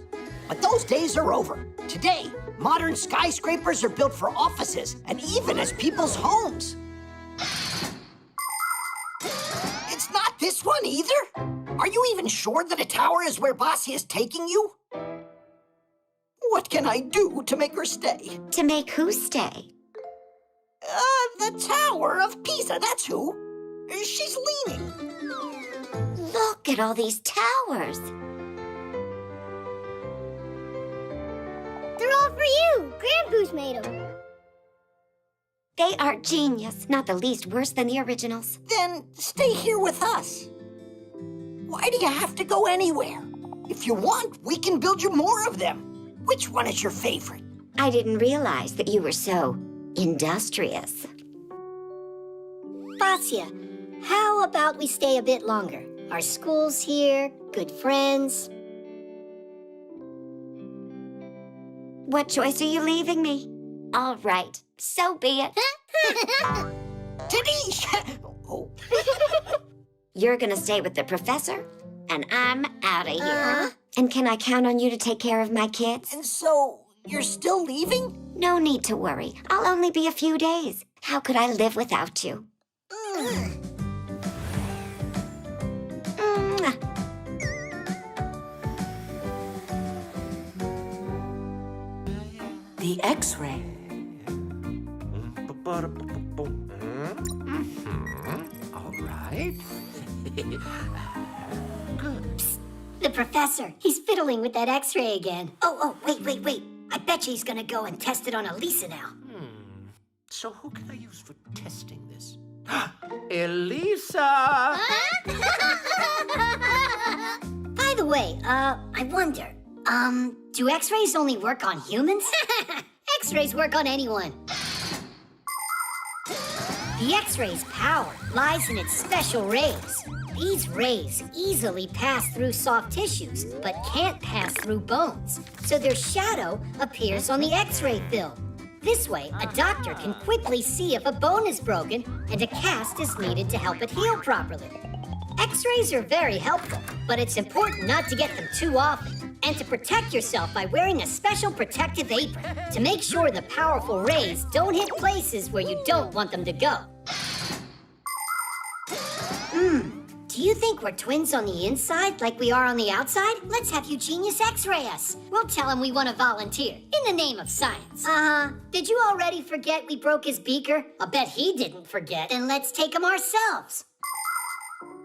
But those days are over. Today, modern skyscrapers are built for offices and even as people's homes. It's not this one either? Are you even sure that a tower is where Basia is taking you? What can I do to make her stay? To make who stay? The Tower of Pisa, that's who. She's leaning. Look at all these towers. They're all for you. Grandpa's made them. They are genius, not the least worse than the originals. Then stay here with us. Why do you have to go anywhere? If you want, we can build you more of them. Which one is your favorite? I didn't realize that you were so industrious. Basia, how about we stay a bit longer? Our school's here, good friends. What choice are you leaving me? All right, so be it. Denise! Oh. You're gonna stay with the professor, and I'm out of here. And can I count on you to take care of my kids? And so, you're still leaving? No need to worry. I'll only be a few days. How could I live without you? The X-ray. All right. Good. The professor, he's fiddling with that X-ray again. Oh, wait. I bet you he's gonna go and test it on Alysa now. So who can I use for testing this? Alysa! By the way, I wonder, do X-rays only work on humans? X-rays work on anyone. The X-ray's power lies in its special rays. These rays easily pass through soft tissues, but can't pass through bones. So their shadow appears on the X-ray film. This way, a doctor can quickly see if a bone is broken and a cast is needed to help it heal properly. X-rays are very helpful, but it's important not to get them too often and to protect yourself by wearing a special protective apron to make sure the powerful rays don't hit places where you don't want them to go. Do you think we're twins on the inside like we are on the outside? Let's have Eugenius X-ray us. We'll tell him we want to volunteer in the name of science. Did you already forget we broke his beaker? I'll bet he didn't forget. Then let's take him ourselves.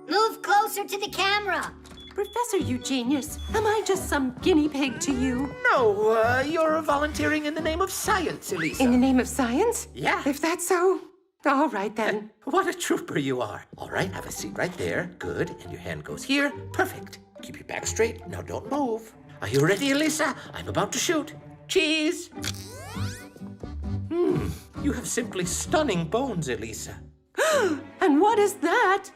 Move closer to the camera. Professor Eugenius, am I just some guinea pig to you? No, you're volunteering in the name of science, Alysa. In the name of science? Yeah. If that's so, all right then. What a trooper you are. All right, have a seat right there. Good. And your hand goes here. Perfect. Keep your back straight. Now don't move. Are you ready, Alysa? I'm about to shoot. Cheese. You have simply stunning bones, Alysa. And what is that?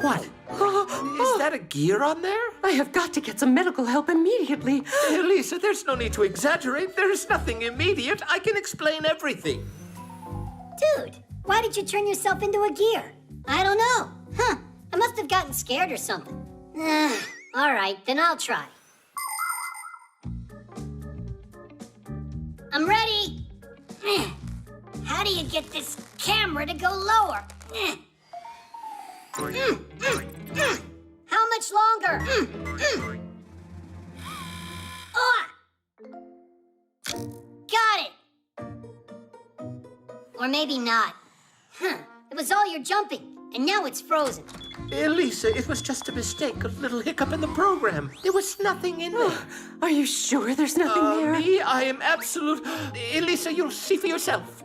What? Is that a gear on there? I have got to get some medical help immediately. Alysa, there's no need to exaggerate. There is nothing immediate. I can explain everything. Dude, why did you turn yourself into a gear? I don't know. I must have gotten scared or something. All right, then I'll try. I'm ready. How do you get this camera to go lower? How much longer? Got it. Or maybe not. It was all your jumping, and now it's frozen. Alysa, it was just a mistake, a little hiccup in the program. There was nothing in there. Are you sure there's nothing there? Me? I am absolute... Alysa, you'll see for yourself.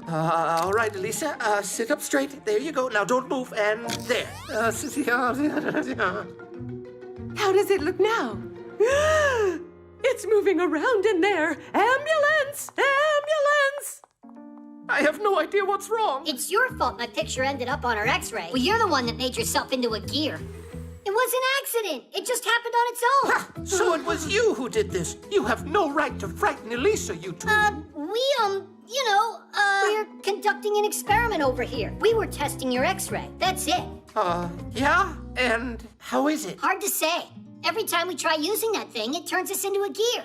All right, Alysa, sit up straight. There you go. Now don't move. And there. How does it look now? It's moving around in there. Ambulance! Ambulance! I have no idea what's wrong. It's your fault my picture ended up on our X-ray. Well, you're the one that made yourself into a gear. It was an accident. It just happened on its own. So it was you who did this. You have no right to frighten Alysa, you two. We're conducting an experiment over here. We were testing your X-ray. That's it. Yeah? And how is it? Hard to say. Every time we try using that thing, it turns us into a gear.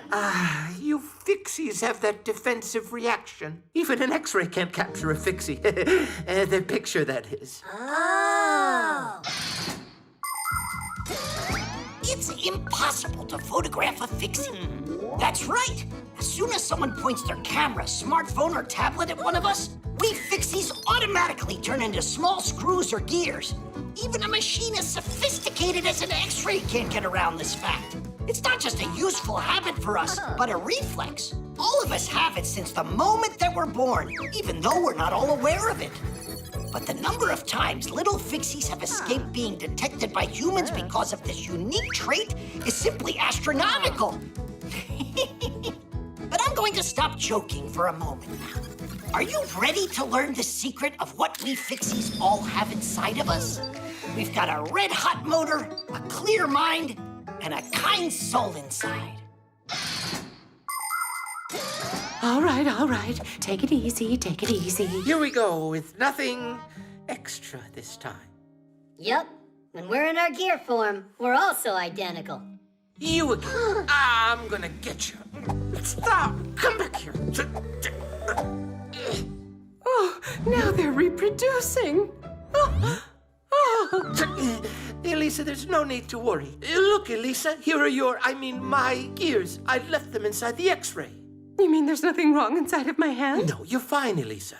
You Fixies have that defensive reaction. Even an X-ray can't capture a Fixie. The picture, that is. Oh. It's impossible to photograph a Fixie. That's right. As soon as someone points their camera, smartphone, or tablet at one of us, we Fixies automatically turn into small screws or gears. Even a machine as sophisticated as an X-ray can't get around this fact. It's not just a useful habit for us, but a reflex. All of us have it since the moment that we're born, even though we're not all aware of it. But the number of times little Fixies have escaped being detected by humans because of this unique trait is simply astronomical. But I'm going to stop joking for a moment now. Are you ready to learn the secret of what we Fixies all have inside of us? We've got a red-hot motor, a clear mind, and a kind soul inside. All right. Take it easy, take it easy. Here we go with nothing extra this time. Yup. When we're in our gear form, we're also identical. You again. I'm gonna get you. Stop! Come back here. Oh, now they're reproducing. Alysa, there's no need to worry. Look, Alysa, here are my gears. I left them inside the X-ray. You mean there's nothing wrong inside of my hand? No, you're fine, Alysa.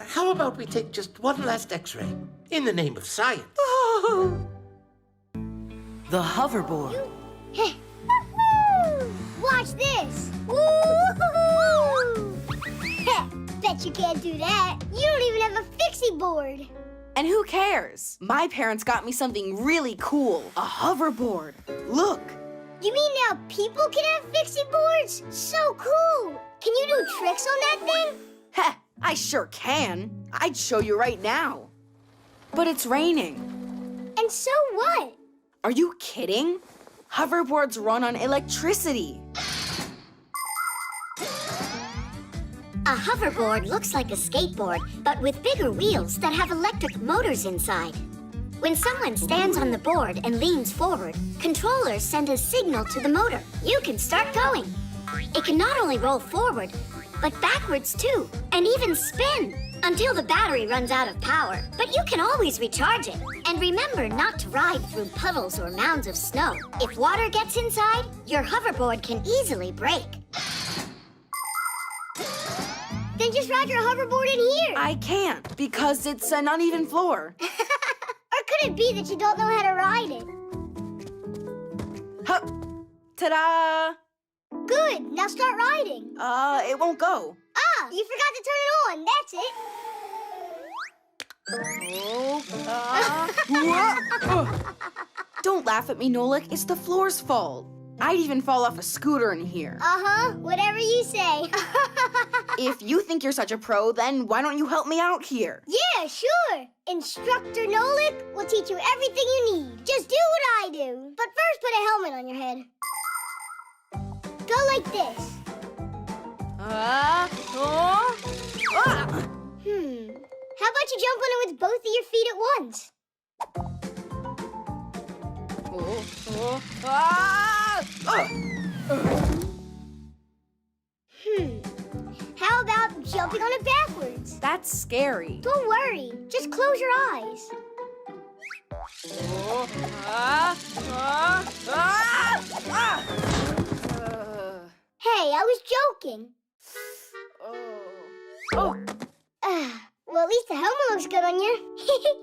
How about we take just one last X-ray? In the name of science. Oh. The hoverboard. Watch this. Woo-hoo-hoo! Bet you can't do that. You don't even have a Fixie board. And who cares? My parents got me something really cool. A hoverboard. Look. You mean now people can have Fixie boards? So cool. Can you do tricks on that thing? Heh, I sure can. I'd show you right now. But it's raining. And so what? Are you kidding? Hoverboards run on electricity. A hoverboard looks like a skateboard, but with bigger wheels that have electric motors inside. When someone stands on the board and leans forward, controllers send a signal to the motor. You can start going. It can not only roll forward, but backwards too, and even spin until the battery runs out of power. But you can always recharge it. And remember not to ride through puddles or mounds of snow. If water gets inside, your hoverboard can easily break. Then just ride your hoverboard in here. I can't because it's an uneven floor. Or could it be that you don't know how to ride it? Hup! Ta-da! Good, now start riding. It won't go. Ah, you forgot to turn it on, that's it. Don't laugh at me, Nolik. It's the floor's fault. I'd even fall off a scooter in here. Uh-huh, whatever you say. If you think you're such a pro, then why don't you help me out here? Yeah, sure. Instructor Nolik will teach you everything you need. Just do what I do. But first put a helmet on your head. Go like this. How about you jump on it with both of your feet at once? How about jumping on it backwards? That's scary. Don't worry. Just close your eyes. Hey, I was joking. Well, at least the helmet looks good on you.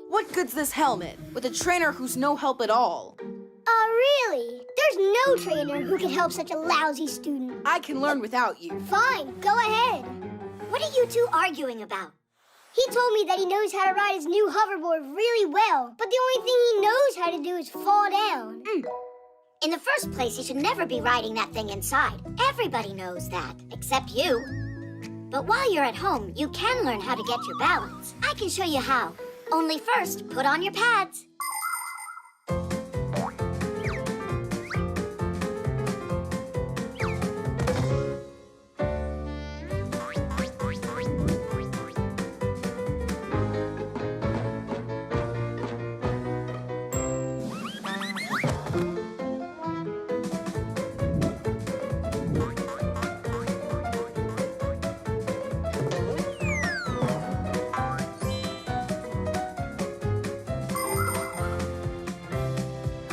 What good's this helmet with a trainer who's no help at all? Really? There's no trainer who can help such a lousy student. I can learn without you. Fine, go ahead. What are you two arguing about? He told me that he knows how to ride his new hoverboard really well, but the only thing he knows how to do is fall down. In the first place, you should never be riding that thing inside. Everybody knows that, except you. But while you're at home, you can learn how to get your balance. I can show you how. Only first, put on your pads.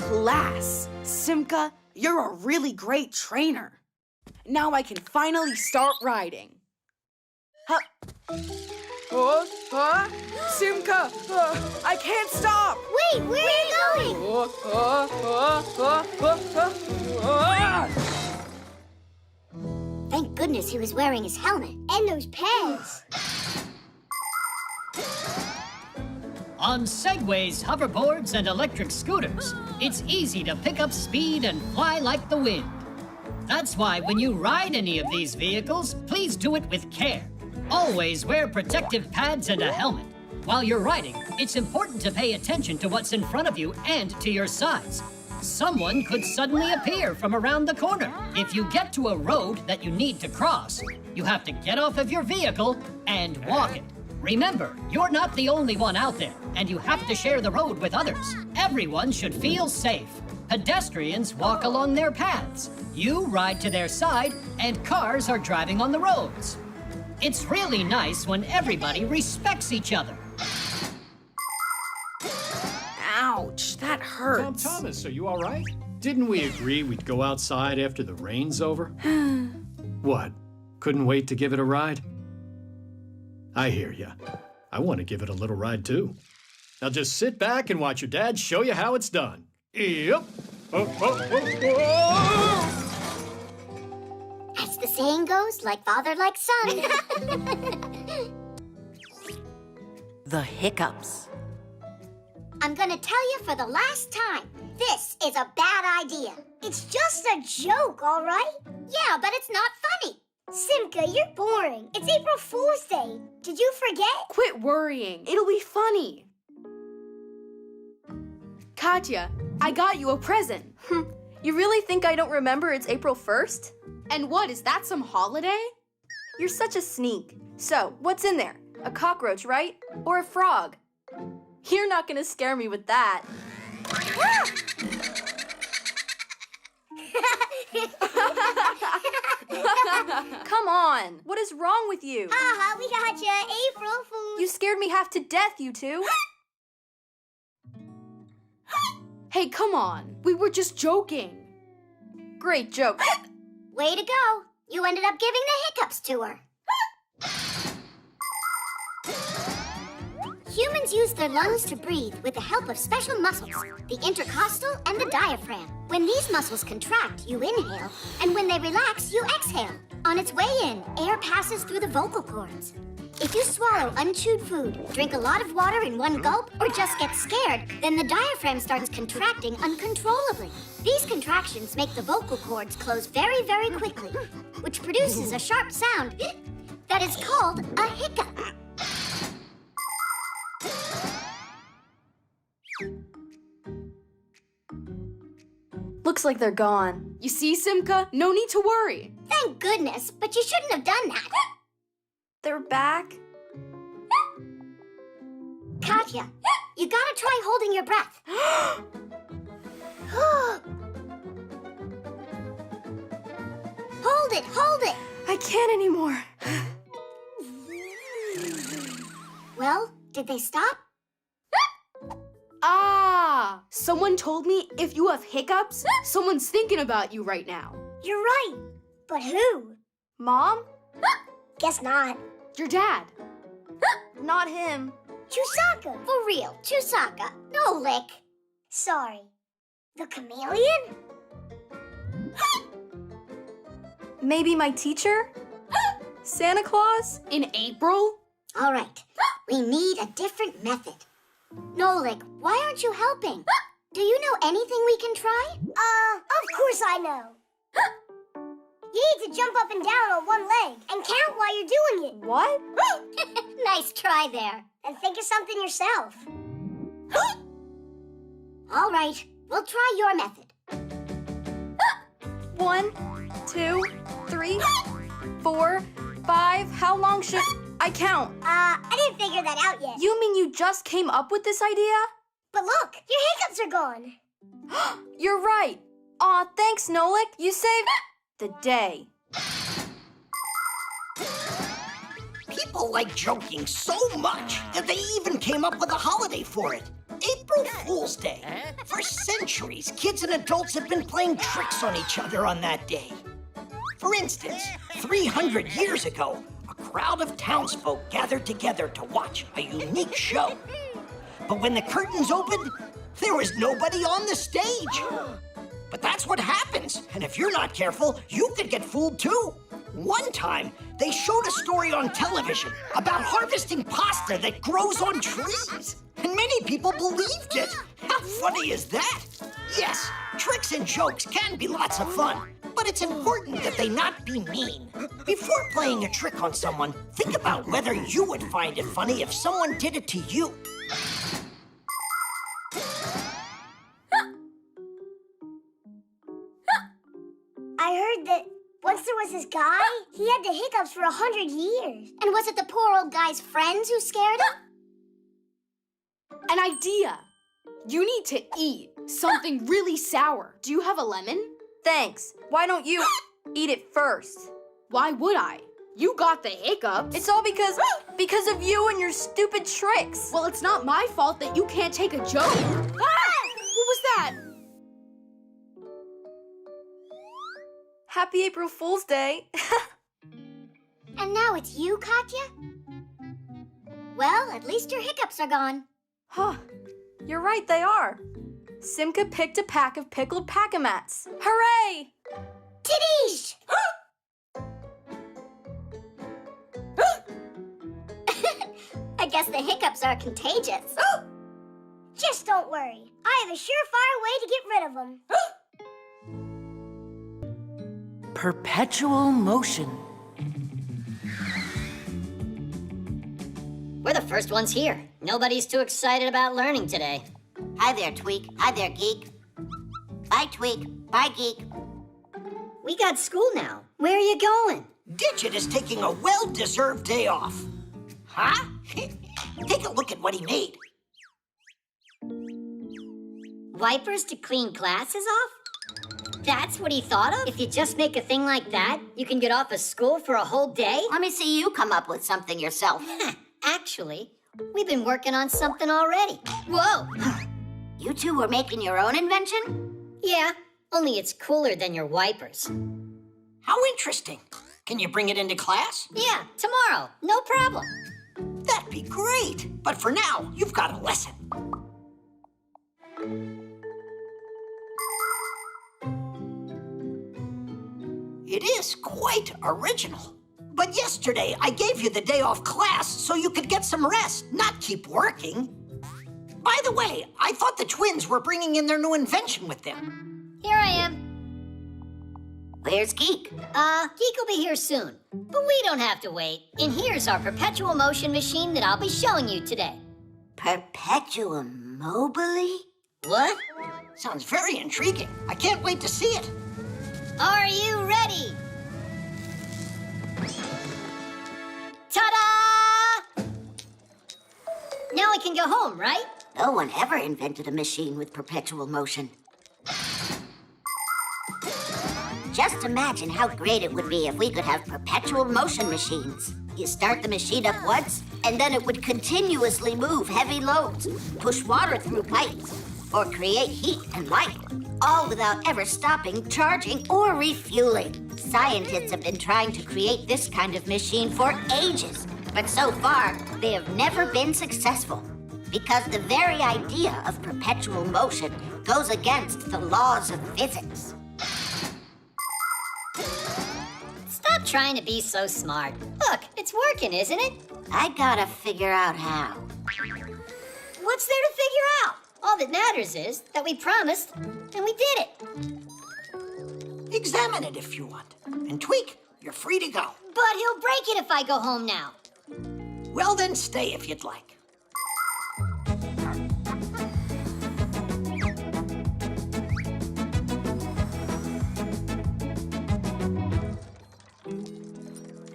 Class! Simka, you're a really great trainer. Now I can finally start riding. Huh. Simka! I can't stop! Wait, where are you going? Thank goodness he was wearing his helmet. And those pads. On segways, hoverboards, and electric scooters, it's easy to pick up speed and fly like the wind. That's why when you ride any of these vehicles, please do it with care. Always wear protective pads and a helmet. While you're riding, it's important to pay attention to what's in front of you and to your sides. Someone could suddenly appear from around the corner. If you get to a road that you need to cross, you have to get off of your vehicle and walk it. Remember, you're not the only one out there, and you have to share the road with others. Everyone should feel safe. Pedestrians walk along their paths. You ride to their side, and cars are driving on the roads. It's really nice when everybody respects each other. Ouch, that hurts. Tom Thomas, are you all right? Didn't we agree we'd go outside after the rain's over? What? Couldn't wait to give it a ride? I hear ya. I want to give it a little ride, too. Now just sit back and watch your dad show you how it's done. Yep. As the saying goes, like father, like son. The hiccups. I'm gonna tell you for the last time, this is a bad idea. It's just a joke, all right? Yeah, but it's not funny. Simka, you're boring. It's April Fool's Day. Did you forget? Quit worrying. It'll be funny. Katya, I got you a present. You really think I don't remember it's April 1st? And what, is that some holiday? You're such a sneak. So, what's in there? A cockroach, right? Or a frog? You're not gonna scare me with that. Come on, what is wrong with you? Haha, we got you, April Fool. You scared me half to death, you two. Hey, come on, we were just joking. Great joke. Way to go. You ended up giving the hiccups to her. Humans use their lungs to breathe with the help of special muscles, the intercostal and the diaphragm. When these muscles contract, you inhale, and when they relax, you exhale. On its way in, air passes through the vocal cords. If you swallow unchewed food, drink a lot of water in one gulp, or just get scared, then the diaphragm starts contracting uncontrollably. These contractions make the vocal cords close very, very quickly, which produces a sharp sound that is called a hiccup. Looks like they're gone. You see, Simka? No need to worry. Thank goodness, but you shouldn't have done that. They're back. Katya, you gotta try holding your breath. Hold it, hold it. I can't anymore. Well, did they stop? Ah! Someone told me if you have hiccups, someone's thinking about you right now. You're right. But who? Mom? Guess not. Your dad. Not him. Chusaka. For real, Chusaka. No lick. Sorry. The chameleon? Maybe my teacher? Santa Claus? In April? All right. We need a different method. Nolik, why aren't you helping? Do you know anything we can try? Of course I know. You need to jump up and down on one leg and count while you're doing it. What? Nice try there. And think of something yourself. All right, we'll try your method. 1, 2, 3, 4, 5. How long should I count? I didn't figure that out yet. You mean you just came up with this idea? But look, your hiccups are gone. You're right. Aw, thanks, Nolik. You saved the day. People like joking so much that they even came up with a holiday for it. April Fool's Day. For centuries, kids and adults have been playing tricks on each other on that day. For instance, 300 years ago, a crowd of townsfolk gathered together to watch a unique show. But when the curtains opened, there was nobody on the stage. But that's what happens, and if you're not careful, you could get fooled too. One time, they showed a story on television about harvesting pasta that grows on trees. And many people believed it. How funny is that? Yes, tricks and jokes can be lots of fun, but it's important that they not be mean. Before playing a trick on someone, think about whether you would find it funny if someone did it to you. guy? He had the hiccups for 100 years. And was it the poor old guy's friends who scared him? An idea. You need to eat something really sour. Do you have a lemon? Thanks. Why don't you eat it first? Why would I? You got the hiccups. It's all because of you and your stupid tricks. Well, it's not my fault that you can't take a joke. Ah! What was that? Happy April Fool's Day. And now it's you, Katya? Well, at least your hiccups are gone. Huh. You're right, they are. Simka picked a pack of pickled pack-a-mats. Hooray! Titties! I guess the hiccups are contagious. Just don't worry. I have a surefire way to get rid of them. Perpetual motion. We're the first ones here. Nobody's too excited about learning today. Hi there, Tweak. Hi there, Geek. Bye, Tweak. Bye, Geek. We got school now. Where are you going? Digit is taking a well-deserved day off. Huh? Take a look at what he made. Wipers to clean glasses off? That's what he thought of? If you just make a thing like that, you can get off of school for a whole day? Let me see you come up with something yourself. Actually, we've been working on something already. Whoa! You two were making your own invention? Yeah, only it's cooler than your wipers. How interesting. Can you bring it into class? Yeah, tomorrow. No problem. That'd be great. But for now, you've got a lesson. It is quite original. But yesterday, I gave you the day off class so you could get some rest, not keep working. By the way, I thought the twins were bringing in their new invention with them. Here I am. Where's Geek? Geek will be here soon. But we don't have to wait. And here's our perpetual motion machine that I'll be showing you today. Perpetuum mobile? What? Sounds very intriguing. I can't wait to see it. Are you ready? Ta-da! Now we can go home, right? No one ever invented a machine with perpetual motion. Just imagine how great it would be if we could have perpetual motion machines. You start the machine up once, and then it would continuously move heavy loads, push water through pipes, or create heat and light, all without ever stopping, charging, or refueling. Scientists have been trying to create this kind of machine for ages, but so far, they have never been successful. Because the very idea of perpetual motion goes against the laws of physics. Stop trying to be so smart. Look, it's working, isn't it? I gotta figure out how. What's there to figure out? All that matters is that we promised, and we did it. Examine it if you want. And Tweak, you're free to go. But he'll break it if I go home now. Well, then stay if you'd like.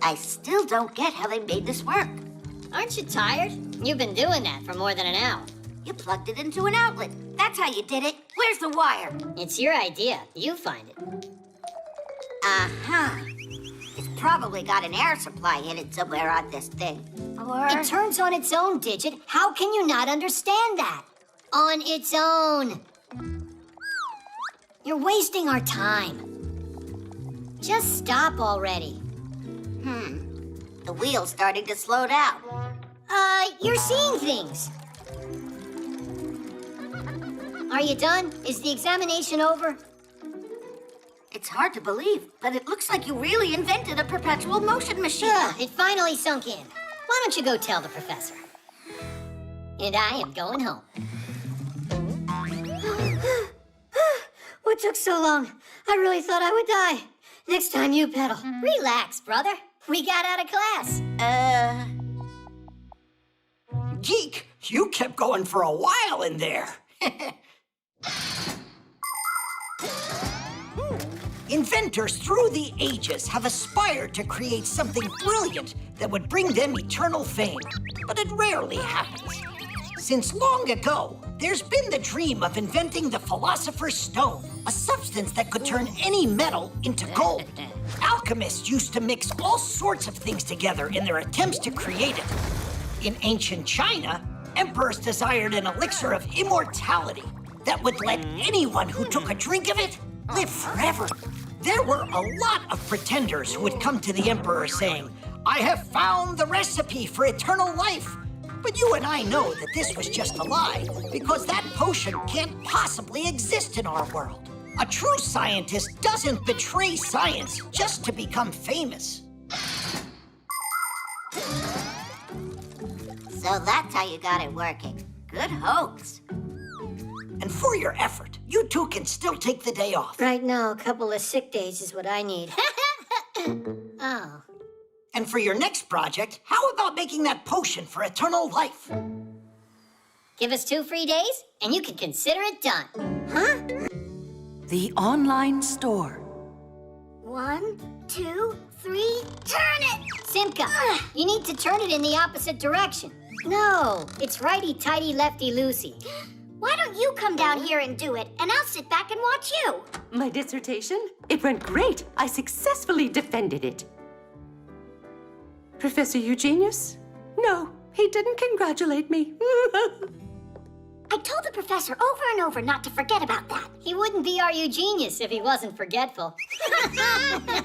I still don't get how they made this work. Aren't you tired? You've been doing that for more than an hour. You plugged it into an outlet. That's how you did it. Where's the wire? It's your idea. You find it. Uh-huh. It's probably got an air supply in it somewhere on this thing. Or... It turns on its own, Digit. How can you not understand that? On its own. You're wasting our time. Just stop already. The wheel's starting to slow down. You're seeing things. Are you done? Is the examination over? It's hard to believe, but it looks like you really invented a perpetual motion machine. It finally sunk in. Why don't you go tell the professor? And I am going home. What took so long? I really thought I would die. Next time you pedal. Relax, brother. We got out of class. Geek, you kept going for a while in there. Inventors through the ages have aspired to create something brilliant that would bring them eternal fame, but it rarely happens. Since long ago, there's been the dream of inventing the Philosopher's Stone, a substance that could turn any metal into gold. Alchemists used to mix all sorts of things together in their attempts to create it. In ancient China, emperors desired an elixir of immortality that would let anyone who took a drink of it live forever. There were a lot of pretenders who would come to the emperor saying, "I have found the recipe for eternal life." But you and I know that this was just a lie, because that potion can't possibly exist in our world. A true scientist doesn't betray science just to become famous. So that's how you got it working. Good hoax. And for your effort, you two can still take the day off. Right now, a couple of sick days is what I need. Oh. And for your next project, how about making that potion for eternal life? Give us 2 free days, and you can consider it done. Huh? The online store. 1, 2, 3, turn it! Simka, you need to turn it in the opposite direction. No, it's righty-tighty, lefty-loosey. Why don't you come down here and do it, and I'll sit back and watch you? My dissertation? It went great. I successfully defended it. Professor Eugenius? No, he didn't congratulate me. I told the professor over and over not to forget about that. He wouldn't be our Eugenius if he wasn't forgetful.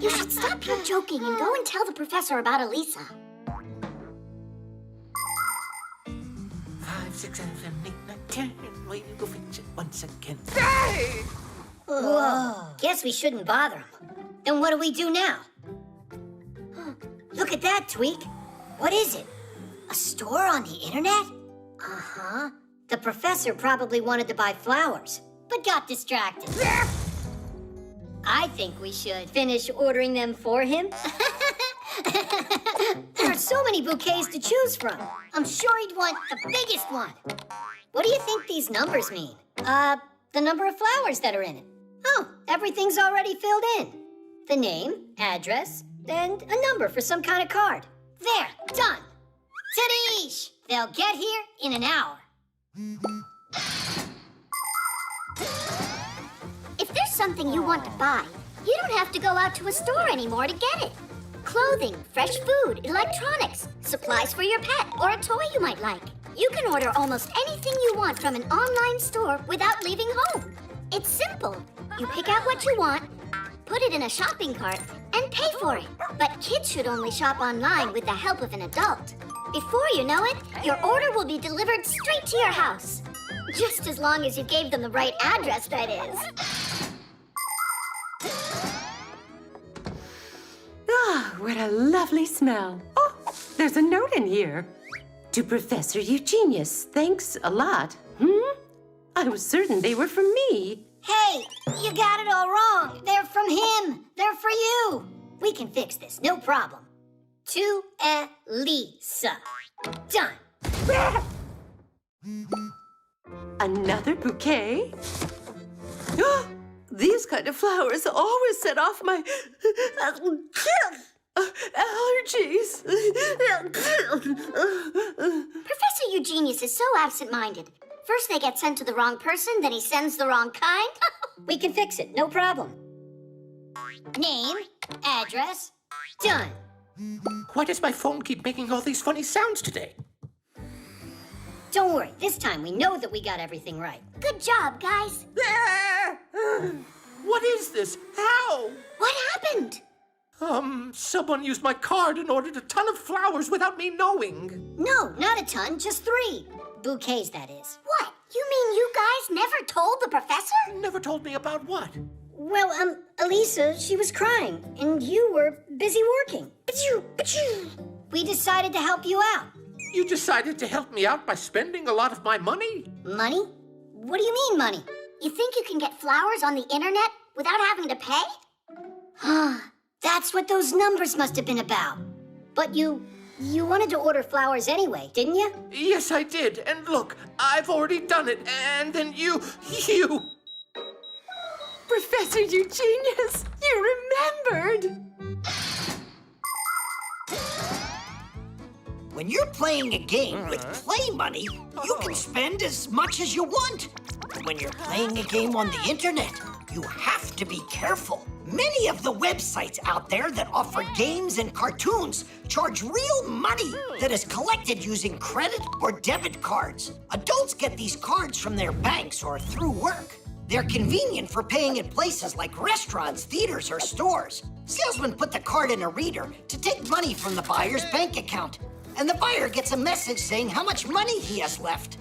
You should stop your joking and go and tell the professor about Alysa. 5, 6, 7, 8, 9, 10. Wait, go fix it once again. Hey! Whoa. Guess we shouldn't bother him. Then what do we do now? Look at that, Tweak. What is it? A store on the internet? Uh-huh. The professor probably wanted to buy flowers, but got distracted. I think we should finish ordering them for him. There are so many bouquets to choose from. I'm sure he'd want the biggest one. What do you think these numbers mean? The number of flowers that are in it. Oh, everything's already filled in. The name, address, and a number for some kind of card. There, done. Tadeish! They'll get here in an hour. If there's something you want to buy, you don't have to go out to a store anymore to get it. Clothing, fresh food, electronics, supplies for your pet, or a toy you might like. You can order almost anything you want from an online store without leaving home. It's simple. You pick out what you want, put it in a shopping cart, and pay for it. But kids should only shop online with the help of an adult. Before you know it, your order will be delivered straight to your house. Just as long as you gave them the right address, that is. Ah, what a lovely smell. Oh, there's a note in here. To Professor Eugenius, thanks a lot. I was certain they were from me. Hey, you got it all wrong. They're from him. They're for you. We can fix this, no problem. To Alysa. Done. Another bouquet? These kind of flowers always set off my allergies. Professor Eugenius is so absent-minded. First they get sent to the wrong person, then he sends the wrong kind. We can fix it, no problem. Name, address, done. Why does my phone keep making all these funny sounds today? Don't worry, this time we know that we got everything right. Good job, guys. What is this? How? What happened? Someone used my card and ordered a ton of flowers without me knowing. No, not a ton, just 3. Bouquets, that is. What? You mean you guys never told the professor? Never told me about what? Well, Alysa, she was crying, and you were busy working. We decided to help you out. You decided to help me out by spending a lot of my money? Money? What do you mean, money? You think you can get flowers on the internet without having to pay? That's what those numbers must have been about. But you wanted to order flowers anyway, didn't you? Yes, I did. And look, I've already done it. And then you... Professor Eugenius, You remembered! When you're playing a game with play money, you can spend as much as you want. But when you're playing a game on the internet, you have to be careful. Many of the websites out there that offer games and cartoons charge real money that is collected using credit or debit cards. Adults get these cards from their banks or through work. They're convenient for paying at places like restaurants, theaters, or stores. Salesmen put the card in a reader to take money from the buyer's bank account, and the buyer gets a message saying how much money he has left.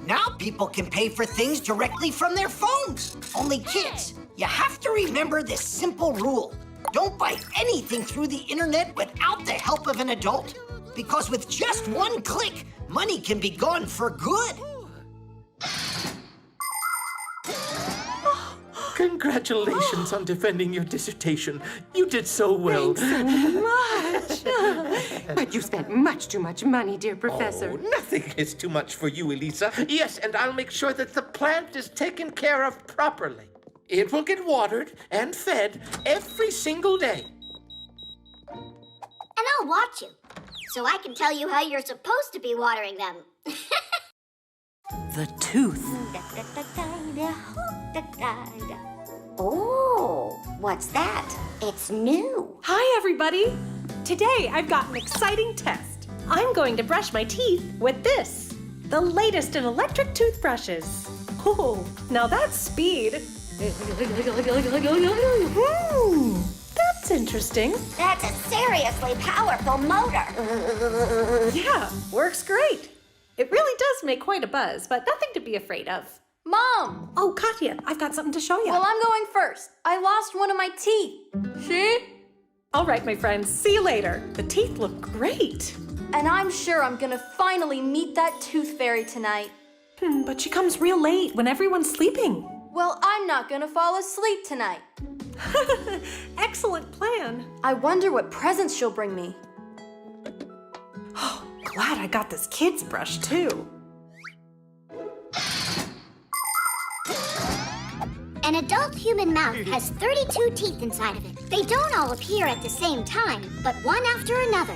Now people can pay for things directly from their phones. Only kids, you have to remember this simple rule. Don't buy anything through the internet without the help of an adult. Because with just one click, money can be gone for good. Congratulations on defending your dissertation. You did so well. Thanks so much. But you spent much too much money, dear Professor. Oh, nothing is too much for you, Alysa. Yes, and I'll make sure that the plant is taken care of properly. It will get watered and fed every single day. And I'll watch you, so I can tell you how you're supposed to be watering them. The tooth. Oh, what's that? It's new. Hi, everybody. Today, I've got an exciting test. I'm going to brush my teeth with this, the latest in electric toothbrushes. Oh, now that's speed. That's interesting. That's a seriously powerful motor. Yeah, works great. It really does make quite a buzz, but nothing to be afraid of. Mom! Oh, Katya, I've got something to show you. Well, I'm going first. I lost one of my teeth. See? All right, my friends, see you later. The teeth look great. And I'm sure I'm gonna finally meet that tooth fairy tonight. But she comes real late when everyone's sleeping. Well, I'm not gonna fall asleep tonight. Excellent plan. I wonder what presents she'll bring me. Oh, glad I got this kid's brush, too. An adult human mouth has 32 teeth inside of it. They don't all appear at the same time, but one after another.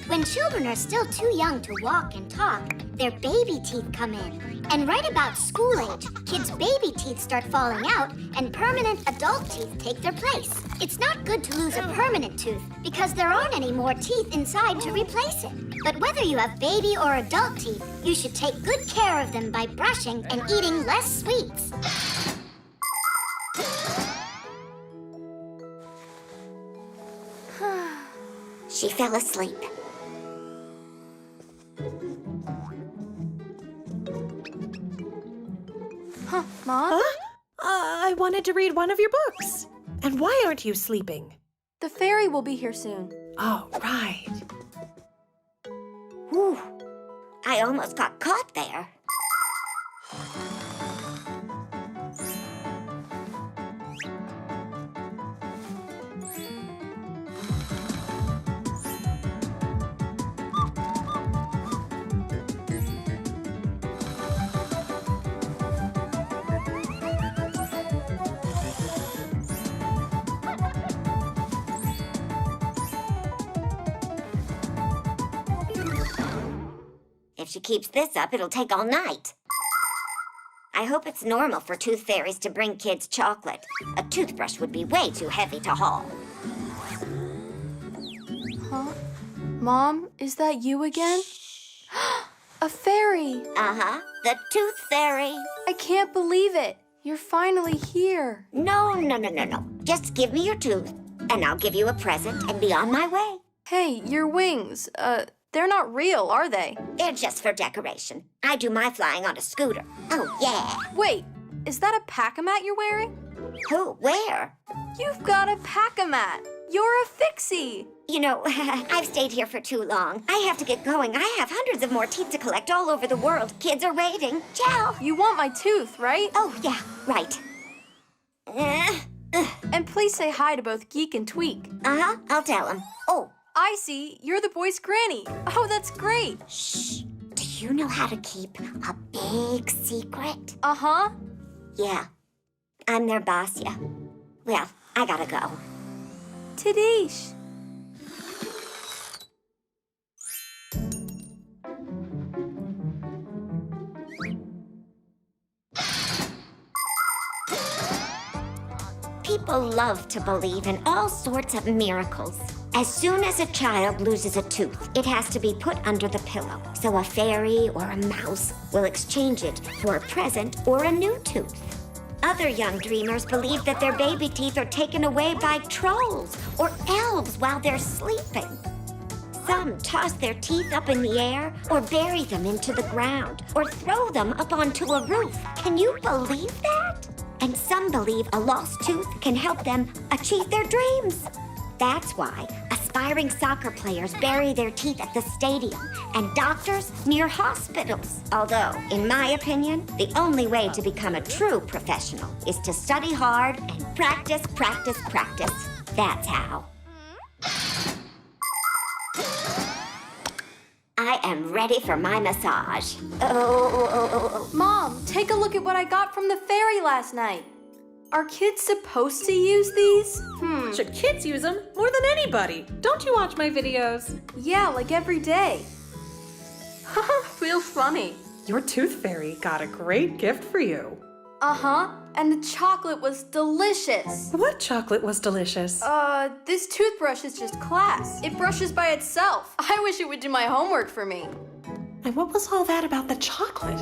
When children are still too young to walk and talk, their baby teeth come in. And right about school age, kids' baby teeth start falling out and permanent adult teeth take their place. It's not good to lose a permanent tooth because there aren't any more teeth inside to replace it. But whether you have baby or adult teeth, you should take good care of them by brushing and eating less sweets. She fell asleep. Huh, Mom? Huh? I wanted to read one of your books. And why aren't you sleeping? The fairy will be here soon. Oh, right. Whew. I almost got caught there. If she keeps this up, it'll take all night. I hope it's normal for tooth fairies to bring kids chocolate. A toothbrush would be way too heavy to haul. Huh? Mom, is that you again? A fairy! Uh-huh, the tooth fairy. I can't believe it. You're finally here. No. Just give me your tooth, and I'll give you a present and be on my way. Hey, your wings, they're not real, are they? They're just for decoration. I do my flying on a scooter. Oh, yeah. Wait, is that a pack-a-mat you're wearing? Who? Where? You've got a pack-a-mat. You're a Fixie. You know, I've stayed here for too long. I have to get going. I have hundreds of more teeth to collect all over the world. Kids are waiting. Ciao. You want my tooth, right? Oh, yeah, right. And please say hi to both Geek and Tweak. Uh-huh, I'll tell them. Oh. I see. You're the boy's granny. Oh, that's great. Shh. Do you know how to keep a big secret? Uh-huh. Yeah. I'm their boss, yeah. Well, I gotta go. Tidish. People love to believe in all sorts of miracles. As soon as a child loses a tooth, it has to be put under the pillow, so a fairy or a mouse will exchange it for a present or a new tooth. Other young dreamers believe that their baby teeth are taken away by trolls or elves while they're sleeping. Some toss their teeth up in the air or bury them into the ground or throw them up onto a roof. Can you believe that? And some believe a lost tooth can help them achieve their dreams. That's why aspiring soccer players bury their teeth at the stadium and doctors near hospitals. Although, in my opinion, the only way to become a true professional is to study hard and practice, practice, practice. That's how. I am ready for my massage. Oh. Mom, take a look at what I got from the fairy last night. Are kids supposed to use these? Should kids use them more than anybody? Don't you watch my videos? Yeah, like every day. Real funny. Your tooth fairy got a great gift for you. Uh-huh, and the chocolate was delicious. What chocolate was delicious? This toothbrush is just class. It brushes by itself. I wish it would do my homework for me. And what was all that about the chocolate?